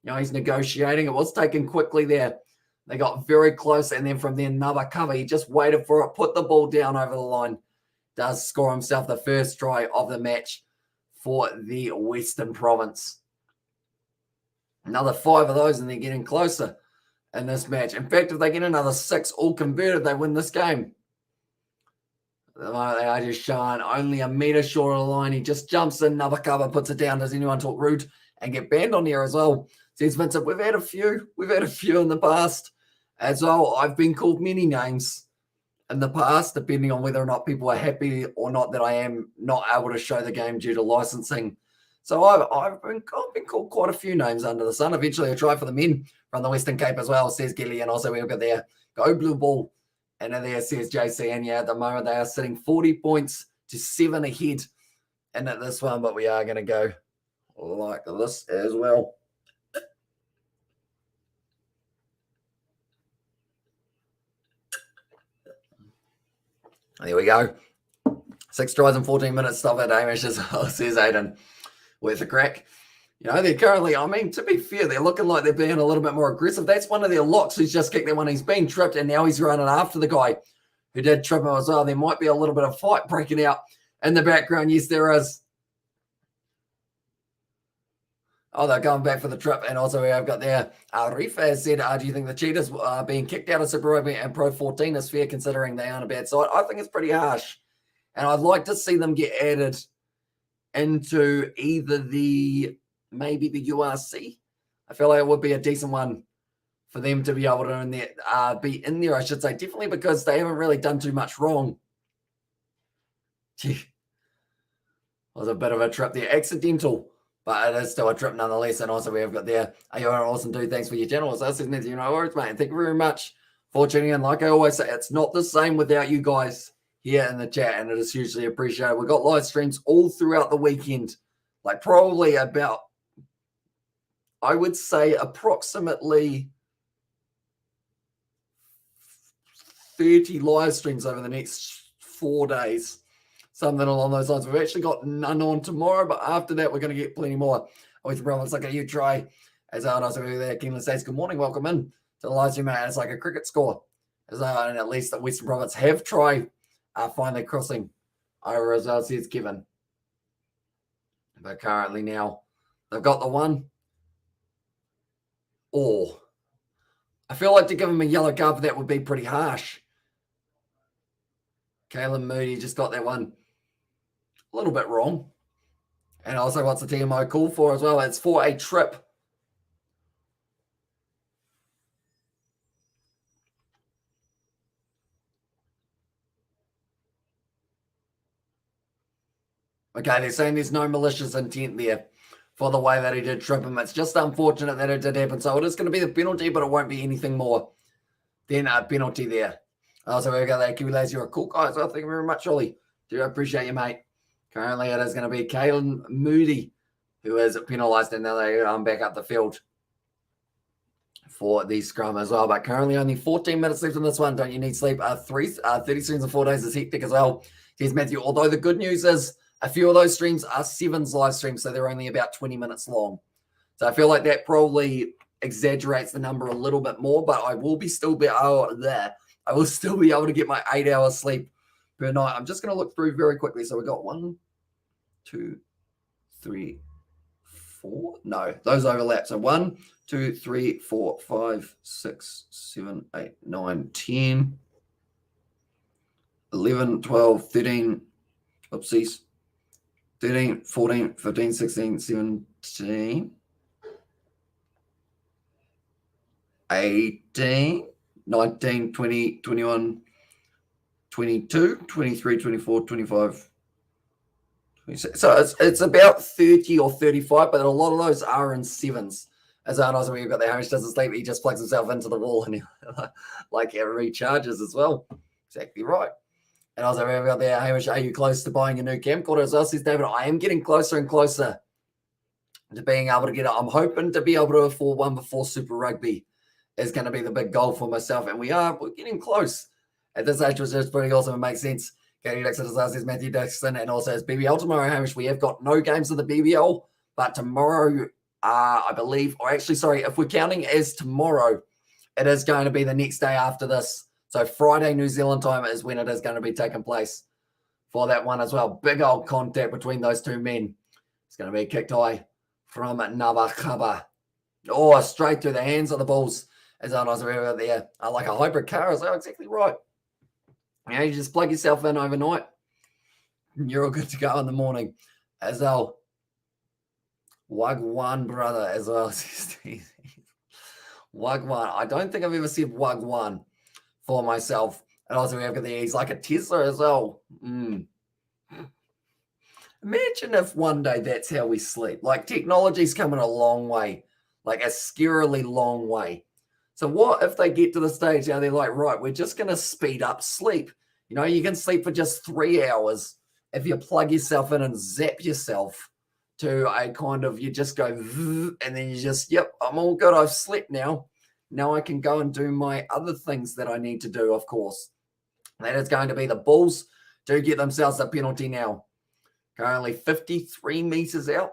know, he's negotiating. It was taken quickly there. They got very close, and then from there, another cover. He just waited for it, put the ball down over the line. Does score himself the first try of the match for the Western Province. Another 5 of those, and they're getting closer in this match. In fact, if they get another 6 all converted, they win this game. They are just showing only a meter short of the line. He just jumps in, another cover, puts it down. Does anyone talk rude and get banned on here as well? Says Vincent, we've had a few in the past as well. I've been called many names in the past, depending on whether or not people are happy or not that I am not able to show the game due to licensing. So I've been called quite a few names under the sun. Eventually I'll try for the men from the Western Cape as well, says Gilly. And also we've got there, go Blue Ball. And then there says JC. And yeah, at the moment they are sitting 40 points to 7 ahead in this one. But we are going to go like this as well. There we go. 6 tries in 14 minutes. Stop it, Hamish, says Aiden. Worth a crack. You know, they're currently, I mean, to be fair, they're looking like they're being a little bit more aggressive. That's one of their locks who's just kicked that one. He's been tripped, and now he's running after the guy who did trip him as well. There might be a little bit of fight breaking out in the background. Yes, there is. Oh, they're going back for the trip. And also we have got there, Reef has said, do you think the Cheetahs being kicked out of Super Rugby and Pro 14 is fair considering they aren't a bad side? I think it's pretty harsh. And I'd like to see them get added into either maybe the URC. I feel like it would be a decent one for them to be able to be in there, I should say. Definitely because they haven't really done too much wrong. Was a bit of a trip there. Accidental. But it is still a trip nonetheless. And also we have got there, you're an awesome dude. Thanks for your channel. So this is Matthew. No worries, mate. Thank you very much for tuning in. Like I always say, it's not the same without you guys here in the chat. And it is hugely appreciated. We've got live streams all throughout the weekend. Like probably about, I would say approximately 30 live streams over the next 4 days. Something along those lines. We've actually got none on tomorrow, but after that, we're going to get plenty more. With Brown, it's like a you try. As I was over there, Kingland says, good morning, welcome in to the live stream, mate. It's like a cricket score. And at least the Western Province have tried finally crossing over as well, says Kevin. But currently now, they've got the one. Or I feel like to give him a yellow card for that would be pretty harsh. Kalen Moody just got that one a little bit wrong. And also what's the TMO call for as well? It's for a trip. Okay, they're saying there's no malicious intent there for the way that he did trip him. It's just unfortunate that it did happen. So it is going to be the penalty, but it won't be anything more than a penalty there. Also, we got that. Kiwi you're a cool guy. So thank you very much, Ollie. Do appreciate you, mate. Currently, it is going to be Kalen Moody who is penalised, and now they back up the field for the scrum as well. But currently, only 14 minutes left in this one. Don't you need sleep? 30 streams in 4 days is hectic as well. Here's Matthew. Although the good news is a few of those streams are Sevens live streams, so they're only about 20 minutes long. So I feel like that probably exaggerates the number a little bit more, but I will still be able to get my 8 hours sleep per night. I'm just going to look through very quickly. So we got 1, 2, 3, 4. No, those overlap. So 1, 2, 3, 4, 5, 6, 7, 8, 9, 10, 11, 12, 13. Oopsies. 13, 14, 15, 16, 17, 18, 19, 20, 21, 22, 23, 24, 25, 26. So it's about 30 or 35, but a lot of those are in sevens. As I know, we've got the Hamish doesn't sleep, he just plugs himself into the wall and he like it recharges as well. Exactly right. And I was over there, Hamish, are you close to buying a new camcorder as well? Says David, I am getting closer and closer to being able to get it. I'm hoping to be able to afford one before Super Rugby is going to be the big goal for myself. And we're getting close. At this age, which is pretty awesome. It makes sense. Katie Dixon says Matthew Dixon and also as BBL tomorrow, Hamish. We have got no games of the BBL, but tomorrow, I believe, or actually, sorry, if we're counting as tomorrow, it is going to be the next day after this. So Friday, New Zealand time is when it is going to be taking place for that one as well. Big old contact between those two men. It's going to be a kicked high from Navakaba. Oh, straight through the hands of the Bulls. As I was over there. Like a hybrid car as well. Exactly right. You just plug yourself in overnight. You're all good to go in the morning. As well. Wagwan, brother, as well. Wagwan. I don't think I've ever said Wagwan for myself. And also we have got he's like a Tesla as well. Imagine if one day that's how we sleep. Like technology's coming a long way, like a scarily long way. So what if they get to the stage now they're like, right, we're just going to speed up sleep. You know, you can sleep for just 3 hours if you plug yourself in and zap yourself to a kind of, you just go, and then you just, yep, I'm all good. I've slept now. Now I can go and do my other things that I need to do, of course. That is going to be the Bulls do get themselves a penalty now. Currently 53 meters out.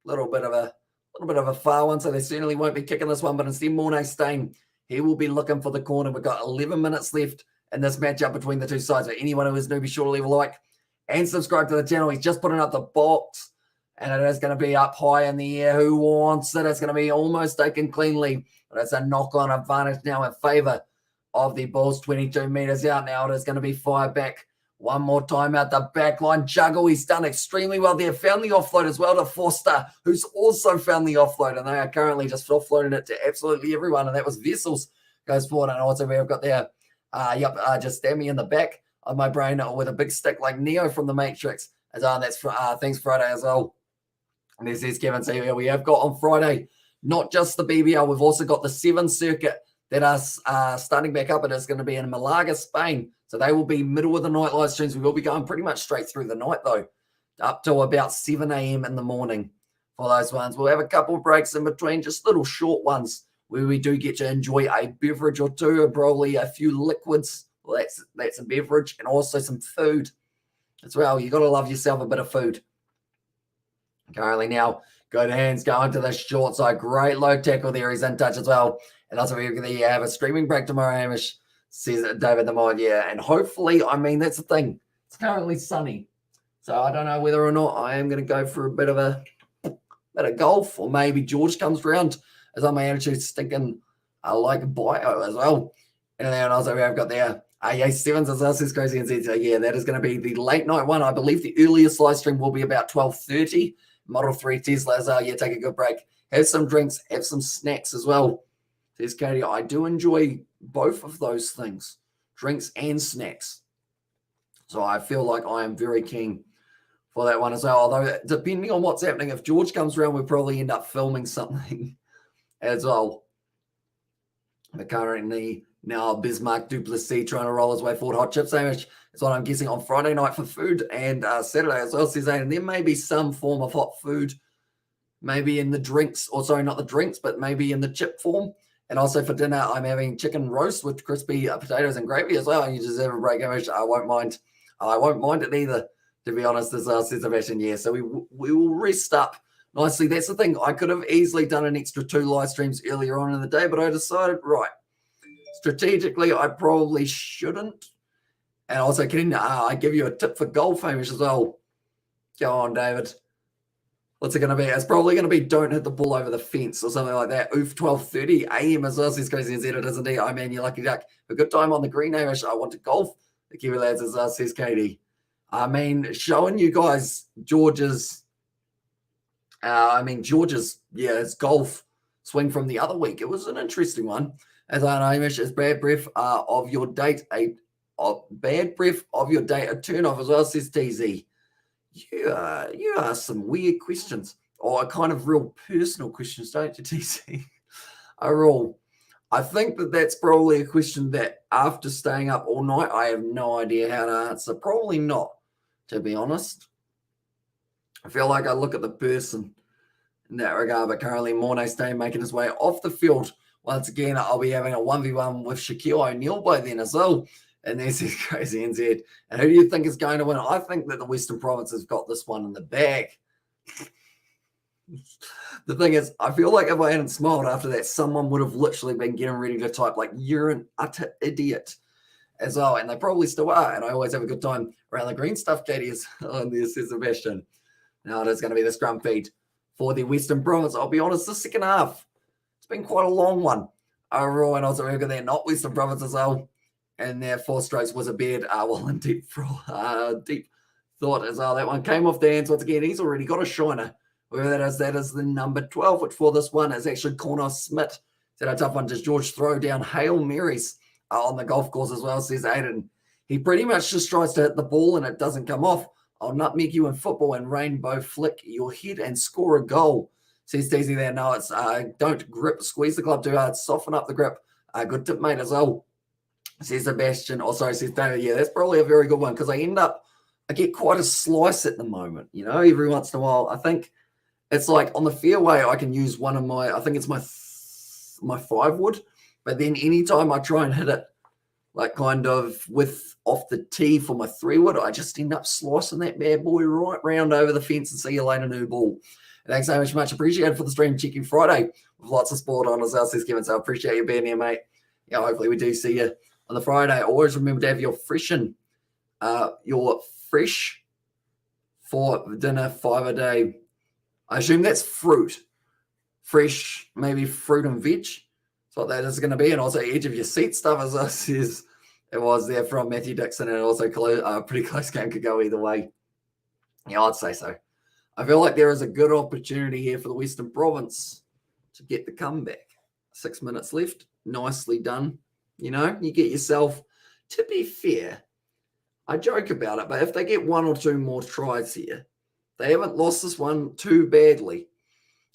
A little bit of a far one, so they certainly won't be kicking this one. But instead, Mornay Stain, he will be looking for the corner. We've got 11 minutes left in this matchup between the two sides. For anyone who is new, be sure to leave a like and subscribe to the channel. He's just putting up the box, and it is going to be up high in the air. Who wants it? It's going to be almost taken cleanly. But it's a knock-on advantage now in favor of the Bulls. 22 meters out now. It is going to be fired back. One more time out the back line. Juggle, he's done extremely well there. Found the offload as well to Foster, who's also found the offload. And they are currently just offloading it to absolutely everyone. And that was Vessels goes forward. And also we've got there, just Stammy in the back of my brain with a big stick like Neo from the Matrix. As that's for Thanks Friday as well. And this is Kevin. So we have got on Friday, not just the BBL, we've also got the 7 circuit that are starting back up. It is going to be in Malaga, Spain. So they will be middle of the night live streams. We will be going pretty much straight through the night, though, up to about 7 a.m. in the morning for those ones. We'll have a couple of breaks in between, just little short ones where we do get to enjoy a beverage or two and probably a few liquids. Well, that's a beverage and also some food as well. You got to love yourself a bit of food. Currently now, good hands going to the short side. Great low tackle there. He's in touch as well. And that's what we're going to have a streaming break tomorrow, Hamish, says David the Mod. Yeah, and hopefully, I mean, that's the thing. It's currently sunny. So I don't know whether or not I am going to go for a bit of golf, or maybe George comes around as on my attitude stinking like bio as well. And then also I've got there Sevens as well, says Crazy and says, yeah, that is going to be the late night one. I believe the earliest live stream will be about 12:30. Model 3 Tesla as well. Yeah, take a good break. Have some drinks, have some snacks as well. Says Katie, I do enjoy both of those things, drinks and snacks. So I feel like I am very keen for that one as well. Although, depending on what's happening, if George comes around, we'll probably end up filming something as well. But currently, now Bismarck Duplessis trying to roll his way forward. Hot chip sandwich is what I'm guessing on Friday night for food, and Saturday as well, says and there may be some form of hot food, maybe in the drinks, or sorry, not the drinks, but maybe in the chip form. And also for dinner, I'm having chicken roast with crispy potatoes and gravy as well. And you deserve a break, Hamish. I won't mind. I won't mind it either, to be honest, as says Sebastian. Yeah, so we will rest up nicely. That's the thing. I could have easily done an extra 2 live streams earlier on in the day, but I decided, right, strategically, I probably shouldn't. And also, I give you a tip for golf, Hamish, as well. Go on, David. What's it going to be? It's probably going to be don't hit the ball over the fence or something like that. Oof, 12:30 a.m. as well. Says Crazy NZ, it isn't he? Oh, man, you lucky duck. A good time on the green, Hamish. I want to golf. The Kiwi lads as well, says Katie. I mean, showing you guys George's his golf swing from the other week. It was an interesting one. As I know, Hamish, is bad breath of your date a turn off as well, says TZ. You ask some weird questions, or kind of real personal questions, don't you, TC? I think that's probably a question that after staying up all night, I have no idea how to answer. Probably not, to be honest. I feel like I look at the person in that regard, but currently Mornay Stain making his way off the field. Once again, I'll be having a 1v1 with Shaquille O'Neal by then as well. And there's his Crazy NZ. And who do you think is going to win? I think that the Western Province has got this one in the bag. The thing is, I feel like if I hadn't smiled after that, someone would have literally been getting ready to type like, you're an utter idiot as well. And they probably still are. And I always have a good time around the green stuff, Katie, is on this, says Sebastian. Now it is going to be the scrum feed for the Western Province. I'll be honest, the second half, it's been quite a long one overall. And also, we've got that not Western Province as well. And their 4 strokes was a bed. In deep thought as well. That one came off the hands once again. He's already got a shiner. Whoever that is the number 12, which for this one is actually Connor Smith. Said a tough one. Does George throw down Hail Marys on the golf course as well, says Aiden. He pretty much just tries to hit the ball and it doesn't come off. I'll nutmeg you in football and rainbow flick your head and score a goal, says Daisy there. No, it's don't squeeze the club too hard. Soften up the grip. Good tip, mate, as well. Says Sebastian, says David, yeah, that's probably a very good one because I get quite a slice at the moment, every once in a while. I think it's like on the fairway, I can use one of I think it's my 5 wood, but then anytime I try and hit it, like kind of off the tee for my 3 wood, I just end up slicing that bad boy right round over the fence and see you later, new ball. And thanks so much appreciated for the stream checking Friday with lots of sport on as well, says Kevin. So I appreciate you being here, mate. Yeah, hopefully we do see you on the Friday. Always remember to have your fresh for dinner 5 a day. I assume that's fruit. Fresh, maybe fruit and veg. That's what that is going to be. And also edge of your seat stuff, as I says it was there from Matthew Dixon. And also pretty close game, could go either way. Yeah, I'd say so. I feel like there is a good opportunity here for the Western Province to get the comeback. 6 minutes left. Nicely done. You get yourself, to be fair, I joke about it, but if they get 1 or 2 more tries here, they haven't lost this one too badly.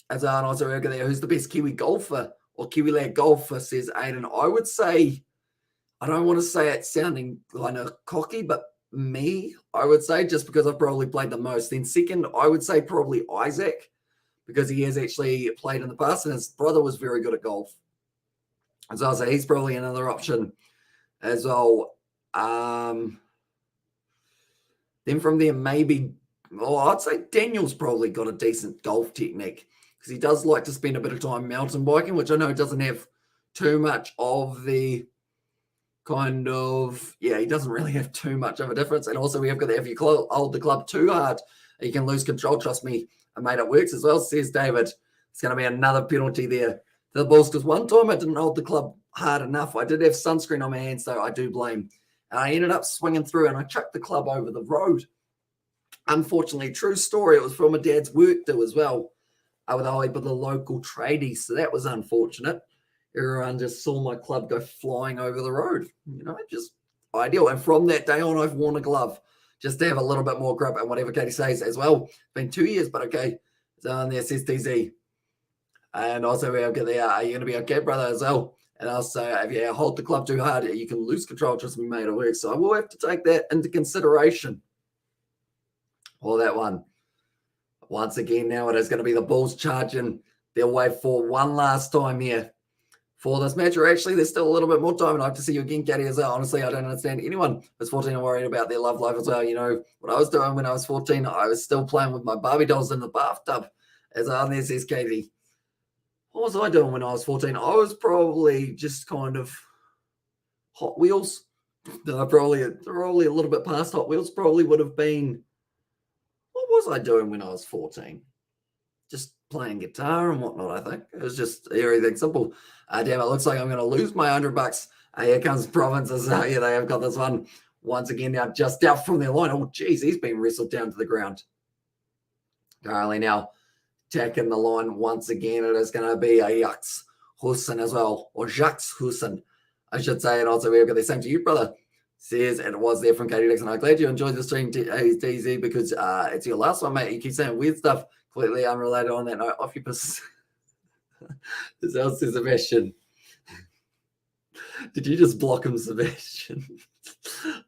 As Arnold there, who's the best Kiwi golfer or Kiwi lad golfer, says Aiden. I would say, I don't want to say it sounding kind of cocky, but I would say, just because I've probably played the most. Then second, I would say probably Isaac, because he has actually played in the past and his brother was very good at golf. As I say, he's probably another option as well. Then from there, maybe, I'd say Daniel's probably got a decent golf technique because he does like to spend a bit of time mountain biking, which I know doesn't have too much of the he doesn't really have too much of a difference. And also we have got that if you hold the club too hard, you can lose control. Trust me, I made it works as well, says David. It's going to be another penalty there to the Bulls because one time I didn't hold the club hard enough. I did have sunscreen on my hands, so I do blame. And I ended up swinging through and I chucked the club over the road. Unfortunately, true story, it was from my dad's work do as well with the local tradies. So that was unfortunate. Everyone just saw my club go flying over the road. Just ideal. And from that day on, I've worn a glove just to have a little bit more grip and whatever Katie says as well. It's been 2 years, but okay. So there says DZ. And also we'll get there. Are you going to be okay, brother, as well? And I'll say, if you hold the club too hard, you can lose control. Trust me, mate, it works. So I will have to take that into consideration. Well, that one. Once again, now it is going to be the Bulls charging their way for one last time here for this match. Or actually, there's still a little bit more time, and I hope to see you again, Katie, as well. Honestly, I don't understand anyone who's 14 and worried about their love life as well. What I was doing when I was 14, I was still playing with my Barbie dolls in the bathtub As on says Katie. What was I doing when I was 14? I was probably just kind of Hot Wheels. No, probably a little bit past Hot Wheels. Probably would have been, what was I doing when I was 14? Just playing guitar and whatnot, I think. It was just everything simple. Damn, it looks like I'm going to lose my $100. Here comes Provinces. Yeah, they have got this one once again now, just out from their line. Oh, geez, he's been wrestled down to the ground. Currently now attacking the line once again. It is going to be a Jacques Husson as well, or Jacques Husson, I should say. And also, we've got the same to you, brother. Says it was there from Katie Dixon. I'm glad you enjoyed the stream, DZ, because it's your last one, mate. You keep saying weird stuff, completely unrelated on that note. Off your piss. This else is Sebastian. Did you just block him, Sebastian?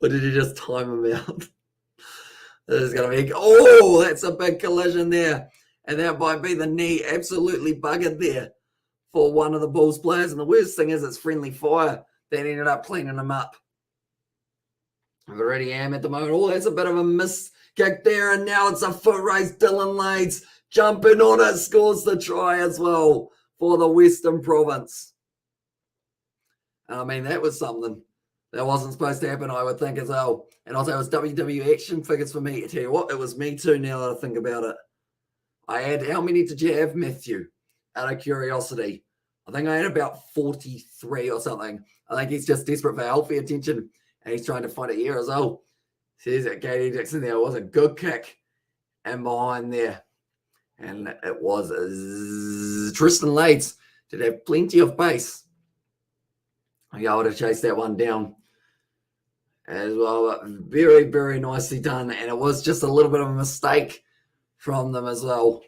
Or did you just time him out? This is going to be, oh, that's a big collision there. And that might be the knee absolutely buggered there for one of the Bulls players. And the worst thing is it's friendly fire that ended up cleaning him up. I already am at the moment. Oh, that's a bit of a miss kick there. And now it's a foot race. Dylan Lades jumping on it, scores the try as well for the Western Province. I mean, that was something that wasn't supposed to happen, I would think, as well. And also, it was WWE action figures for me. I tell you what, it was me too, now that I think about it. I had, how many did you have, Matthew? Out of curiosity. I think I had about 43 or something. I think he's just desperate for healthy attention, and he's trying to find it here as well. Says that Katie Dixon there was a good kick. And behind there. And it was Tristan Lades did have plenty of pace. I would have chased that one down as well. Very, very nicely done. And it was just a little bit of a mistake from them as well.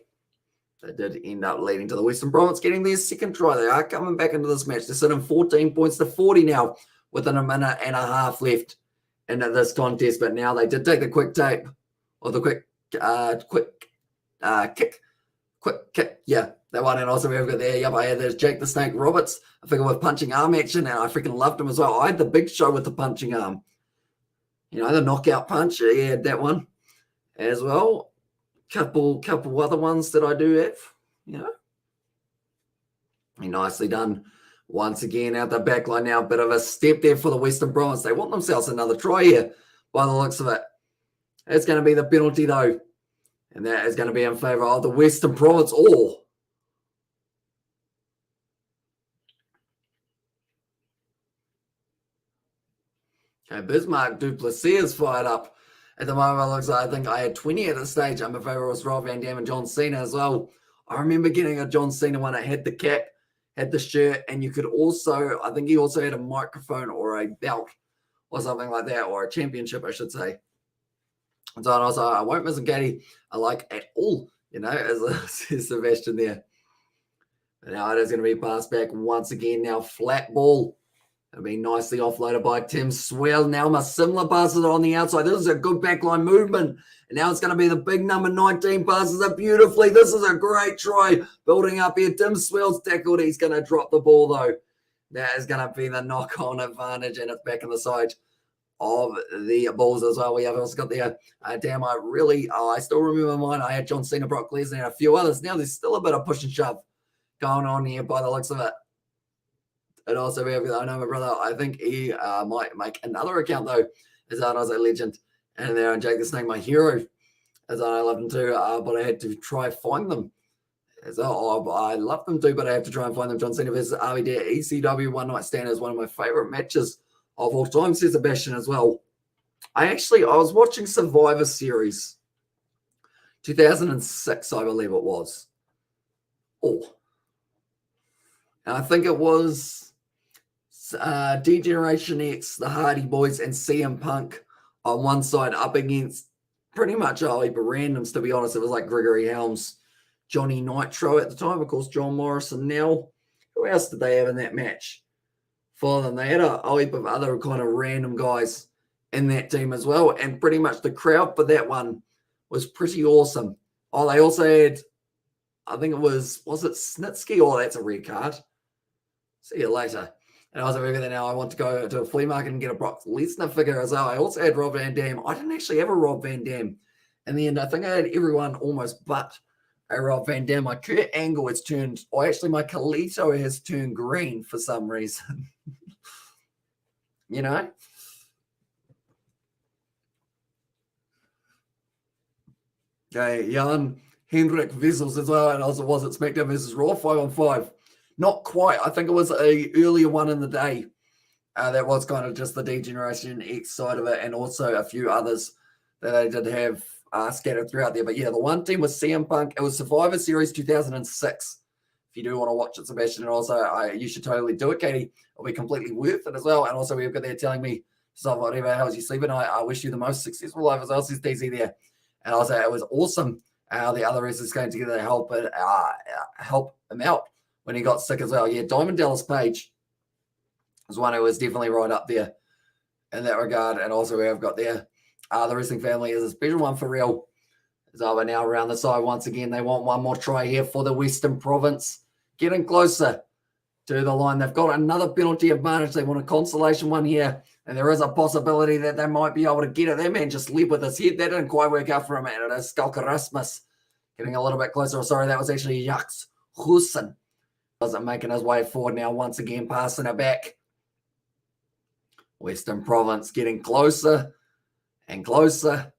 That did end up leading to the Western Province getting their second try. They are coming back into this match. They're sitting 14 points to 40 now within a minute and a half left in this contest. But now they did take the quick tape or the quick kick. Yeah, that one. And also we've got there, yep, I had there's Jake the Snake Roberts, I figure with punching arm action, and I freaking loved him as well. I had the big show with the punching arm. You know, the knockout punch, he had that one as well. Couple other ones that I do have, you know. Nicely done. Once again, out the back line now, bit of a step there for the Western Province. They want themselves another try here by the looks of it. It's going to be the penalty, though. And that is going to be in favour of the Western Province. Oh. Okay, Bismarck Duplessis is fired up. At the moment, it looks like I think I had 20 at the stage. I'm in favour of Rob Van Dam and John Cena as well. I remember getting a John Cena one that had the cap, had the shirt, and you could also, I think he also had a microphone or a belt or something like that, or a championship, I should say. And so I was like, I won't miss a Katie I like at all, you know, as Sebastian there. But now it is going to be passed back once again. Now flat ball. It'll be nicely offloaded by Tim Swell. Now my similar passes on the outside. This is a good backline movement. And now it's going to be the big number 19 passes it beautifully. This is a great try. Building up here. Tim Swell's tackled. He's going to drop the ball though. That is going to be the knock-on advantage. And it's back on the side of the Bulls as well. We have also got the damn, I still remember mine. I had John Cena, Brock Lesnar, and a few others. Now there's still a bit of push and shove going on here by the looks of it. And also, I know my brother, I think he might make another account though, as I was a legend. And there, and Jake the Snake, my hero, as I love him too, but I had to try find them. As I love them too, but I have to try and find them. John Cena versus RVD at ECW One Night Stand is one of my favorite matches of all time, says Sebastian as well. I was watching Survivor Series 2006, I believe it was. Oh. And I think it was D-Generation X, the Hardy Boys, and CM Punk on one side up against pretty much all heap of randoms, to be honest. It was like Gregory Helms, Johnny Nitro at the time, of course, John Morrison. Now, who else did they have in that match for them? They had a whole heap of other kind of random guys in that team as well, and pretty much the crowd for that one was pretty awesome. Oh, they also had, I think it was it Snitsky? Oh, that's a red card. See you later. And I was over there now. I want to go to a flea market and get a Brock Lesnar figure as well. I also had Rob Van Dam. I didn't actually have a Rob Van Dam in the end. I think I had everyone almost but Hey, Rob Van Dam, my Kurt Angle has turned, or actually my Kalito has turned green for some reason. You know? Okay, Jan Hendrik Vessels as well, and also was it SmackDown versus Raw 5-on-5? Not quite. I think it was a earlier one in the day. That was kind of just the D-Generation X side of it, and also a few others that they did have scattered throughout there. But yeah, the one team was CM Punk. It was Survivor Series 2006. If you do want to watch it, Sebastian, and also you should totally do it, Katie. It'll be completely worth it as well. And also we've got there telling me, so whatever, how's you sleeping? I wish you the most successful life as well, says DZ there. And also it was awesome how the other wrestlers came together to help him out when he got sick as well. Yeah, Diamond Dallas Page was one who was definitely right up there in that regard. And also we have got there, the wrestling family is a special one for real. So we're now around the side once again. They want one more try here for the Western Province. Getting closer to the line. They've got another penalty advantage. They want a consolation one here. And there is a possibility that they might be able to get it. That man just leaped with his head. That didn't quite work out for him. And it is Skalka Rasmus getting a little bit closer. Sorry, that was actually Jaks Hussen. Doesn't making his way forward now. Once again, passing it back. Western Province getting closer and closer.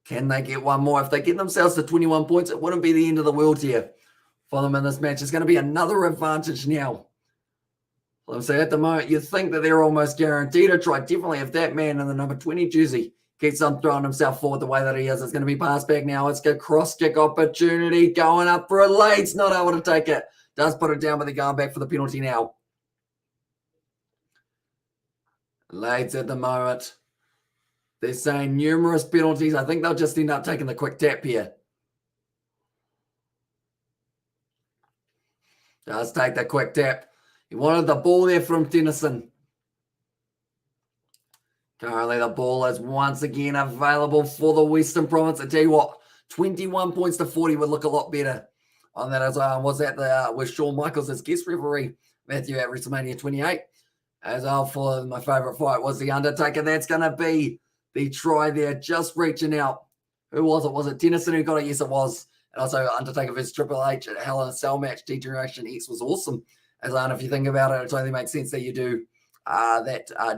Can they get one more? If they get themselves to 21 points, it wouldn't be the end of the world here for them in this match. It's going to be another advantage now. So at the moment, you think that they're almost guaranteed a try. Definitely if that man in the number 20 jersey keeps on throwing himself forward the way that he is, it's going to be passed back now. It's a cross-kick opportunity going up for a Lade's not able to take it. Does put it down, but they're going back for the penalty now. Lade's at the moment. They're saying numerous penalties. I think they'll just end up taking the quick tap here. Does take the quick tap. He wanted the ball there from Tennyson. Currently, the ball is once again available for the Western Province. I tell you what, 21 points to 40 would look a lot better on that as well. Was that with Shawn Michaels as guest referee, Matthew at WrestleMania 28. As well for my favorite fight was the Undertaker. That's going to be the try there, just reaching out. Who was it? Was it Tennyson who got it? Yes, it was. And also Undertaker versus Triple H at Hell in a Cell match. D-Generation X was awesome. As if you think about it, it only makes sense that you do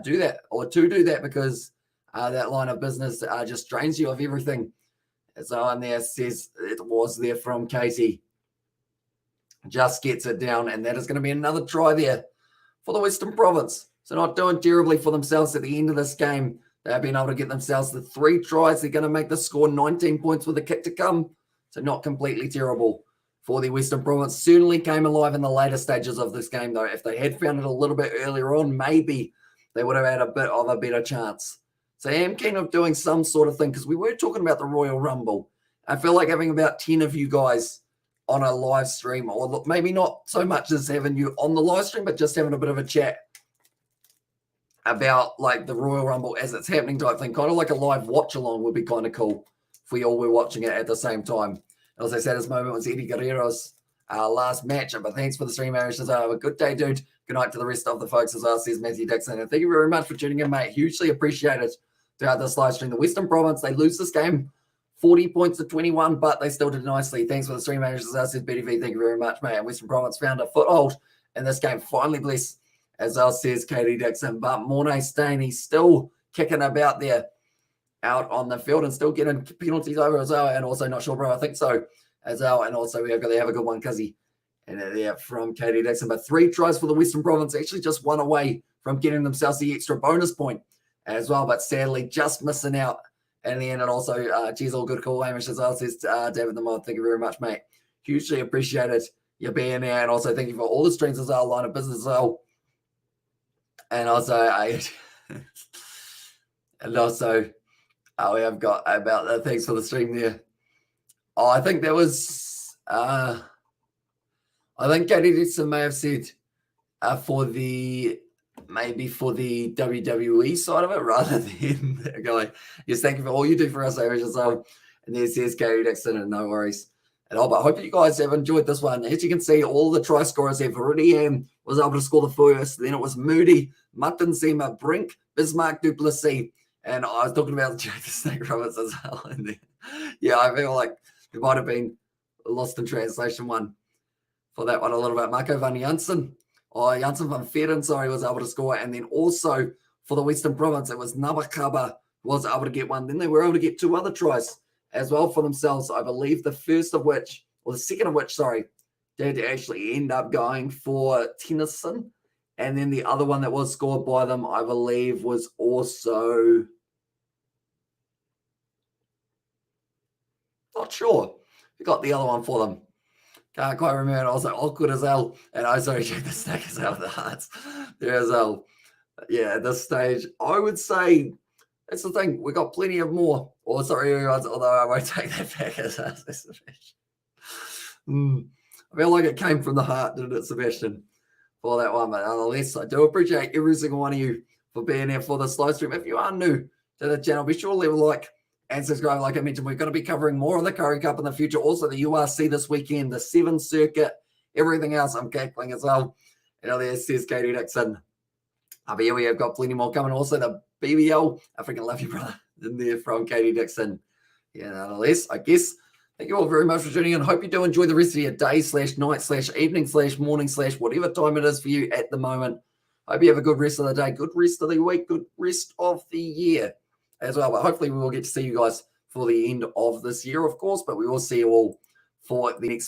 do that, or to do that, because that line of business just drains you of everything. So on there says it was there from Katie. Just gets it down, and that is going to be another try there for the Western Province. So not doing terribly for themselves at the end of this game. They've been able to get themselves the 3 tries. They're going to make the score 19 points with a kick to come. So not completely terrible for the Western Province. Certainly came alive in the later stages of this game, though. If they had found it a little bit earlier on, maybe they would have had a bit of a better chance. So I am keen of doing some sort of thing, because we were talking about the Royal Rumble. I feel like having about 10 of you guys on a live stream, or maybe not so much as having you on the live stream, but just having a bit of a chat about like the Royal Rumble as it's happening type thing. Kind of like a live watch along would be kind of cool if we all were watching it at the same time. As I said, this moment was Eddie Guerrero's last match. But thanks for the stream, Irish. Have a good day, dude. Good night to the rest of the folks as well, says Matthew Dixon. And thank you very much for tuning in, mate. Hugely appreciated throughout this live stream. The Western Province, they lose this game 40 points to 21, but they still did nicely. Thanks for the stream, Irish. As well, says BDV. Thank you very much, mate. And Western Province found a foothold in this game. Finally, bless, as well says Katie Dixon. But Mornay Stain, he's still kicking about there out on the field and still getting penalties over as well. And also, not sure, bro, I think so as well. And also, we have got to have a good one, Cuzzy. And there from Katie Dixon. But 3 tries for the Western Province, actually just one away from getting themselves the extra bonus point as well. But sadly, just missing out in the end. And also, geez, all good call, Hamish, as well, says David the Mod. Thank you very much, mate. Hugely appreciated you being there. And also, thank you for all the streams as well, line of business as well. And also, we have got about the thanks for the stream there. Oh, I think that was, I think Katie Dixon may have said for the WWE side of it rather than going, yes, thank you for all you do for us, Irish as well. And there says Katie Dixon, and no worries at all. But I hope you guys have enjoyed this one. As you can see, all the try scorers there. Viridian was able to score the first. Then it was Moody, Mutton Seema, Brink, Bismarck, Duplessis. And I was talking about Jake the Snake Roberts as well. And then, yeah, I feel like there might have been lost in translation one for that one a little bit. Marco van Janssen, Janssen van Veren, sorry, was able to score. And then also for the Western Province, it was Nabakaba who was able to get one. Then they were able to get 2 other tries as well for themselves. I believe the second of which, sorry, did actually end up going for Tennyson. And then the other one that was scored by them, I believe, was also... Not sure. We got the other one for them. Can't quite remember. And I was like, awkward as hell. And I sorry, check the stackers out of the hearts there as well. Yeah, at this stage, I would say that's the thing. We got plenty of more. Or sorry, although I won't take that back as I feel like it came from the heart, didn't it, Sebastian? For that one. But nonetheless, I do appreciate every single one of you for being here for this live stream. If you are new to the channel, be sure to leave a like and subscribe. Like I mentioned, we're going to be covering more of the Currie Cup in the future. Also, the URC this weekend, the 7th Circuit, everything else. I'm cackling as well. And there says Katie Dixon. But yeah, we have got plenty more coming. Also, the BBL. I freaking love you, brother. In there from Katie Dixon. Yeah, nonetheless, I guess. Thank you all very much for tuning in. Hope you do enjoy the rest of your day / night / evening / morning / whatever time it is for you at the moment. Hope you have a good rest of the day, good rest of the week, good rest of the year as well. But hopefully we will get to see you guys for the end of this year, of course, but we will see you all for the next